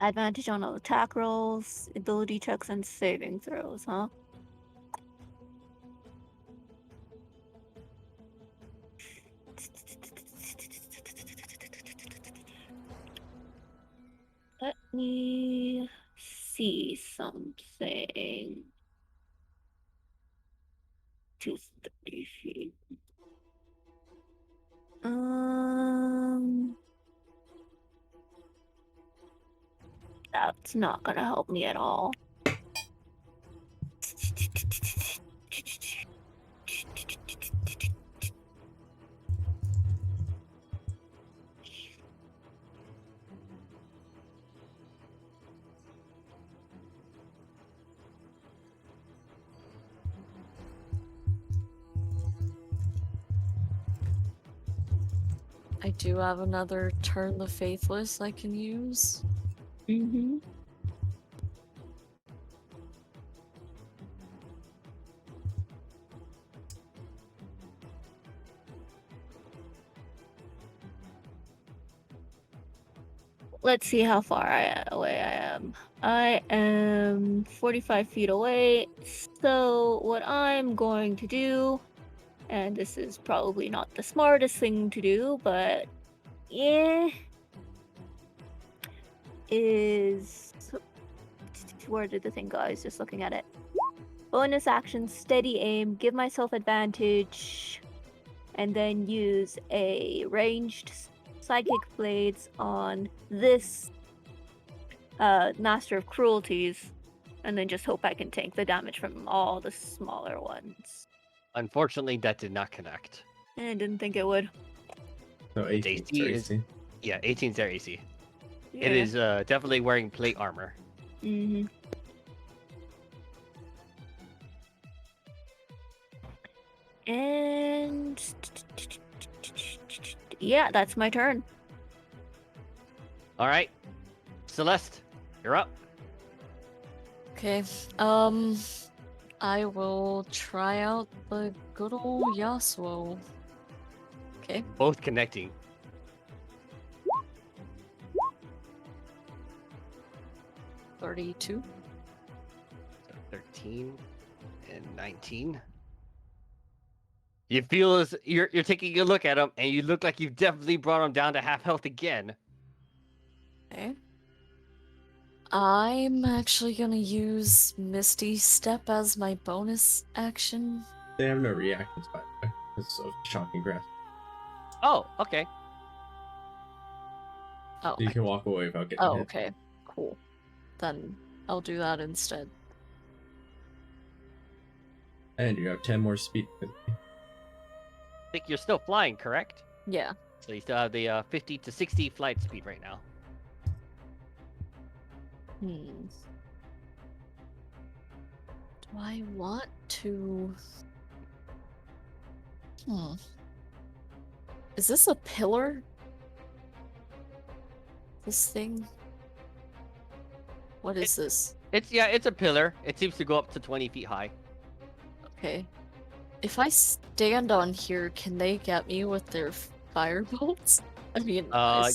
advantage on attack rolls, ability checks, and saving throws, huh? Let me see something. 230 feet. That's not gonna help me at all. I do have another Turn the Faithless I can use. Mm-hmm. Let's see how far away I am. I am 45 feet away. So what I'm going to do, and this is probably not the smartest thing to do, but yeah, is where did the thing go? I was just looking at it. Bonus action, steady aim, give myself advantage, and then use a ranged psychic blades on this Master of Cruelties, and then just hope I can tank the damage from all the smaller ones. Unfortunately, that did not connect. And I didn't think it would. So Its 18 AC is AC. yeah, 18 is their AC. Yeah. It is definitely wearing plate armor. Mm-hmm. And yeah, that's my turn. All right, Celeste, you're up. Okay. I will try out the good old Yasuo. Okay. Both connecting. 32. 13 and 19. You feel as you're taking a look at him, and you look like you've definitely brought him down to half health again. Okay. I'm actually gonna use Misty Step as my bonus action. They have no reactions, by the way, because of shocking grasp. Oh, okay. Oh, You can walk away without getting oh, hit. okay. Cool. Then I'll do that instead. And you have 10 more speed. I think you're still flying, correct? Yeah. So you still have the 50 to 60 flight speed right now. Hmm. Do I want to... Is this a pillar? This thing? What is this? It's a pillar. It seems to go up to 20 feet high. Okay. If I stand on here, can they get me with their fire bolts? I mean,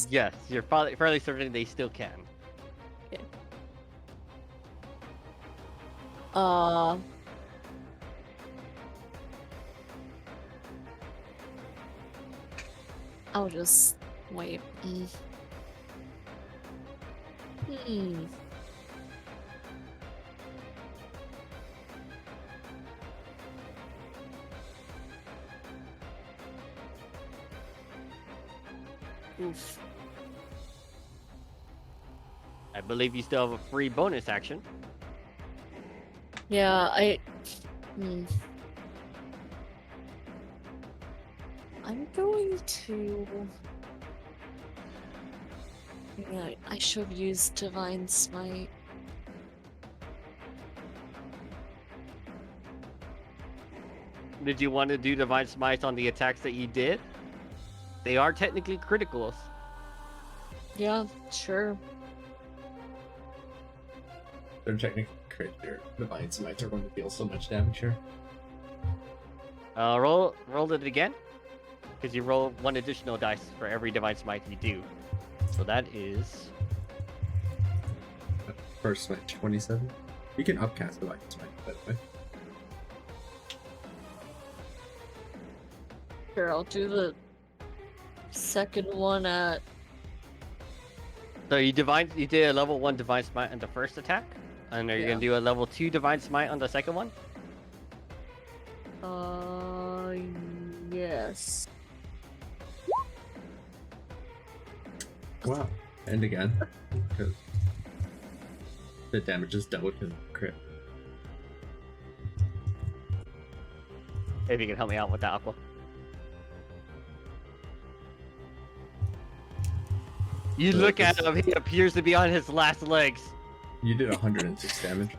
Yes, you're fairly certain they still can. I'll just wait. Oof. I believe you still have a free bonus action. Yeah, I'm going to... Yeah, I should have used Divine Smite. Did you want to do Divine Smites on the attacks that you did? They are technically criticals. Yeah, sure. They're technically crit. Your Divine Smites are going to deal so much damage here. Roll it again, because you roll one additional dice for every Divine Smite you do. So that is First smite 27. You can upcast Divine Smite, by the way. Sure, I'll do the second one at... so you did a level 1 Divine Smite on the first attack, and are you gonna do a level 2 Divine Smite on the second one? Yes. Wow. And again. Because the damage is doubled because of crit. If you can help me out with that, Aqua. You So look at this- him, he appears to be on his last legs. You did 106 damage.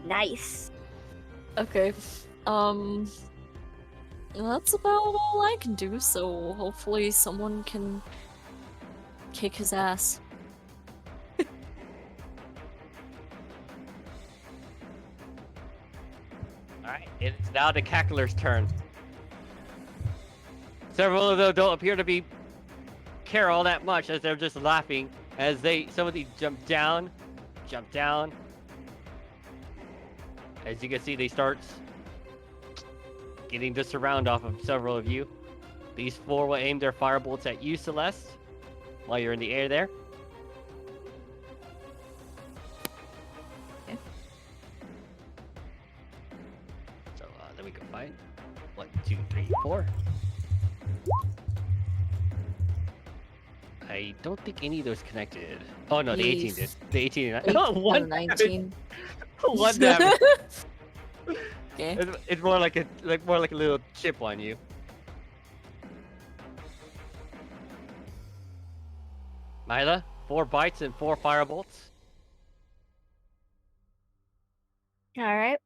Nice. Okay. That's about all I can do, so hopefully someone can kick his ass. Alright, it's now the cackler's turn. Several of them don't appear to care all that much, as they're just laughing as some of these jump down. As you can see, they start getting the surround off of several of you. These 4 will aim their firebolts at you, Celeste, while you're in the air there. Okay. So let me go find 1, 2, 3, 4. I don't think any of those connected. Oh no, the 18 did. The 18 did. Oh, 1 19. 1 damage. Okay. It's more like a little chip on you. Myla, 4 bites and 4 firebolts. All right.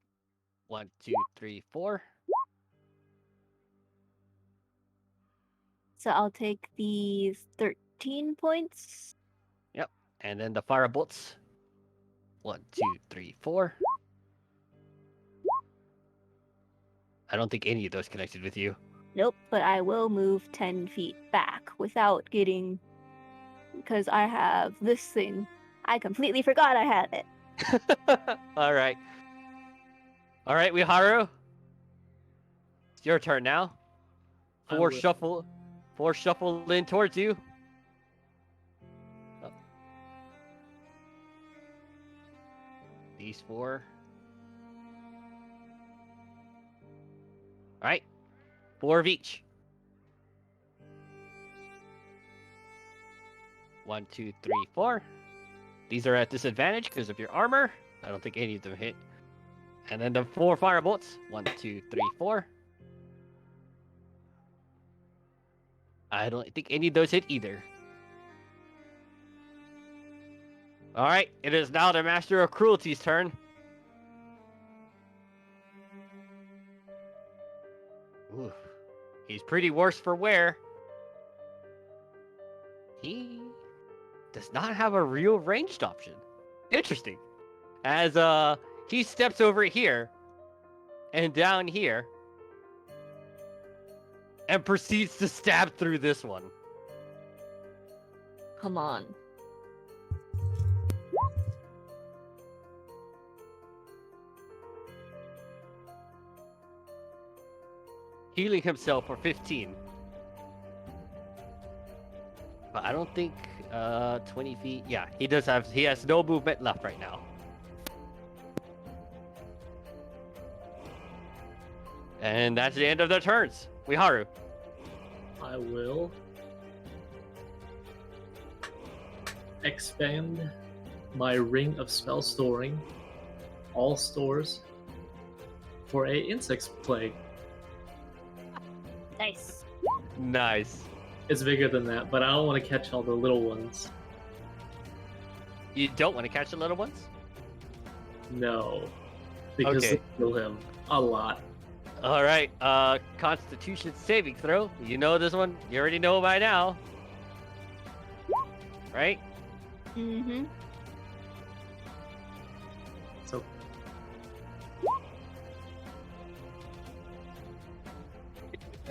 1, 2, 3, 4. So I'll take the 13 points. Yep. And then the firebolts. 1, 2, 3, 4. I don't think any of those connected with you. Nope, but I will move 10 feet back without getting... because I have this thing. I completely forgot I had it. Alright. Alright, Wiharu. It's your turn now. I 4 will. shuffle in towards you. Oh. These 4. Alright. 4 of each. 1, 2, 3, 4. These are at disadvantage because of your armor. I don't think any of them hit. And then the 4 firebolts. 1, 2, 3, 4. I don't think any of those hit either. Alright, it is now the Master of Cruelty's turn. Oof. He's pretty worse for wear. He does not have a real ranged option. Interesting. As he steps over here and down here and proceeds to stab through this one. Come on. Healing himself for 15. But I don't think 20 feet. Yeah, he has no movement left right now. And that's the end of their turns. Miharu. I will expand my ring of spell storing all stores for a insect plague. Nice. Nice. It's bigger than that, but I don't want to catch all the little ones. You don't want to catch the little ones? No, because Okay. they kill him a lot. All right. Constitution saving throw. You know this one. You already know by now. Right? Mm-hmm. So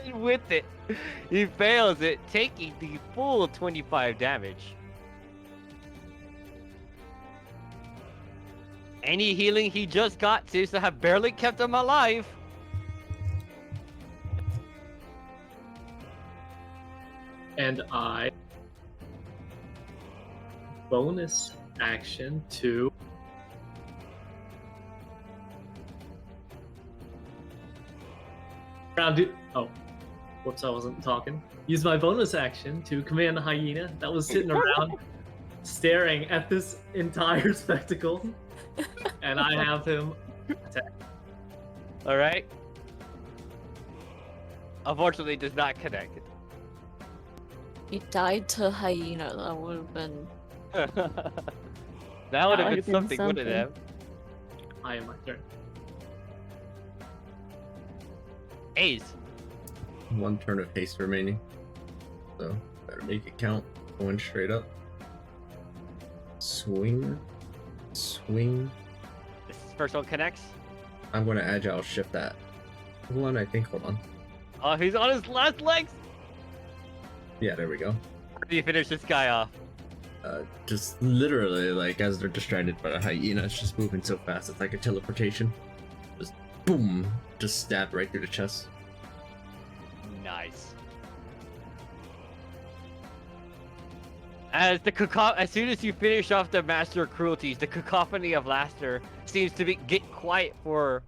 And with it, he fails it, taking the full 25 damage. Any healing he just got seems to have barely kept him alive. and I bonus action to round it. Oh, whoops! I wasn't talking. Use my bonus action to command the hyena that was sitting around staring at this entire spectacle, and I have him attack. All right. Unfortunately, does not connect. He died to hyena. That would have been. That would That have been would've been something, wouldn't it? something. I am my turn. Ace. One turn of haste remaining. So, better make it count. Going straight up. Swing. Swing. This first one connects. I'm going to agile shift that. Hold on, hold on. Oh, he's on his last legs. Yeah, there we go. How do you finish this guy off? Just literally, like, as they're distracted by the hyena, it's just moving so fast, it's like a teleportation. Just boom! Just stab right through the chest. Nice. As soon as you finish off the master of cruelties, the cacophony of laughter seems to get quiet for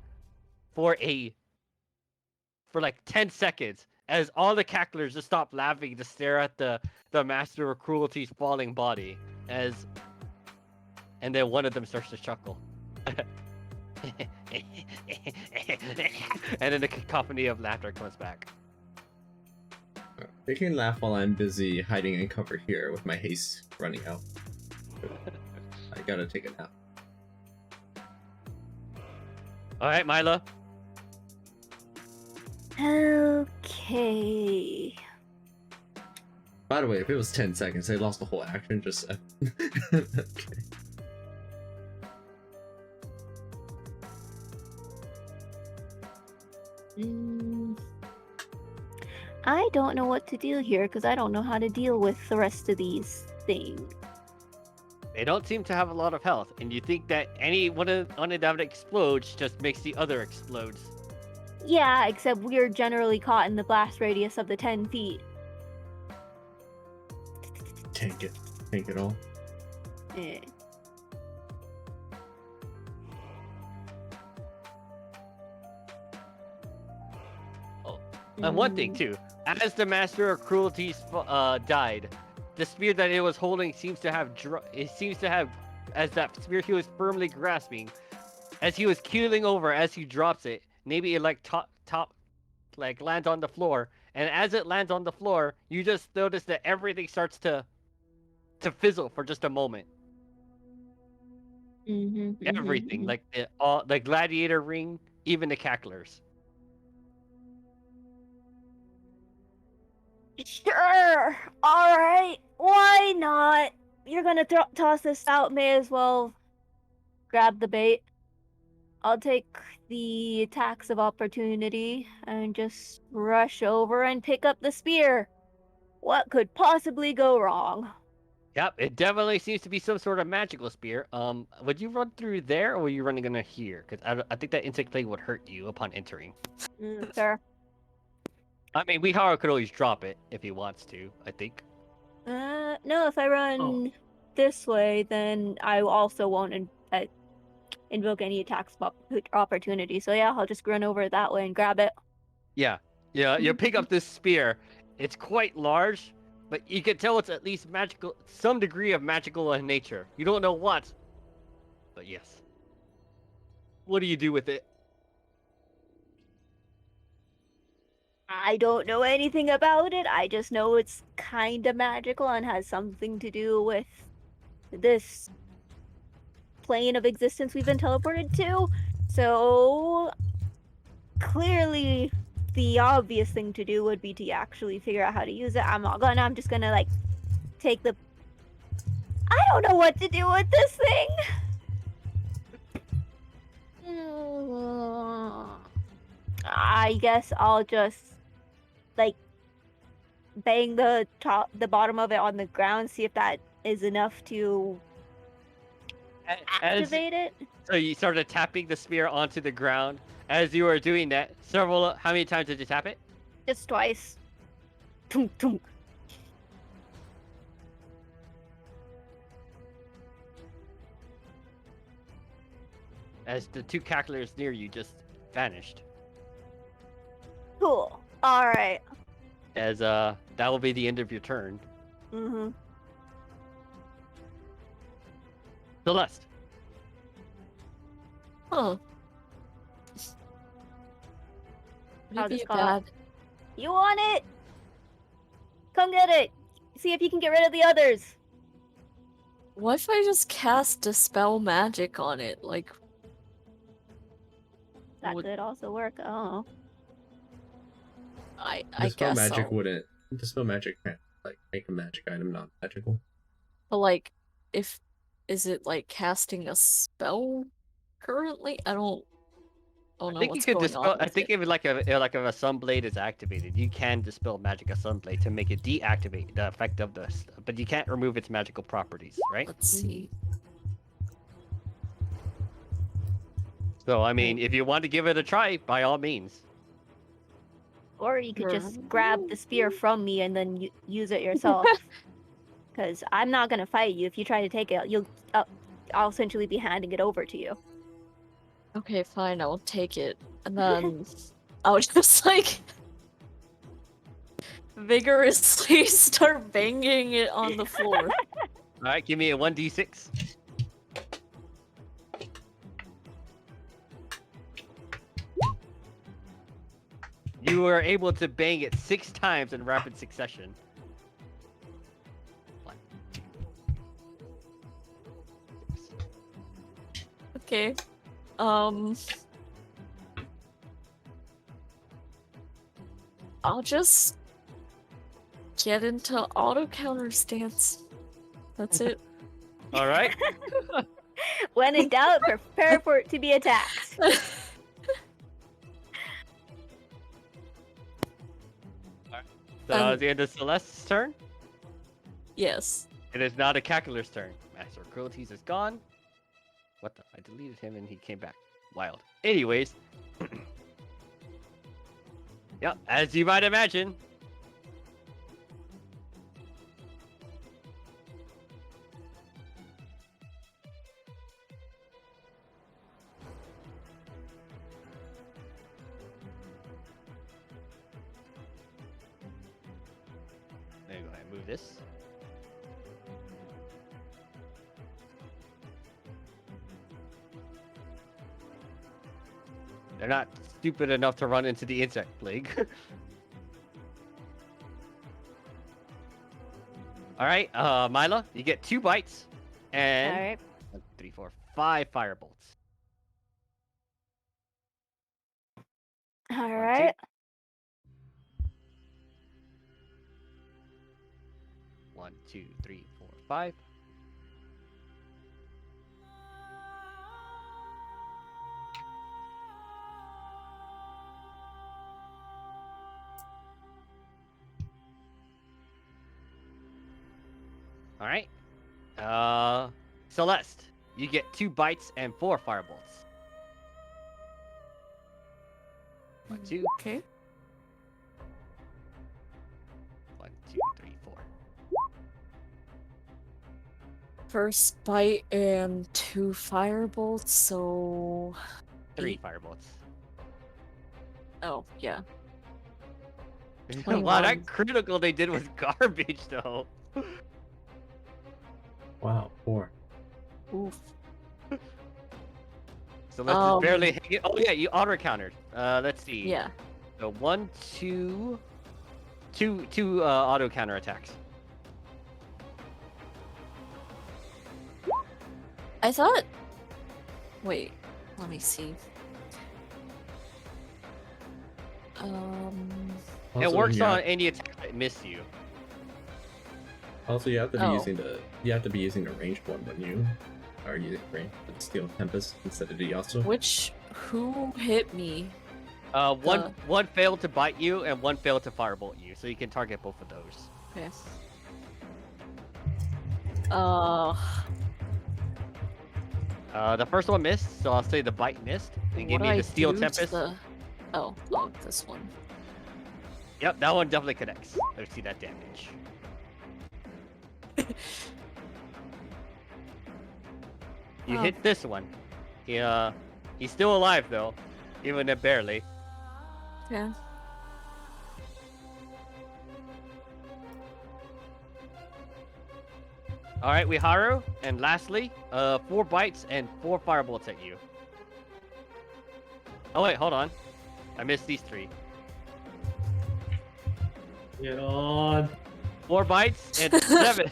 like 10 seconds, as all the cacklers just stop laughing to stare at the master of cruelty's falling body, and then one of them starts to chuckle. And then the cacophony of laughter comes back. They can laugh while I'm busy hiding in cover here with my haste running out. I gotta take a nap. All right, Mila. Okay. By the way, if it was 10 seconds, they lost the whole action, just okay. I don't know what to do here because I don't know how to deal with the rest of these things. They don't seem to have a lot of health, and you think that any one of that explodes just makes the other explodes. Yeah, except we're generally caught in the blast radius of the 10 feet. Tank it all. Eh. And one thing too, as the master of cruelties died, the spear that it was holding seems to have as that spear he was firmly grasping, as he was keeling over as he drops it, maybe it like like lands on the floor, and as it lands on the floor, you just notice that everything starts to fizzle for just a moment. Everything, like the gladiator ring, even the cacklers. Sure. All right. Why not? You're gonna toss this out. May as well grab the bait. I'll take the attacks of opportunity and just rush over and pick up the spear. What could possibly go wrong? Yep, it definitely seems to be some sort of magical spear. Would you run through there, or were you running in here? Because I think that insect plague would hurt you upon entering. Fair. I mean, Wihara could always drop it if he wants to, I think. No, if I run this way, then I also won't invoke any attacks of opportunity. So yeah, I'll just run over that way and grab it. Yeah, you pick up this spear. It's quite large, but you can tell it's at least magical, some degree of magical in nature. You don't know what, but yes. What do you do with it? I don't know anything about it. I just know it's kind of magical and has something to do with this plane of existence we've been teleported to. So clearly the obvious thing to do would be to actually figure out how to use it. I'm just gonna like take the I don't know what to do with this thing. I guess I'll just like bang the bottom of it on the ground, see if that is enough to activate it. So you started tapping the spear onto the ground. As you were doing that, how many times did you tap it? Just twice. Tunk, tunk. As the two cacklers near you just vanished. Cool. All right. As that will be the end of your turn. Mm-hmm. Celeste. Huh. I'll Maybe just a call bad. You want it? Come get it. See if you can get rid of the others. What if I just cast Dispel Magic on it? Like, That would could also work. Oh. I Dispel guess magic so. wouldn't. Dispel magic can't like make a magic item not magical. But like, is it like casting a spell currently? I don't I know think you what's could going on dispel. I with think it. if if a sunblade is activated, you can dispel magic of sunblade to make it deactivate the effect of this, but you can't remove its magical properties, right? Let's see. So I mean, if you want to give it a try, by all means. Or you could just grab the spear from me and then use it yourself. Because I'm not gonna fight you. If you try to take it, I'll essentially be handing it over to you. Okay, fine, I'll take it. And then I'll just like vigorously start banging it on the floor. All right, give me a 1d6. You were able to bang it 6 times in rapid succession. 1, 2, 6. Okay. I'll just get into auto counter stance. That's it. All right. When in doubt, prepare for it to be attacked. So that was the end of Celeste's turn. Yes. It is not a Cackler's turn. Master of Cruelties is gone. What the? I deleted him and he came back. Wild. Anyways. Yep, as you might imagine. Let me go ahead and move this. They're not stupid enough to run into the insect plague. All right, Mila, you get 2 bites and All right. 1, 3, 4, 5 firebolts. All 1, 2. right. 1, 2, 3, 4, 5. All right. Celeste, you get 2 bites and 4 firebolts. 1, 2, Okay. 1, 2, 3, 4. First bite and 2 firebolts, so 3 Eight. firebolts. oh yeah. Wow, 21. that critical they did was garbage, though. Wow, 4. Oof. Celeste is barely hanging. Oh yeah, you auto countered. Let's see. Yeah. So 1, 2 auto counter attacks. I thought. Wait, let me see. It Also, works you on have, any attack that miss you. also, you have to be Oh. using the ranged one when you are using range with Steel Tempest instead of the Yasuo. Who hit me? One failed to bite you and one failed to firebolt you, so you can target both of those. Okay. The first one missed, so I'll say the bite missed. And give what do me I the Steel do to Tempest. the... Oh, this one. Yep, that one definitely connects. Let's see that damage. You Oh. hit this one. He's still alive though, even if barely. Yeah. All right, Wiharu, and lastly, 4 bites and 4 firebolts at you. Oh wait, hold on, I missed these 3. Get on. 4 bites and 7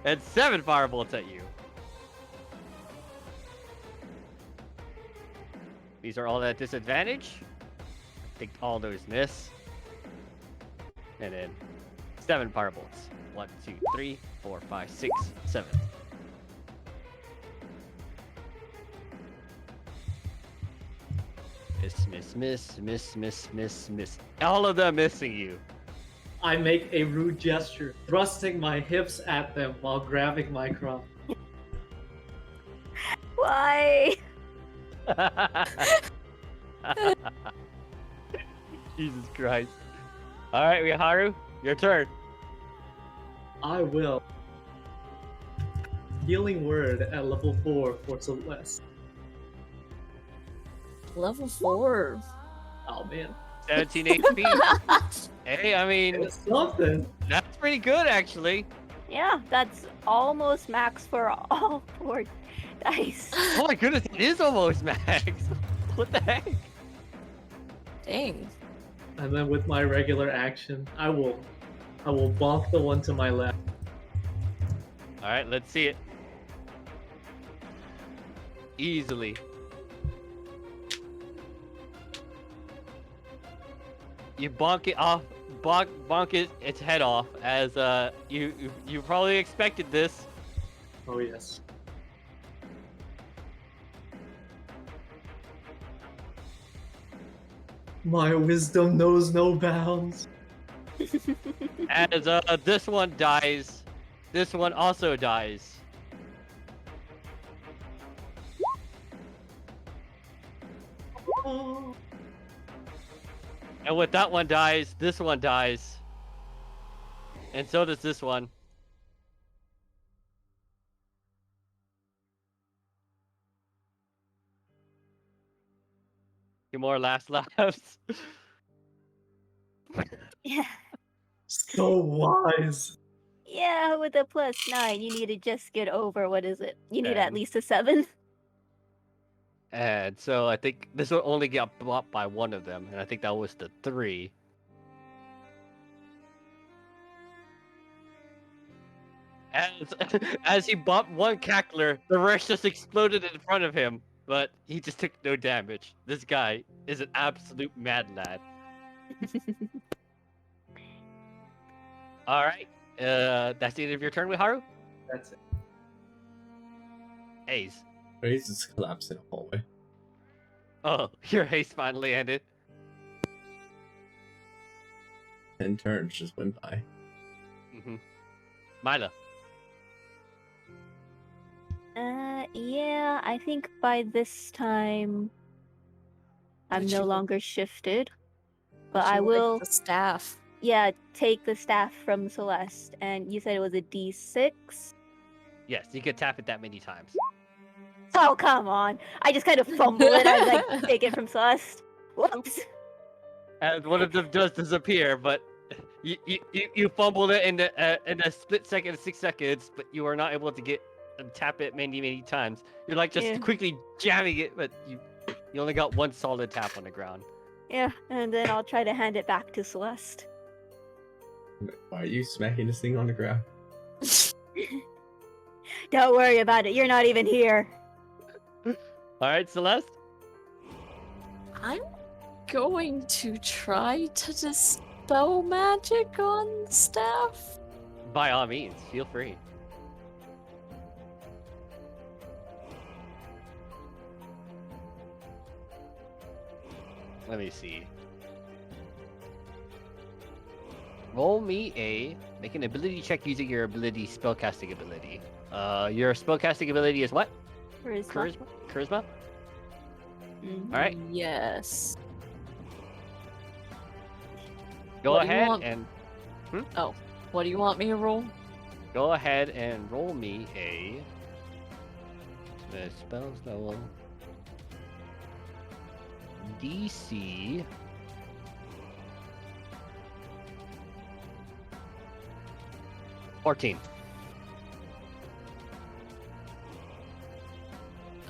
and 7 firebolts at you. These are all at disadvantage. I think all those miss. And then 7 firebolts. 1, 2, 3, 4, 5, 6, 7. Miss. All of them missing you. I make a rude gesture, thrusting my hips at them while grabbing my crop. Why? Jesus Christ. Alright, Riharu, your turn. I will. Healing word at level 4 for Celeste. Level 4. Oh man. 17 HP. Hey, I mean, It's something. that's pretty good actually. Yeah, that's almost max for all 4 dice. Oh my goodness, it is almost max. What the heck? Dang. And then with my regular action, I will bonk the one to my left. Alright, let's see it. Easily. You bonk it off, bonk its head off, as you probably expected this. Oh yes. My wisdom knows no bounds. As this one dies, this one also dies. Oh. And with that one dies, this one dies. And so does this one. Few more last laughs. Yeah. So wise. Yeah, with a +9, you need to just get over, what is it? You need at And- least a 7. And so I think this will only get blocked by one of them, and I think that was the 3. As as he bumped one cackler, the rest just exploded in front of him, but he just took no damage. This guy is an absolute mad lad. All right, That's the end of your turn, Haru. That's it. Ace. He's just collapsed in a hallway. Oh, your haste finally ended. 10 turns just went by. Mm-hmm. Mila. Yeah, I think by this time I'm Would no you like- longer shifted. But would I you like will, the staff. yeah, take the staff from Celeste. And you said it was a D6? Yes, you can tap it that many times. Oh, come on. I just kind of fumble it as I take it from Celeste. Whoops. And one of them does disappear, but you fumbled it in a split second, 6 seconds, but you are not able to get tap it many times. You're like just Yeah. quickly jamming it, but you only got one solid tap on the ground. Yeah, and then I'll try to hand it back to Celeste. Why are you smacking this thing on the ground? Don't worry about it. You're not even here. All right, Celeste. I'm going to try to dispel magic on the staff. By all means, feel free. Let me see. Roll me make an ability check using your ability spellcasting ability. Your spellcasting ability is what? Charisma. Charisma? Mhm. All right. Yes. Go What do you ahead want? and Oh, what do you want me to roll? go ahead and roll me a spells level DC 14.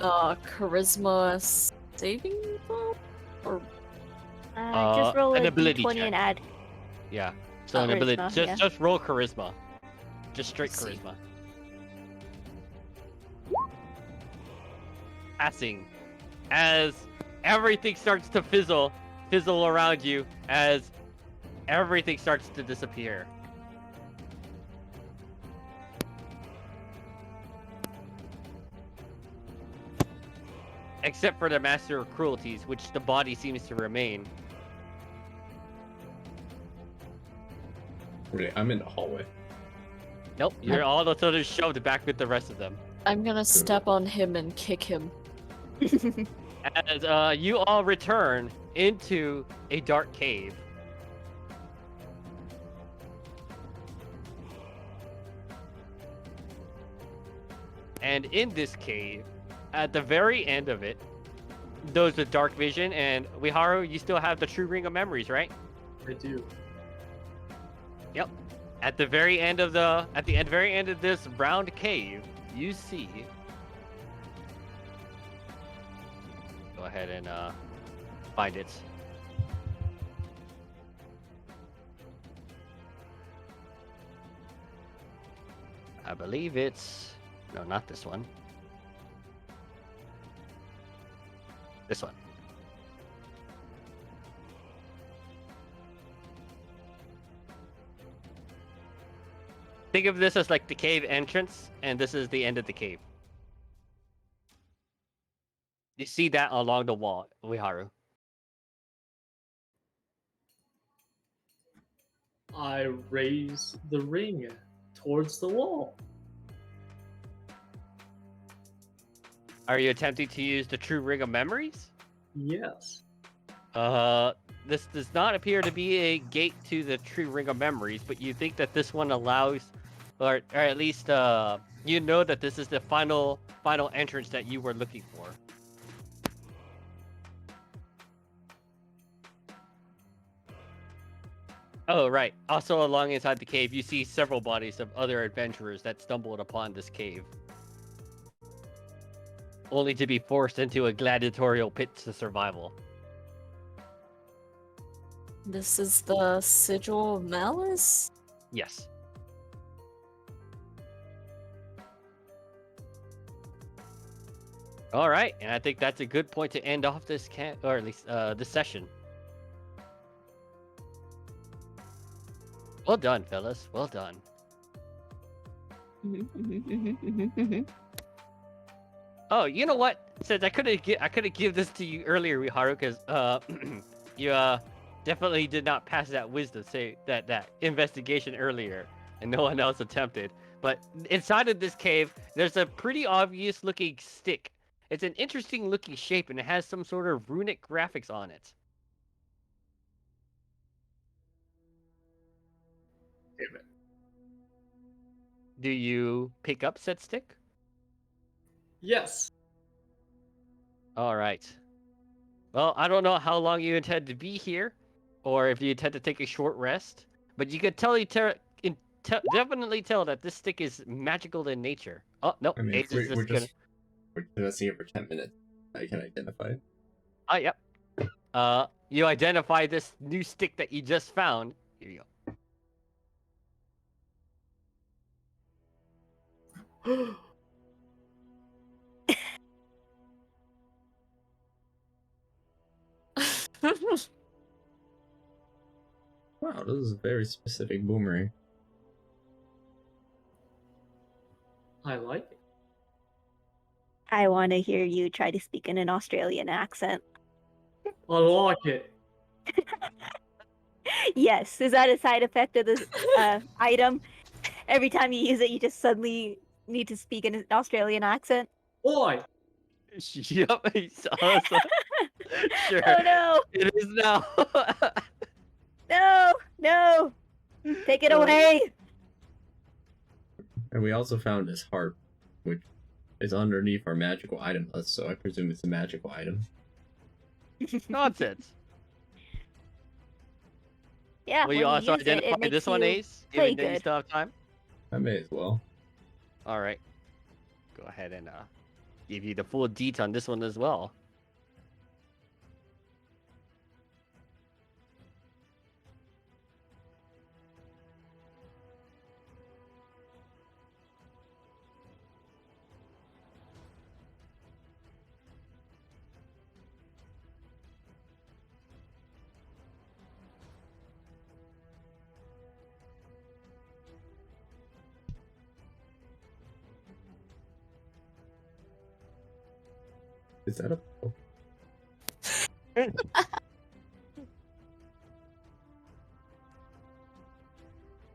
Charisma saving throw? Or Just roll an a ability d20 check. and add. Yeah. So Oh, an ability. charisma, Just yeah. just roll charisma. Just straight Let's see. charisma. Passing as everything starts to fizzle around you as everything starts to disappear. Except for the Master of Cruelties, which the body seems to remain. Really, I'm in the hallway. Nope, you're all of a sudden shoved back with the rest of them. I'm gonna step on him and kick him. As you all return into a dark cave. And in this cave, at the very end of it, there's the dark vision, and Wiharu, you still have the true ring of memories, right? I do. Yep. At the very end of very end of this round cave, you see. Go ahead and find it. I believe it's no, not this one. This one. Think of this as like the cave entrance, and this is the end of the cave. You see that along the wall, Wiharu. I raise the ring towards the wall. Are you attempting to use the true ring of memories? Yes. This does not appear to be a gate to the true ring of memories, but you think that this one allows, or at least you know that this is the final entrance that you were looking for. Oh, right. Also, along inside the cave, you see several bodies of other adventurers that stumbled upon this cave, only to be forced into a gladiatorial pit to survival. This is the Sigil of Malice? Yes. All right, and I think that's a good point to end off this or at least this session. Well done, fellas. Well done. Oh, you know what? Since I couldn't give this to you earlier, Riharu, because you definitely did not pass that wisdom say that investigation earlier, and no one else attempted. But inside of this cave, there's a pretty obvious looking stick. It's an interesting looking shape, and it has some sort of runic graphics on it. Damn it. Do you pick up said stick? Yes. All right. Well, I don't know how long you intend to be here, or if you intend to take a short rest, but you could definitely tell that this stick is magical in nature. Oh, no, I mean, Ace is we're just gonna... just we're investing it for 10 minutes. I can identify it. Oh, yep. You identify this new stick that you just found. Here you go. Wow, this is a very specific boomerang. I like it. I want to hear you try to speak in an Australian accent. I like it. Yes, is that a side effect of this item? Every time you use it, you just suddenly need to speak in an Australian accent. Why? Yep, it's awesome. Sure. Oh no! It is now. No! No! Take it away! And we also found this harp, which is underneath our magical item list, so I presume it's a magical item. Nonsense. Yeah, Will you when also use it, identify makes this one, you Ace? play Given that you good. still have time? I may as well. All right. Go ahead and give you the full deets on this one as well. Is that a... Oh,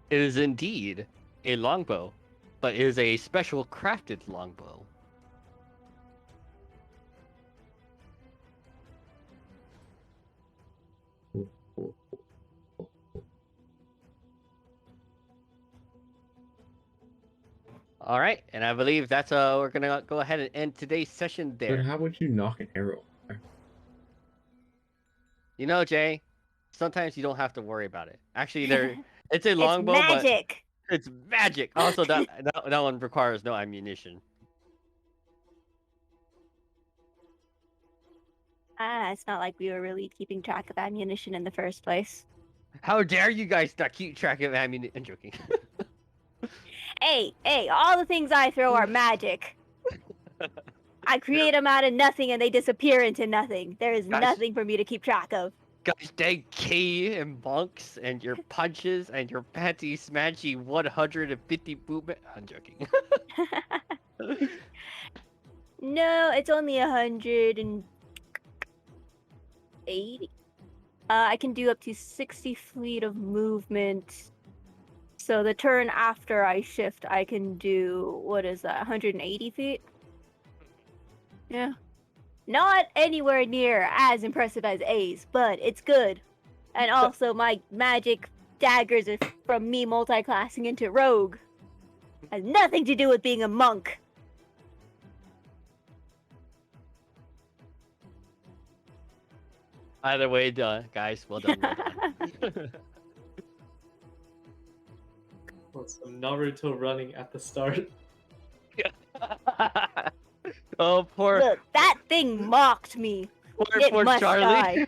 It is indeed a longbow, but it is a special crafted longbow. oh, oh, oh. All right, and I believe that's we're gonna go ahead and end today's session But there. how would you knock an arrow? You know, Jay, sometimes you don't have to worry about it. Actually, it's a It's longbow, but magic! it's magic. Also, that one requires no ammunition. It's not like we were really keeping track of ammunition in the first place. How dare you guys not keep track of ammunition? I'm joking. Hey, all the things I throw are magic. I create them out of nothing and they disappear into nothing. There is Gosh. nothing for me to keep track of. Gosh dang K and bonks and your punches and your panty smashy 150 movement. I'm joking. No, it's only 180. I can do up to 60 feet of movement. So the turn after I shift, I can do, what is that, 180 feet? Yeah. Not anywhere near as impressive as A's, but it's good. And also, my magic daggers are from me multi-classing into rogue. Has nothing to do with being a monk. Either way, done, guys. Well done. Well done. Well, some Naruto running at the start. Oh, poor, Look, that thing mocked me. It poor must Charlie.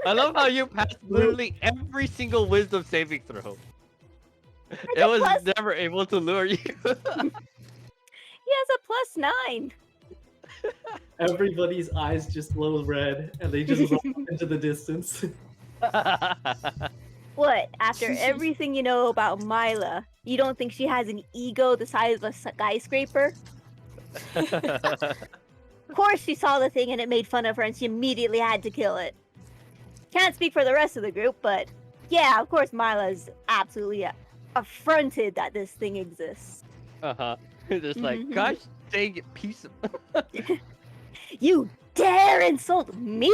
I love how you passed literally every single wisdom saving throw. It was plus- never able to lure you. He has a +9. Everybody's eyes just glow red, and they just roll into the distance. What? After everything you know about Mila, you don't think she has an ego the size of a skyscraper? Of course she saw the thing and it made fun of her and she immediately had to kill it. Can't speak for the rest of the group, but yeah, of course Mila's absolutely affronted that this thing exists. Just like, gosh dang it, piece of. You dare insult me?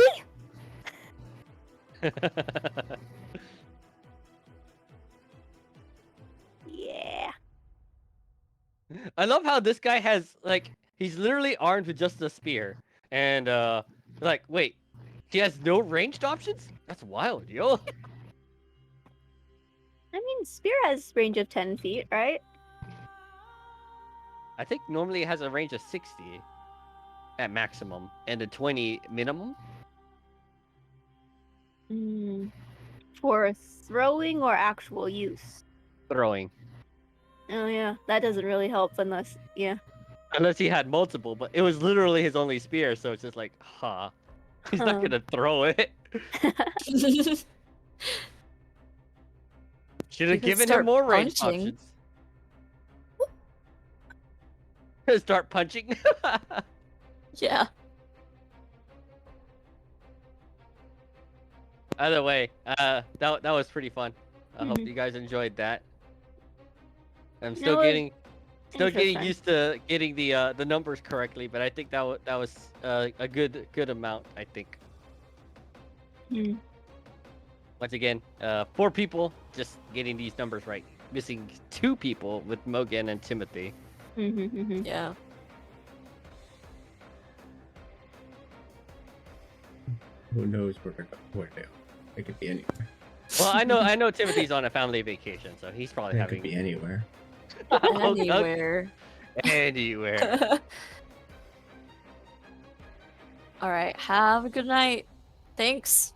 Yeah. I love how this guy has like he's literally armed with just a spear, and like wait, he has no ranged options? That's wild, yo. I mean, spear has range of 10 feet, right? I think normally it has a range of 60 at maximum and a 20 minimum. For throwing or actual use? Throwing, Oh yeah, that doesn't really help unless, yeah. unless he had multiple, but it was literally his only spear, so it's just like, he's not gonna throw it. Should You have can given start him more ranged punching. options. Start punching. Yeah. Either way, that was pretty fun. I hope Mhm. you guys enjoyed that. I'm That still was getting interesting. used to getting the numbers correctly, but I think that was a good amount. I think. Hmm. Once again, 4 people just getting these numbers right. Missing 2 people with Mogan and Timothy. Yeah. Who knows where they are? They could be anywhere. Well, I know Timothy's on a family vacation, so he's probably They having could be anywhere. Anywhere. anywhere. All right. Have a good night. Thanks.